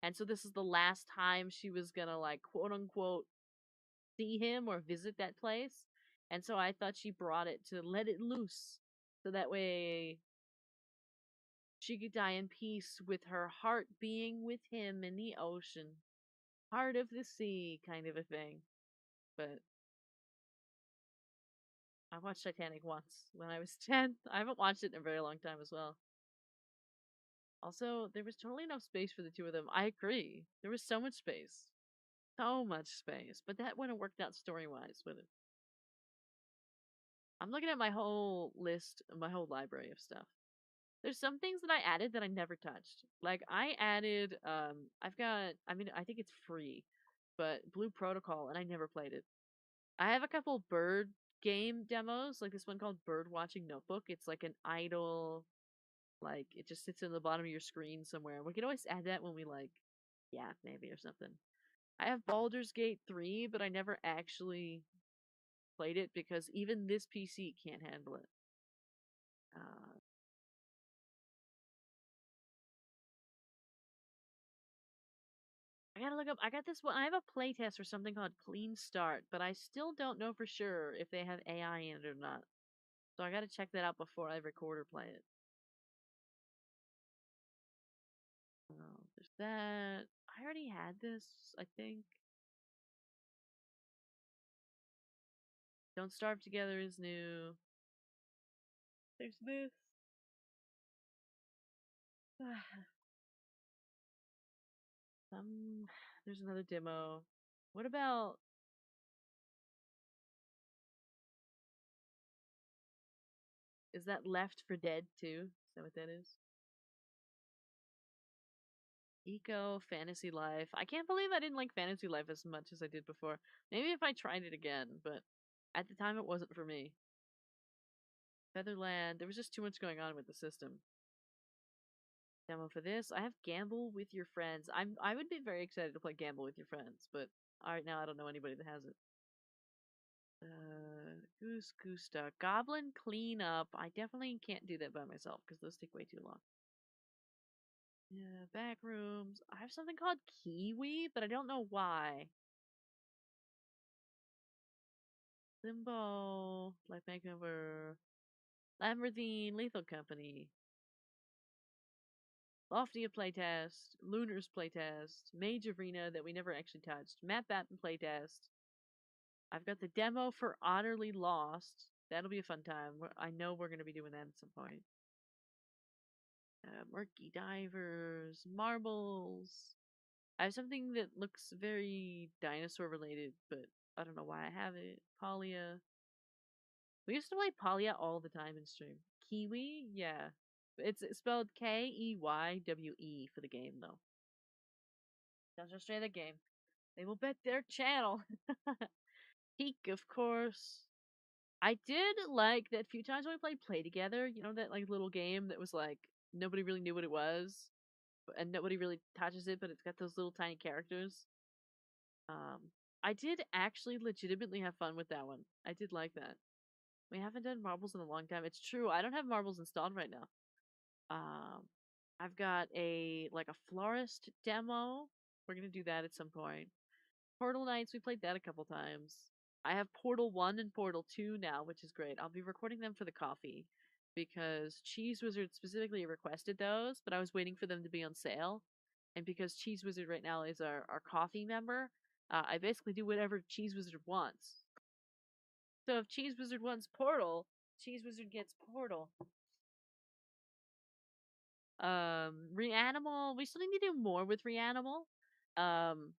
And so this is the last time she was gonna like quote unquote see him or visit that place. And so I thought she brought it to let it loose. So that way she could die in peace with her heart being with him in the ocean. Heart of the sea kind of a thing. But I watched Titanic once when I was 10. I haven't watched it in a very long time as well. Also, there was totally enough space for the two of them. I agree. There was so much space. So much space. But that wouldn't have worked out story wise, would it? I'm looking at my whole list, my whole library of stuff. There's some things that I added that I never touched. Like I added I've got I mean I think it's free, but Blue Protocol, and I never played it. I have a couple bird game demos, like this one called Bird Watching Notebook. It's like an idle, like it just sits in the bottom of your screen somewhere. We could always add that when we like yeah, maybe or something. I have Baldur's Gate 3, but I never actually played it because even this PC can't handle it. Uh, I gotta look up. I got this one. I have a playtest for something called Clean Start, but I still don't know for sure if they have AI in it or not. So I gotta check that out before I record or play it. There's that. I already had this, I think. Don't Starve Together is new. There's this. Um, there's another demo. What about, is that Left for Dead too? Is that what that is? Eco Fantasy Life. I can't believe I didn't like Fantasy Life as much as I did before. Maybe if I tried it again, but at the time it wasn't for me. Featherland. There was just too much going on with the system. Demo for this. I have Gamble with Your Friends. I would be very excited to play Gamble with Your Friends, but right now I don't know anybody that has it. Goose Goose Duck. Goblin Cleanup. I definitely can't do that by myself because those take way too long. Yeah, Backrooms. I have something called Kiwi, but I don't know why. Limbo, Life Makeover, Lamberthine, Lethal Company, Loftia playtest, Lunar's playtest, Mage Arena that we never actually touched, Matt Batten playtest. I've got the demo for Utterly Lost. That'll be a fun time. I know we're going to be doing that at some point. Murky Divers, Marbles. I have something that looks very dinosaur related, but I don't know why I have it. Polya. We used to play Polya all the time in stream. Kiwi? Yeah. It's spelled Keywe for the game, though. Dungeon Stray the game. They will bet their channel. Peak, of course. I did like that few times when we played Play Together, you know, that like little game that was like nobody really knew what it was and nobody really touches it, but it's got those little tiny characters. I did actually legitimately have fun with that one. I did like that. We haven't done marbles in a long time. It's true. I don't have marbles installed right now. Um, I've got a like a florist demo. We're gonna do that at some point. Portal Knights, we played that a couple times. I have Portal 1 and Portal 2 now, which is great. I'll be recording them for the coffee because Cheese Wizard specifically requested those, but I was waiting for them to be on sale. And because Cheese Wizard right now is our coffee member, I basically do whatever Cheese Wizard wants. So if Cheese Wizard wants Portal, Cheese Wizard gets Portal. Reanimal, we still need to do more with Reanimal. Um,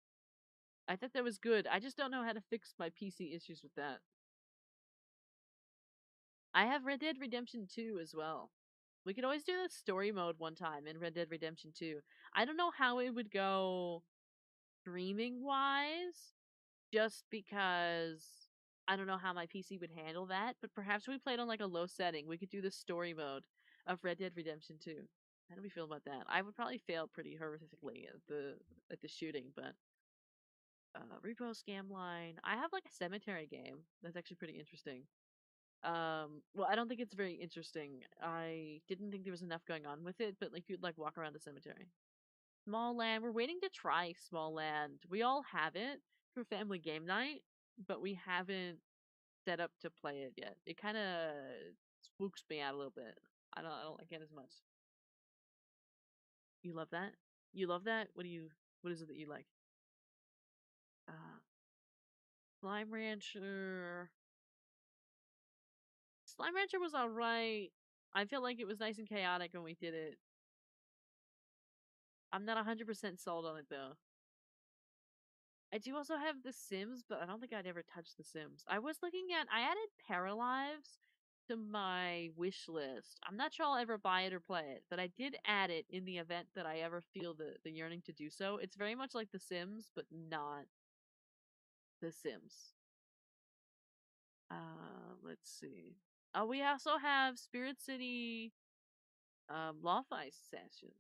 I thought that was good. I just don't know how to fix my PC issues with that. I have Red Dead Redemption 2 as well. We could always do the story mode one time in Red Dead Redemption 2. I don't know how it would go streaming wise, just because I don't know how my PC would handle that, but perhaps we played on like a low setting. We could do the story mode of Red Dead Redemption 2. How do we feel about that? I would probably fail pretty horrifically at the shooting, but repo scam line. I have like a cemetery game that's actually pretty interesting. Well, I don't think it's very interesting. I didn't think there was enough going on with it, but like you'd like walk around a cemetery. Small Land. We're waiting to try Small Land. We all have it for family game night, but we haven't set up to play it yet. It kind of spooks me out a little bit. I don't like it as much. You love that? You love that? What is it that you like? Uh, Slime Rancher. Slime Rancher was alright. I feel like it was nice and chaotic when we did it. I'm not 100% sold on it though. I do also have The Sims, but I don't think I'd ever touch The Sims. I added Paralives to my wish list. I'm not sure I'll ever buy it or play it, but I did add it in the event that I ever feel the yearning to do so. It's very much like The Sims, but not The Sims. Let's see. Oh, we also have Spirit City Lo-Fi Session.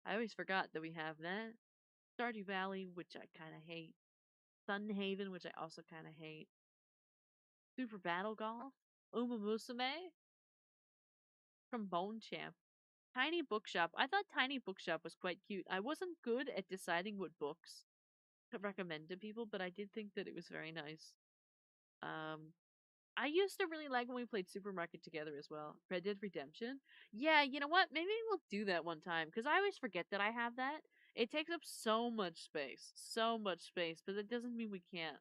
I always forgot that we have that. Stardew Valley, which I kind of hate. Sun Haven, which I also kind of hate. Super Battle Golf. Uma Musume from Bone Champ. Tiny Bookshop. I thought Tiny Bookshop was quite cute. I wasn't good at deciding what books to recommend to people, but I did think that it was very nice. I used to really like when we played Supermarket together as well. Red Dead Redemption. Yeah, you know what? Maybe we'll do that one time because I always forget that I have that. It takes up so much space, but that doesn't mean we can't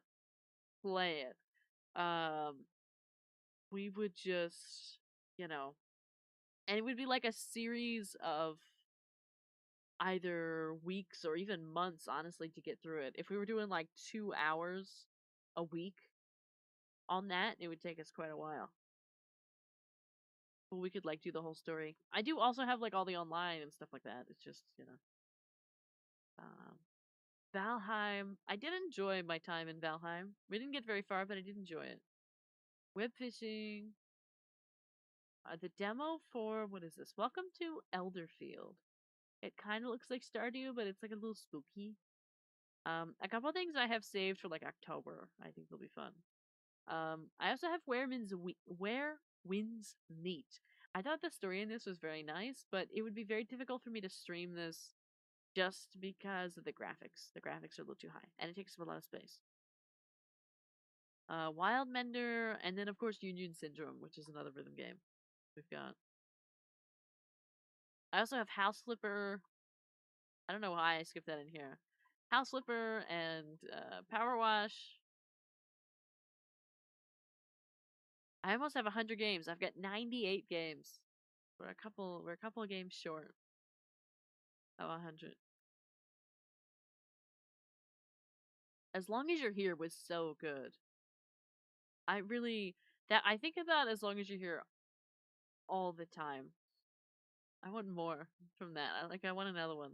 play it. We would just, you know, and it would be like a series of either weeks or even months, honestly, to get through it. If we were doing like 2 hours a week on that, it would take us quite a while. But we could like do the whole story. I do also have like all the online and stuff like that. It's just, um, Valheim. I did enjoy my time in Valheim. We didn't get very far, but I did enjoy it. Web fishing. The demo for what is this? Welcome to Elderfield. It kind of looks like Stardew, but it's like a little spooky. A couple things I have saved for like October. I think they'll be fun. I also have Where Winds Meet. I thought the story in this was very nice, but it would be very difficult for me to stream this just because of the graphics. The graphics are a little too high, and it takes up a lot of space. Wild Mender, and then of course Union Syndrome, which is another rhythm game we've got. I also have House Flipper. I don't know why I skipped that in here. House Flipper and Power Wash. I almost have 100 games. I've got 98 games. We're a couple of games short of 100. As Long As You're Here was so good. I think about As Long As You're Here all the time. I want more from that. I want another one.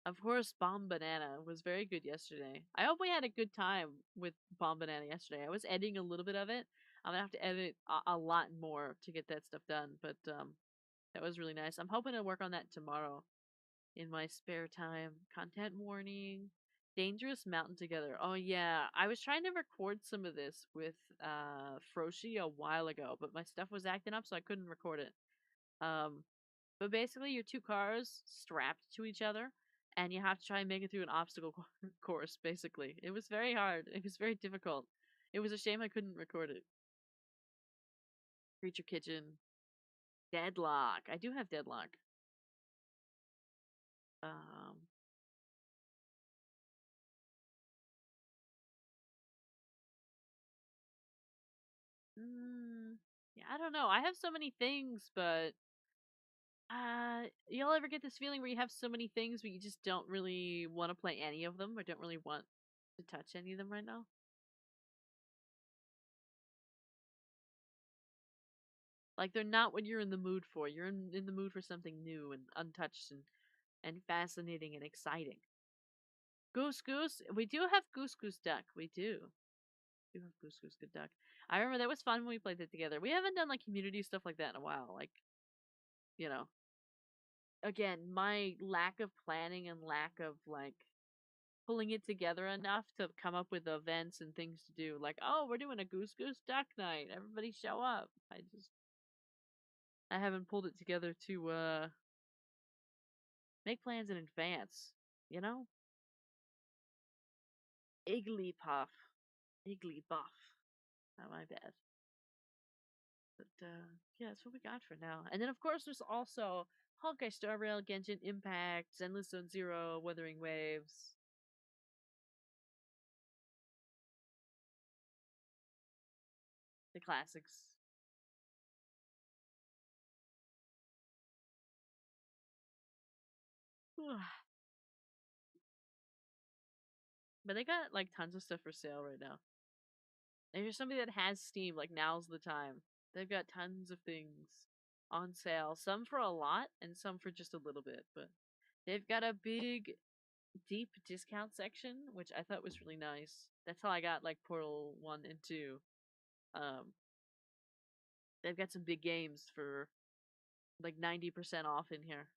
Of course, Bomb Banana was very good yesterday. I hope we had a good time with Bomb Banana yesterday. I was editing a little bit of it. I'm gonna have to edit a lot more to get that stuff done, but that was really nice. I'm hoping to work on that tomorrow in my spare time. Content warning. Dangerous Mountain Together. Oh yeah, I was trying to record some of this with Froshi a while ago, but my stuff was acting up, so I couldn't record it. But basically, you're two cars strapped to each other, and you have to try and make it through an obstacle course. Basically, it was very hard. It was very difficult. It was a shame I couldn't record it. Creature Kitchen. Deadlock. I do have Deadlock. Um, yeah, I don't know. I have so many things, but y'all ever get this feeling where you have so many things but you just don't really want to play any of them or don't really want to touch any of them right now? Like they're not what you're in the mood for. You're in the mood for something new and untouched and fascinating and exciting. Goose Goose, we do have Goose Goose Duck. We do have Goose Goose Good Duck. I remember that was fun when we played it together. We haven't done like community stuff like that in a while. Like, you know, again, my lack of planning and lack of like pulling it together enough to come up with events and things to do. Like, oh, we're doing a Goose Goose Duck night. Everybody show up. I haven't pulled it together to make plans in advance, you know? Igglypuff. Igglybuff. Not my bad. But yeah, that's what we got for now. And then of course there's also Honkai Star Rail, Genshin Impact, Zenless Zone Zero, Wuthering Waves. The classics. But they got like tons of stuff for sale right now. If you're somebody that has Steam, like now's the time. They've got tons of things on sale. Some for a lot and some for just a little bit. But they've got a big, deep discount section, which I thought was really nice. That's how I got like Portal 1 and 2. Um, they've got some big games for like 90% off in here.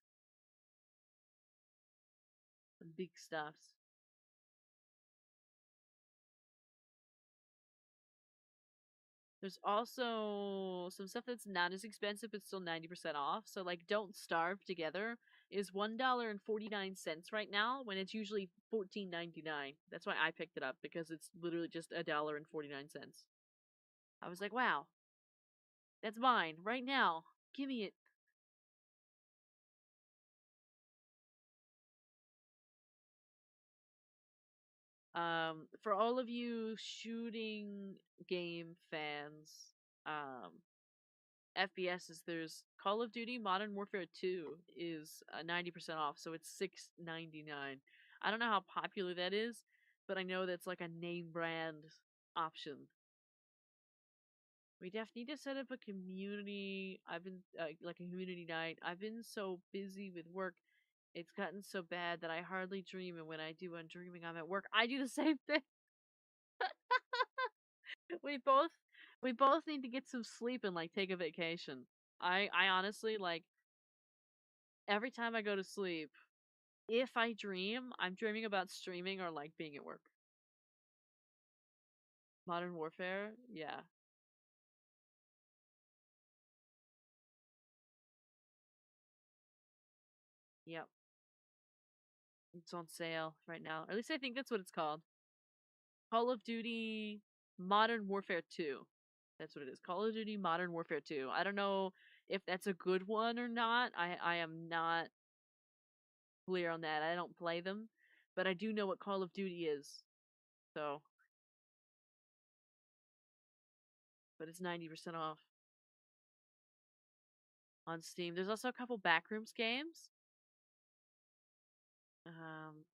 Some big stuffs. There's also some stuff that's not as expensive but still 90% off. So like Don't Starve Together is $1.49 right now when it's usually $14.99. That's why I picked it up because it's literally just $1.49. I was like, wow, that's mine right now. Give me it. For all of you shooting game fans, FPSs, there's Call of Duty Modern Warfare 2 is 90% off, so it's $6.99. I don't know how popular that is, but I know that's like a name brand option. We definitely need to set up a community. I've been like a community night. I've been so busy with work. It's gotten so bad that I hardly dream, and when I do, I'm dreaming I'm at work. I do the same thing. we both we both need to get some sleep and like take a vacation. I honestly like every time I go to sleep, if I dream, I'm dreaming about streaming or like being at work. Modern Warfare, yeah. Yep. It's on sale right now. Or at least I think that's what it's called. Call of Duty Modern Warfare 2. That's what it is. Call of Duty Modern Warfare 2. I don't know if that's a good one or not. I am not clear on that. I don't play them, but I do know what Call of Duty is. So, but it's 90% off on Steam. There's also a couple Backrooms games.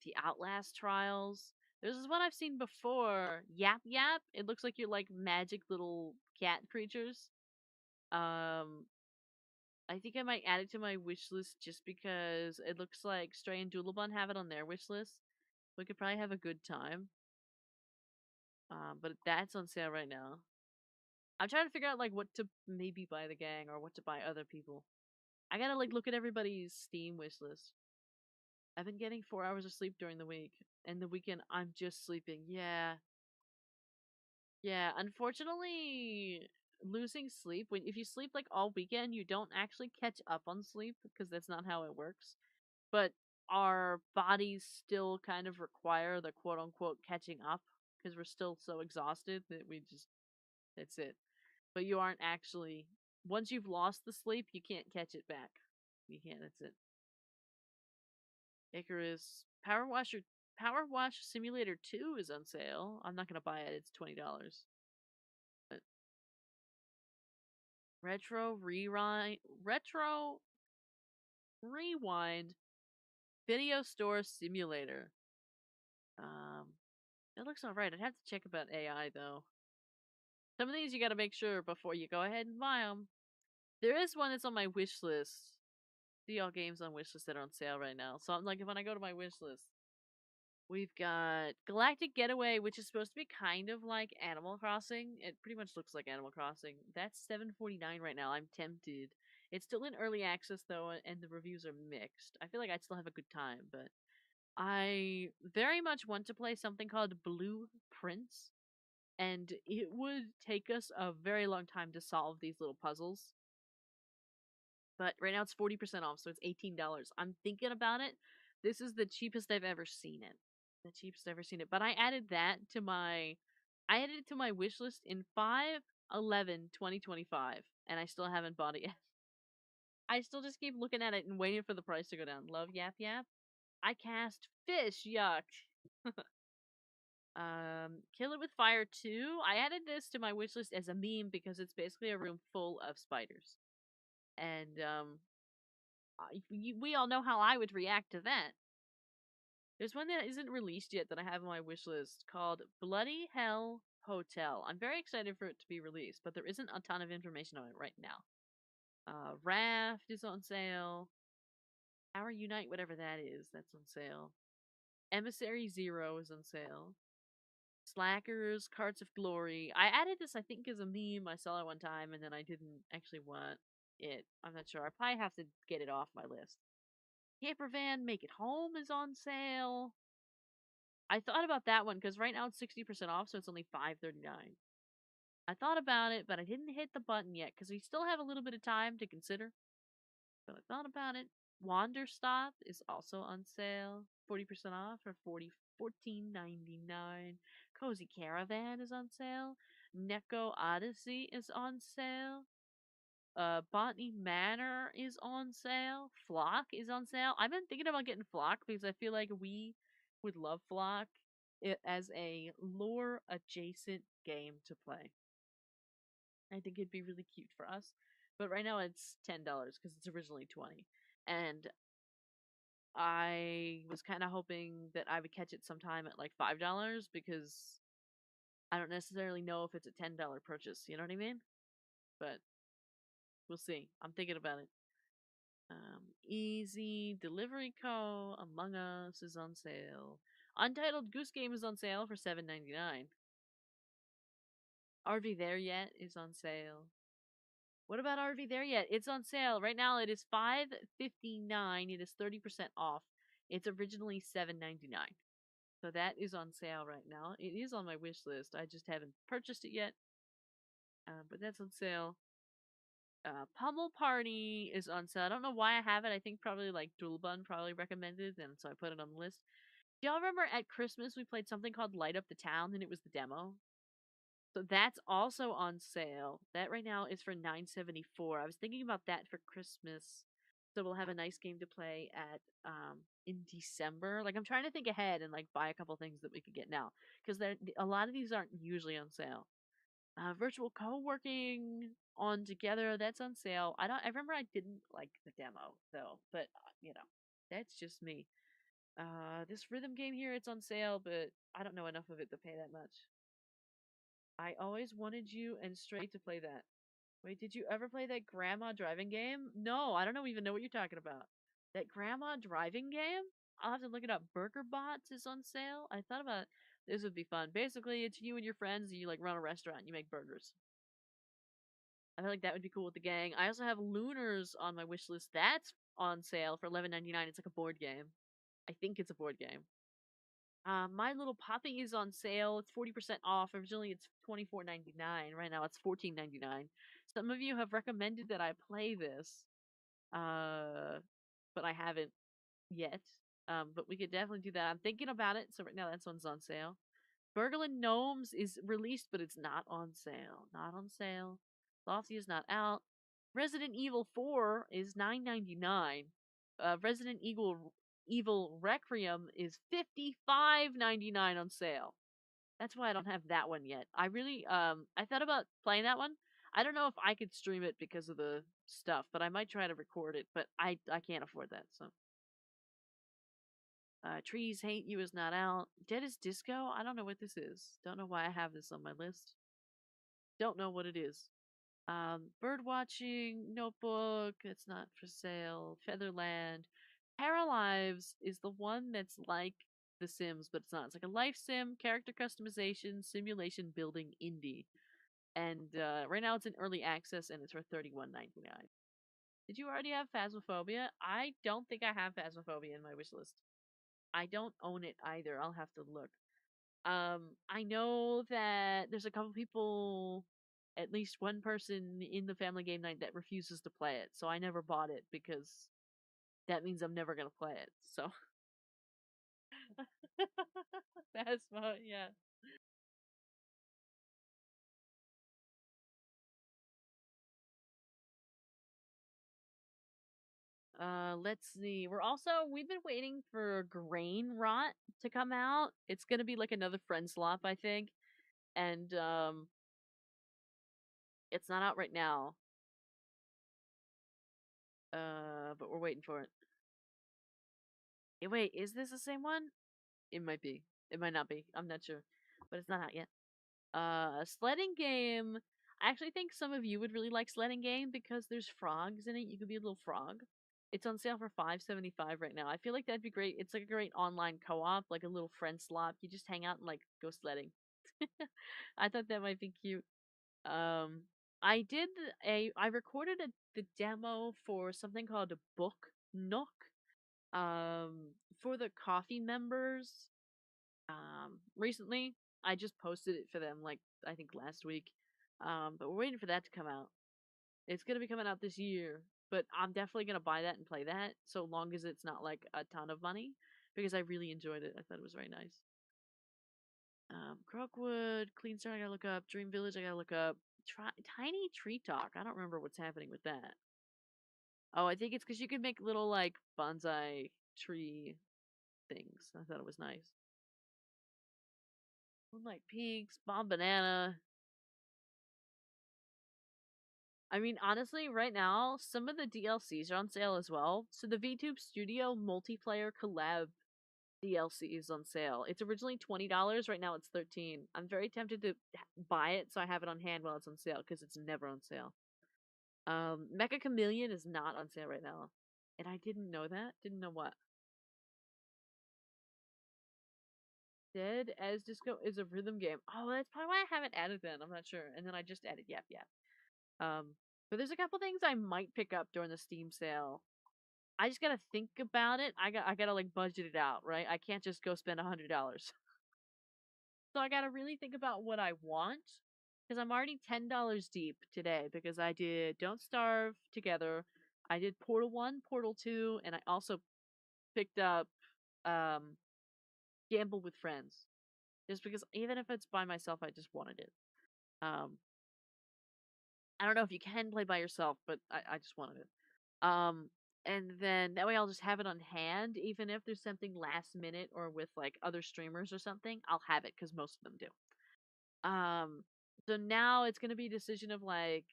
The Outlast Trials. There's this one I've seen before. Yap Yap. It looks like you're like magic little cat creatures. Um, I think I might add it to my wish list just because it looks like Stray and Doodlebun have it on their wish list. We could probably have a good time. But that's on sale right now. I'm trying to figure out like what to maybe buy the gang or what to buy other people. I gotta like look at everybody's Steam wish list. I've been getting 4 hours of sleep during the week, and the weekend I'm just sleeping. Yeah, yeah. Unfortunately, losing sleep when if you sleep like all weekend, you don't actually catch up on sleep because that's not how it works. But our bodies still kind of require the quote unquote catching up because we're still so exhausted that we just that's it. But you aren't actually once you've lost the sleep, you can't catch it back. You can't. That's it. Icarus Power Wash Simulator 2 is on sale. I'm not gonna buy it. It's $20. But Retro Rewind Video Store Simulator. It looks alright. I'd have to check about AI though. Some of these you gotta make sure before you go ahead and buy them. There is one that's on my wish list. See all games on wish list that are on sale right now. So I'm like, when I go to my wish list, we've got Galactic Getaway, which is supposed to be kind of like Animal Crossing. It pretty much looks like Animal Crossing. That's $7.49 right now. I'm tempted. It's still in early access though, and the reviews are mixed. I feel like I'd still have a good time, but I very much want to play something called Blue Prince, and it would take us a very long time to solve these little puzzles. But right now it's 40% off, so it's $18. I'm thinking about it. This is the cheapest I've ever seen it. The cheapest I've ever seen it. But I added it to my wish list in 5/11/2025, and I still haven't bought it yet. I still just keep looking at it and waiting for the price to go down. Love Yap Yap. I cast fish, yuck. Kill It With Fire 2. I added this to my wish list as a meme because it's basically a room full of spiders. And we all know how I would react to that. There's one that isn't released yet that I have on my wish list called Bloody Hell Hotel. I'm very excited for it to be released, but there isn't a ton of information on it right now. Raft is on sale. Our Unite, whatever that is, that's on sale. Emissary Zero is on sale. Slackers, Carts of Glory. I added this, I think, as a meme. I saw it one time, and then I didn't actually want it. I'm not sure. I probably have to get it off my list. Camper Van Make It Home is on sale. I thought about that one because right now it's 60% off, so it's only $5.39. I thought about it, but I didn't hit the button yet because we still have a little bit of time to consider. But I thought about it. Wanderstop is also on sale, 40% off for $14.99. Cozy Caravan is on sale. Neko Odyssey is on sale. Botany Manor is on sale. Flock is on sale. I've been thinking about getting Flock because I feel like we would love Flock as a lore adjacent game to play. I think it'd be really cute for us. But right now it's $10 because it's originally 20. And I was kind of hoping that I would catch it sometime at like $5 because I don't necessarily know if it's a $10 purchase. You know what I mean? But we'll see. I'm thinking about it. Easy Delivery Co. Among Us is on sale. Untitled Goose Game is on sale for $7.99. RV There Yet is on sale. What about RV There Yet? It's on sale. Right now it is $5.59. It is 30% off. It's originally $7.99. So that is on sale right now. It is on my wish list. I just haven't purchased it yet. But that's on sale. Pummel Party is on sale. I don't know why I have it. I think probably like Dulbun probably recommended, and so I put it on the list. Do y'all remember at Christmas we played something called Light Up the Town, and it was the demo? So that's also on sale. That right now is for $9.74. I was thinking about that for Christmas. So we'll have a nice game to play at in December. Like I'm trying to think ahead and like buy a couple things that we could get now because a lot of these aren't usually on sale. Virtual co-working on Together, that's on sale. I remember I didn't like the demo though, but that's just me. This rhythm game here, it's on sale, but I don't know enough of it to pay that much. I always wanted you and Stray to play that. Wait, did you ever play that grandma driving game? No, I don't even know what you're talking about. That grandma driving game? I'll have to look it up. Burger Bots is on sale. I thought about this would be fun. Basically, it's you and your friends. You like run a restaurant. And you make burgers. I feel like that would be cool with the gang. I also have Lunars on my wish list. That's on sale for $11.99. It's like a board game. I think it's a board game. My Little Poppy is on sale. It's 40% off. Originally, it's $24.99. Right now, it's $14.99. Some of you have recommended that I play this, but I haven't yet. But we could definitely do that. I'm thinking about it. So right now, that one's on sale. Burglin' Gnomes is released, but it's not on sale. Not on sale. Lofty is not out. Resident Evil 4 is $9.99. Resident Evil Requiem is $55.99 on sale. That's why I don't have that one yet. I really I thought about playing that one. I don't know if I could stream it because of the stuff, but I might try to record it, but I can't afford that, so. Trees Hate You is not out. Dead is Disco? I don't know what this is. Don't know why I have this on my list. Don't know what it is. Bird Watching, Notebook, it's not for sale. Featherland. Paralives is the one that's like The Sims, but it's not. It's like a life sim, character customization, simulation building indie. And right now it's in early access and it's for $31.99. Did you already have Phasmophobia? I don't think I have Phasmophobia in my wish list. I don't own it either. I'll have to look. I know that there's a couple people, at least one person in the family game night that refuses to play it. So I never bought it because that means I'm never gonna play it. So Phasmo, yeah. Let's see. We've been waiting for Grain Rot to come out. It's gonna be like another friend slop, I think. And it's not out right now. But we're waiting for it. Wait, is this the same one? It might be. It might not be. I'm not sure. But it's not out yet. Sledding Game. I actually think some of you would really like Sledding Game because there's frogs in it. You could be a little frog. It's on sale for $5.75 right now. I feel like that'd be great. It's like a great online co-op, like a little friend slot. You just hang out and like go sledding. I thought that might be cute. Um, I recorded the demo for something called a Book Nook. For the coffee members. Recently I just posted it for them, like I think last week. But we're waiting for that to come out. It's gonna be coming out this year, but I'm definitely gonna buy that and play that, so long as it's not like a ton of money, because I really enjoyed it. I thought it was very nice. Croakwood, Clean Start, I gotta look up. Dream Village, I gotta look up. Tiny Tree Talk, I don't remember what's happening with that. Oh, I think it's because you can make little like bonsai tree things. I thought it was nice. Moonlight Peaks, Bomb Banana. I mean, honestly, right now, some of the DLCs are on sale as well. So the VTube Studio multiplayer collab DLC is on sale. It's originally $20. Right now it's $13. I'm very tempted to buy it so I have it on hand while it's on sale because it's never on sale. Mecha Chameleon is not on sale right now. And I didn't know that. Didn't know what. Dead as Disco is a rhythm game. Oh, that's probably why I haven't added that. I'm not sure. And then I just added Yap Yap. But there's a couple things I might pick up during the Steam sale. I just gotta think about it. I gotta like budget it out, right? I can't just go spend $100. So I gotta really think about what I want. Because I'm already $10 deep today because I did Don't Starve together. I did Portal 1, Portal 2, and I also picked up um Gamble with Friends. Just because even if it's by myself, I just wanted it. Um I don't know if you can play by yourself, but I just wanted it. Um, and then that way I'll just have it on hand, even if there's something last minute or with like other streamers or something, I'll have it because most of them do. So now it's gonna be a decision of like,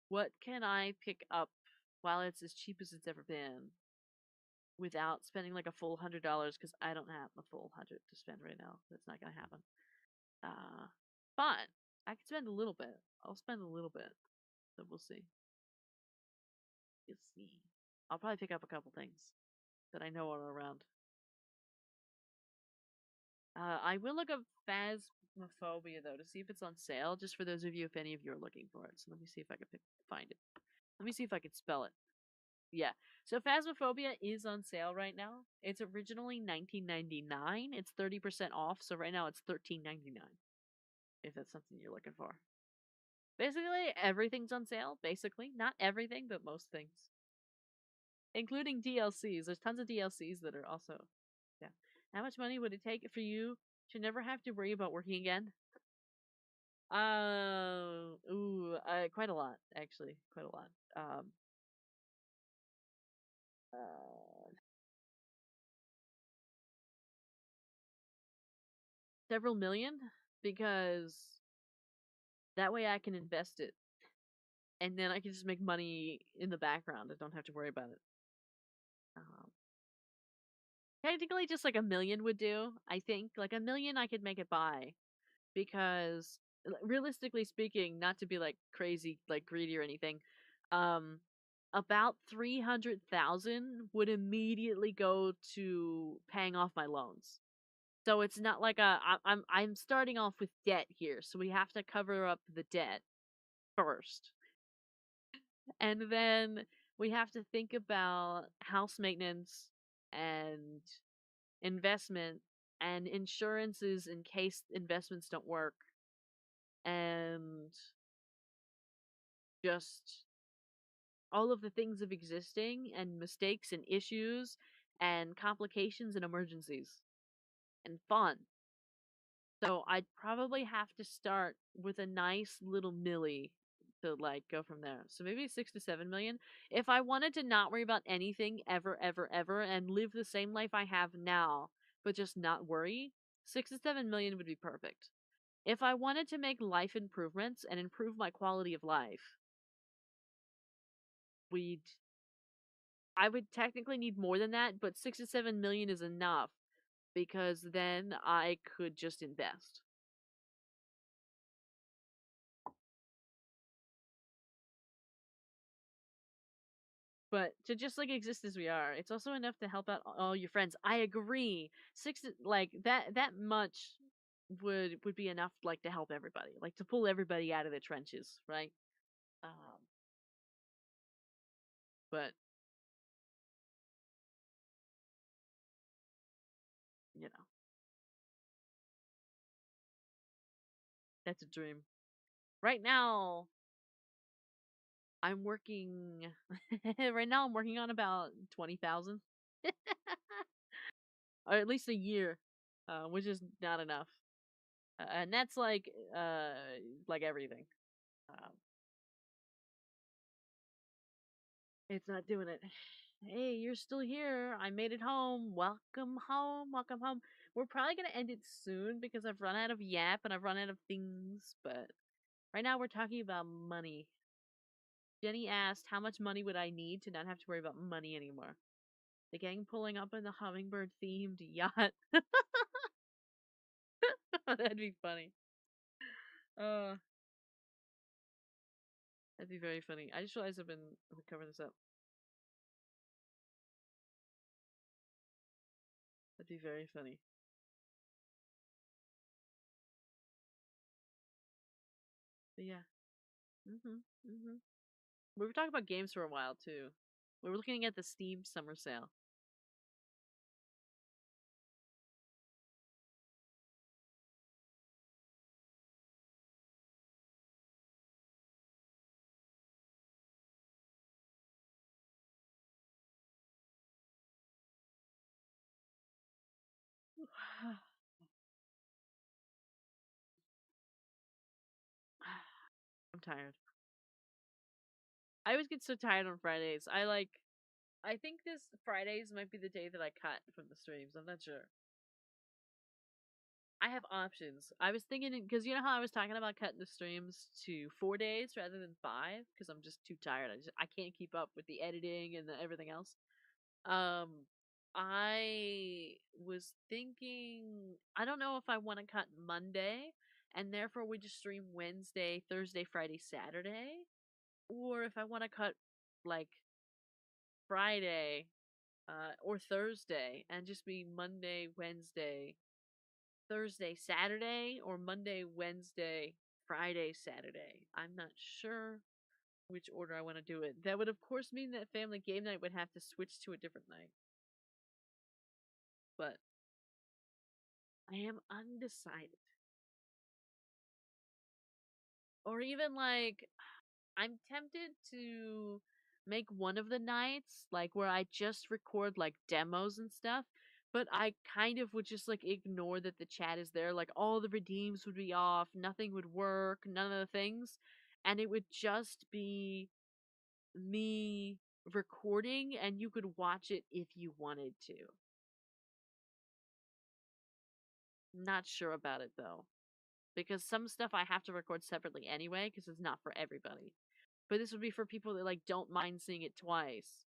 what can I pick up while it's as cheap as it's ever been without spending like a full $100 because I don't have a full 100 to spend right now. That's not gonna happen. Uh, but I can spend a little bit. I'll spend a little bit. So we'll see. You'll see. I'll probably pick up a couple things that I know are around. I will look up Phasmophobia though to see if it's on sale, just for those of you, if any of you are looking for it. So let me see if I can find it. Let me see if I can spell it. Yeah. So Phasmophobia is on sale right now. It's originally $19.99. It's 30% off, so right now it's $13.99. If that's something you're looking for. Basically, everything's on sale. Basically, not everything, but most things, including DLCs. There's tons of DLCs that are also, yeah. How much money would it take for you to never have to worry about working again? Quite a lot, actually, quite a lot. Uh, Several million, because that way I can invest it. and then I can just make money in the background. I don't have to worry about it. Um, Technically, just like a million would do. I think like a million, I could make it by because realistically speaking, not to be like crazy, like greedy or anything, um, about 300,000 would immediately go to paying off my loans. So it's not like I'm starting off with debt here, so we have to cover up the debt first. And then we have to think about house maintenance and investment and insurances in case investments don't work and just all of the things of existing and mistakes and issues and complications and emergencies and fun. So I'd probably have to start with a nice little milli to like go from there. So maybe 6 to 7 million. If I wanted to not worry about anything ever, ever, ever and live the same life I have now, but just not worry, 6 to 7 million would be perfect. If I wanted to make life improvements and improve my quality of life, we'd I would technically need more than that, but 6 to 7 million is enough because then I could just invest. But to just like exist as we are, it's also enough to help out all your friends. I agree. Like that much would be enough like to help everybody, like to pull everybody out of the trenches, right? Um, but you know, that's a dream. Right now, I'm working. Right now, I'm working on about 20,000, or at least a year, which is not enough. And that's like everything. Um, it's not doing it. Hey, you're still here. I made it home. Welcome home. Welcome home. We're probably gonna end it soon because I've run out of yap and I've run out of things. But right now we're talking about money. Jenny asked, "How much money would I need to not have to worry about money anymore?" The gang pulling up in the hummingbird themed yacht. That'd be funny. Uh, that'd be very funny. I just realized I've been covering this up. That'd be very funny. But yeah. Mhm. We were talking about games for a while too. We were looking at the Steam summer sale. I'm tired. I always get so tired on Fridays. I think this Fridays might be the day that I cut from the streams. I'm not sure. I have options. I was thinking because you know how I was talking about cutting the streams to 4 days rather than five because I'm just too tired. I can't keep up with the editing and everything else. Um, I was thinking I don't know if I want to cut Monday and therefore we just stream Wednesday, Thursday, Friday, Saturday, or if I want to cut like Friday or Thursday and just be Monday, Wednesday, Thursday, Saturday, or Monday, Wednesday, Friday, Saturday. I'm not sure which order I want to do it. That would, of course, mean that family game night would have to switch to a different night. But I am undecided. Or even like, I'm tempted to make one of the nights like where I just record like demos and stuff, but I kind of would just like ignore that the chat is there. Like all the redeems would be off, nothing would work, none of the things, and it would just be me recording and you could watch it if you wanted to. Not sure about it though, because some stuff I have to record separately anyway because it's not for everybody. but this would be for people that like don't mind seeing it twice,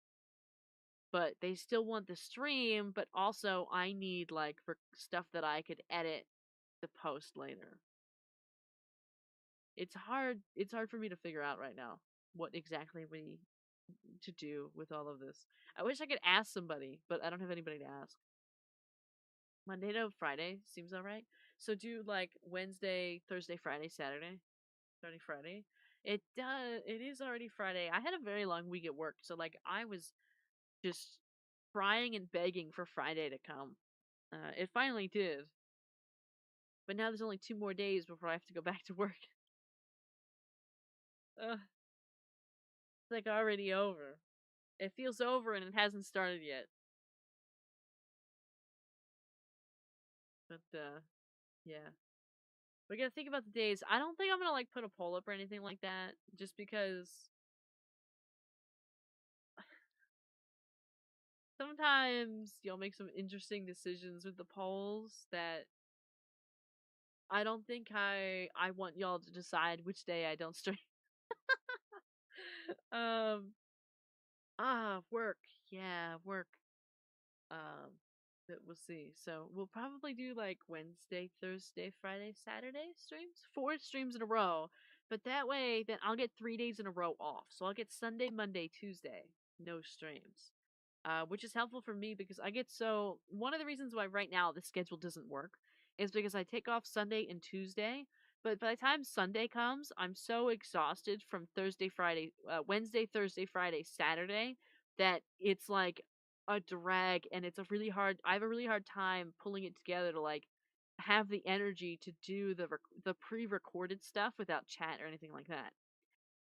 but they still want the stream, but also I need like for stuff that I could edit to post later. It's hard for me to figure out right now what exactly we to do with all of this. I wish I could ask somebody, but I don't have anybody to ask. Monday to Friday seems alright. So do like Wednesday, Thursday, Friday, Saturday, starting Friday. It is already Friday. I had a very long week at work, so like I was just crying and begging for Friday to come. It finally did. But now there's only 2 more days before I have to go back to work. Ugh, it's like already over. It feels over and it hasn't started yet. But yeah. We gotta think about the days. I don't think I'm gonna like put a poll up or anything like that, just because sometimes you'll make some interesting decisions with the polls that I don't think I want y'all to decide which day I don't stream. um work. Yeah, work. Um but we'll see. So we'll probably do like Wednesday, Thursday, Friday, Saturday streams. 4 streams in a row. But that way then I'll get 3 days in a row off. So I'll get Sunday, Monday, Tuesday. No streams. Which is helpful for me because I get so one of the reasons why right now the schedule doesn't work is because I take off Sunday and Tuesday, but by the time Sunday comes, I'm so exhausted from Thursday, Friday, Wednesday, Thursday, Friday, Saturday that it's like a drag and I have a really hard time pulling it together to like have the energy to do the pre-recorded stuff without chat or anything like that.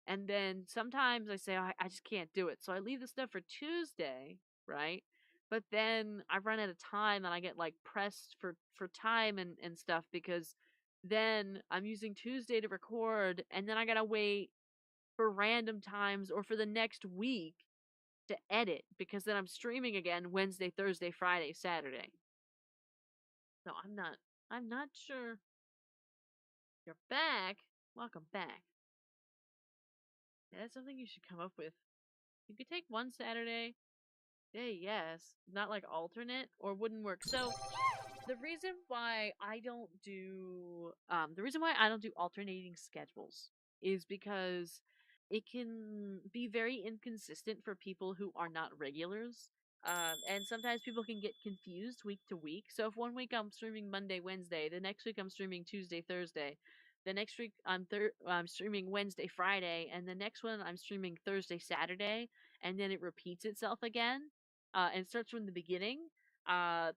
And then sometimes I say, oh, I just can't do it. So I leave the stuff for Tuesday, right? But then I run out of time and I get like pressed for time and stuff because then I'm using Tuesday to record and then I gotta wait for random times or for the next week to edit because then I'm streaming again Wednesday, Thursday, Friday, Saturday. So I'm not sure. You're back. Welcome back. Yeah, that's something you should come up with. You could take one Saturday. Yes. Not like alternate or wouldn't work. So the reason why I don't do alternating schedules is because it can be very inconsistent for people who are not regulars. And sometimes people can get confused week to week. So if one week I'm streaming Monday, Wednesday, the next week I'm streaming Tuesday, Thursday, the next week I'm streaming Wednesday, Friday, and the next one I'm streaming Thursday, Saturday, and then it repeats itself again, and starts from the beginning.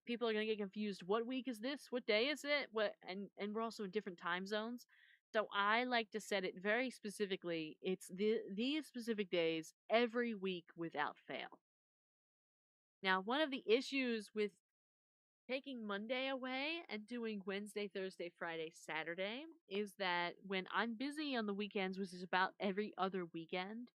People are gonna get confused. What week is this? What day is it? What and we're also in different time zones. So I like to set it very specifically. It's these specific days every week without fail. Now, one of the issues with taking Monday away and doing Wednesday, Thursday, Friday, Saturday is that when I'm busy on the weekends, which is about every other weekend,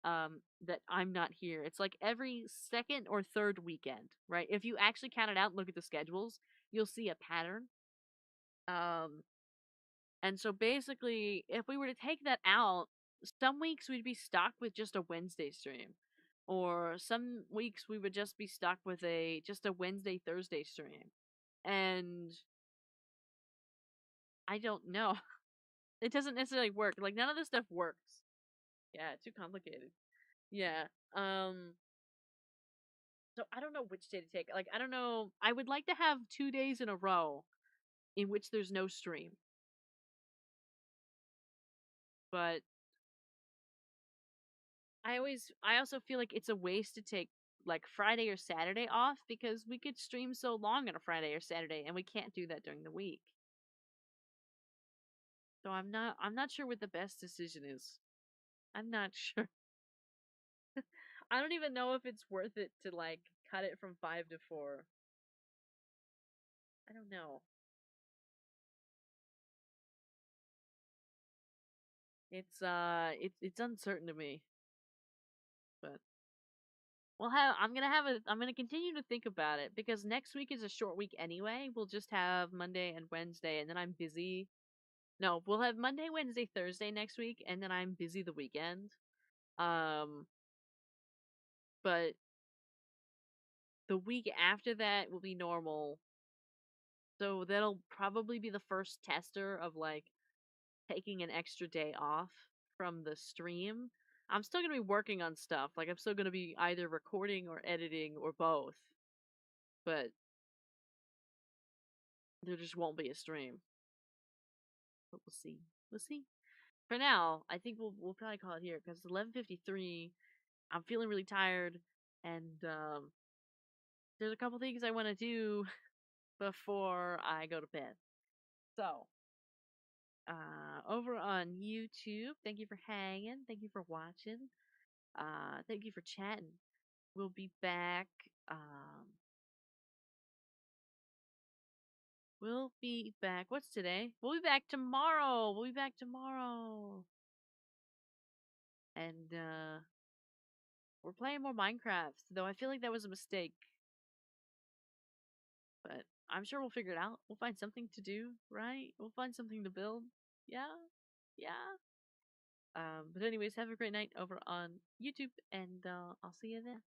that I'm not here. It's like every second or third weekend, right? If you actually count it out and look at the schedules, you'll see a pattern. Um, and so basically, if we were to take that out, some weeks we'd be stuck with just a Wednesday stream. Or some weeks we would just be stuck with just a Wednesday Thursday stream. And I don't know. It doesn't necessarily work. Like none of this stuff works. Yeah, too complicated. Yeah. So I don't know which day to take. Like I don't know. I would like to have 2 days in a row in which there's no stream. But I also feel like it's a waste to take like Friday or Saturday off because we could stream so long on a Friday or Saturday and we can't do that during the week. So I'm not sure what the best decision is. I'm not sure. I don't even know if it's worth it to like cut it from 5 to 4. I don't know. It's uncertain to me. But I'm gonna continue to think about it because next week is a short week anyway. We'll just have Monday and Wednesday and then I'm busy. No, we'll have Monday, Wednesday, Thursday next week and then I'm busy the weekend. Um, but the week after that will be normal. So that'll probably be the first tester of like taking an extra day off from the stream. I'm still gonna be working on stuff. Like I'm still gonna be either recording or editing or both. But there just won't be a stream. But we'll see. We'll see. For now, I think we'll probably call it here because it's 11:53. I'm feeling really tired, and there's a couple things I want to do before I go to bed. So, over on YouTube, thank you for hanging. Thank you for watching. Thank you for chatting. We'll be back. Um, we'll be back. What's today? We'll be back tomorrow. We'll be back tomorrow. And we're playing more Minecraft, though I feel like that was a mistake. But I'm sure we'll figure it out. We'll find something to do, right? We'll find something to build. Yeah. Yeah. But anyways, have a great night over on YouTube, and I'll see you then.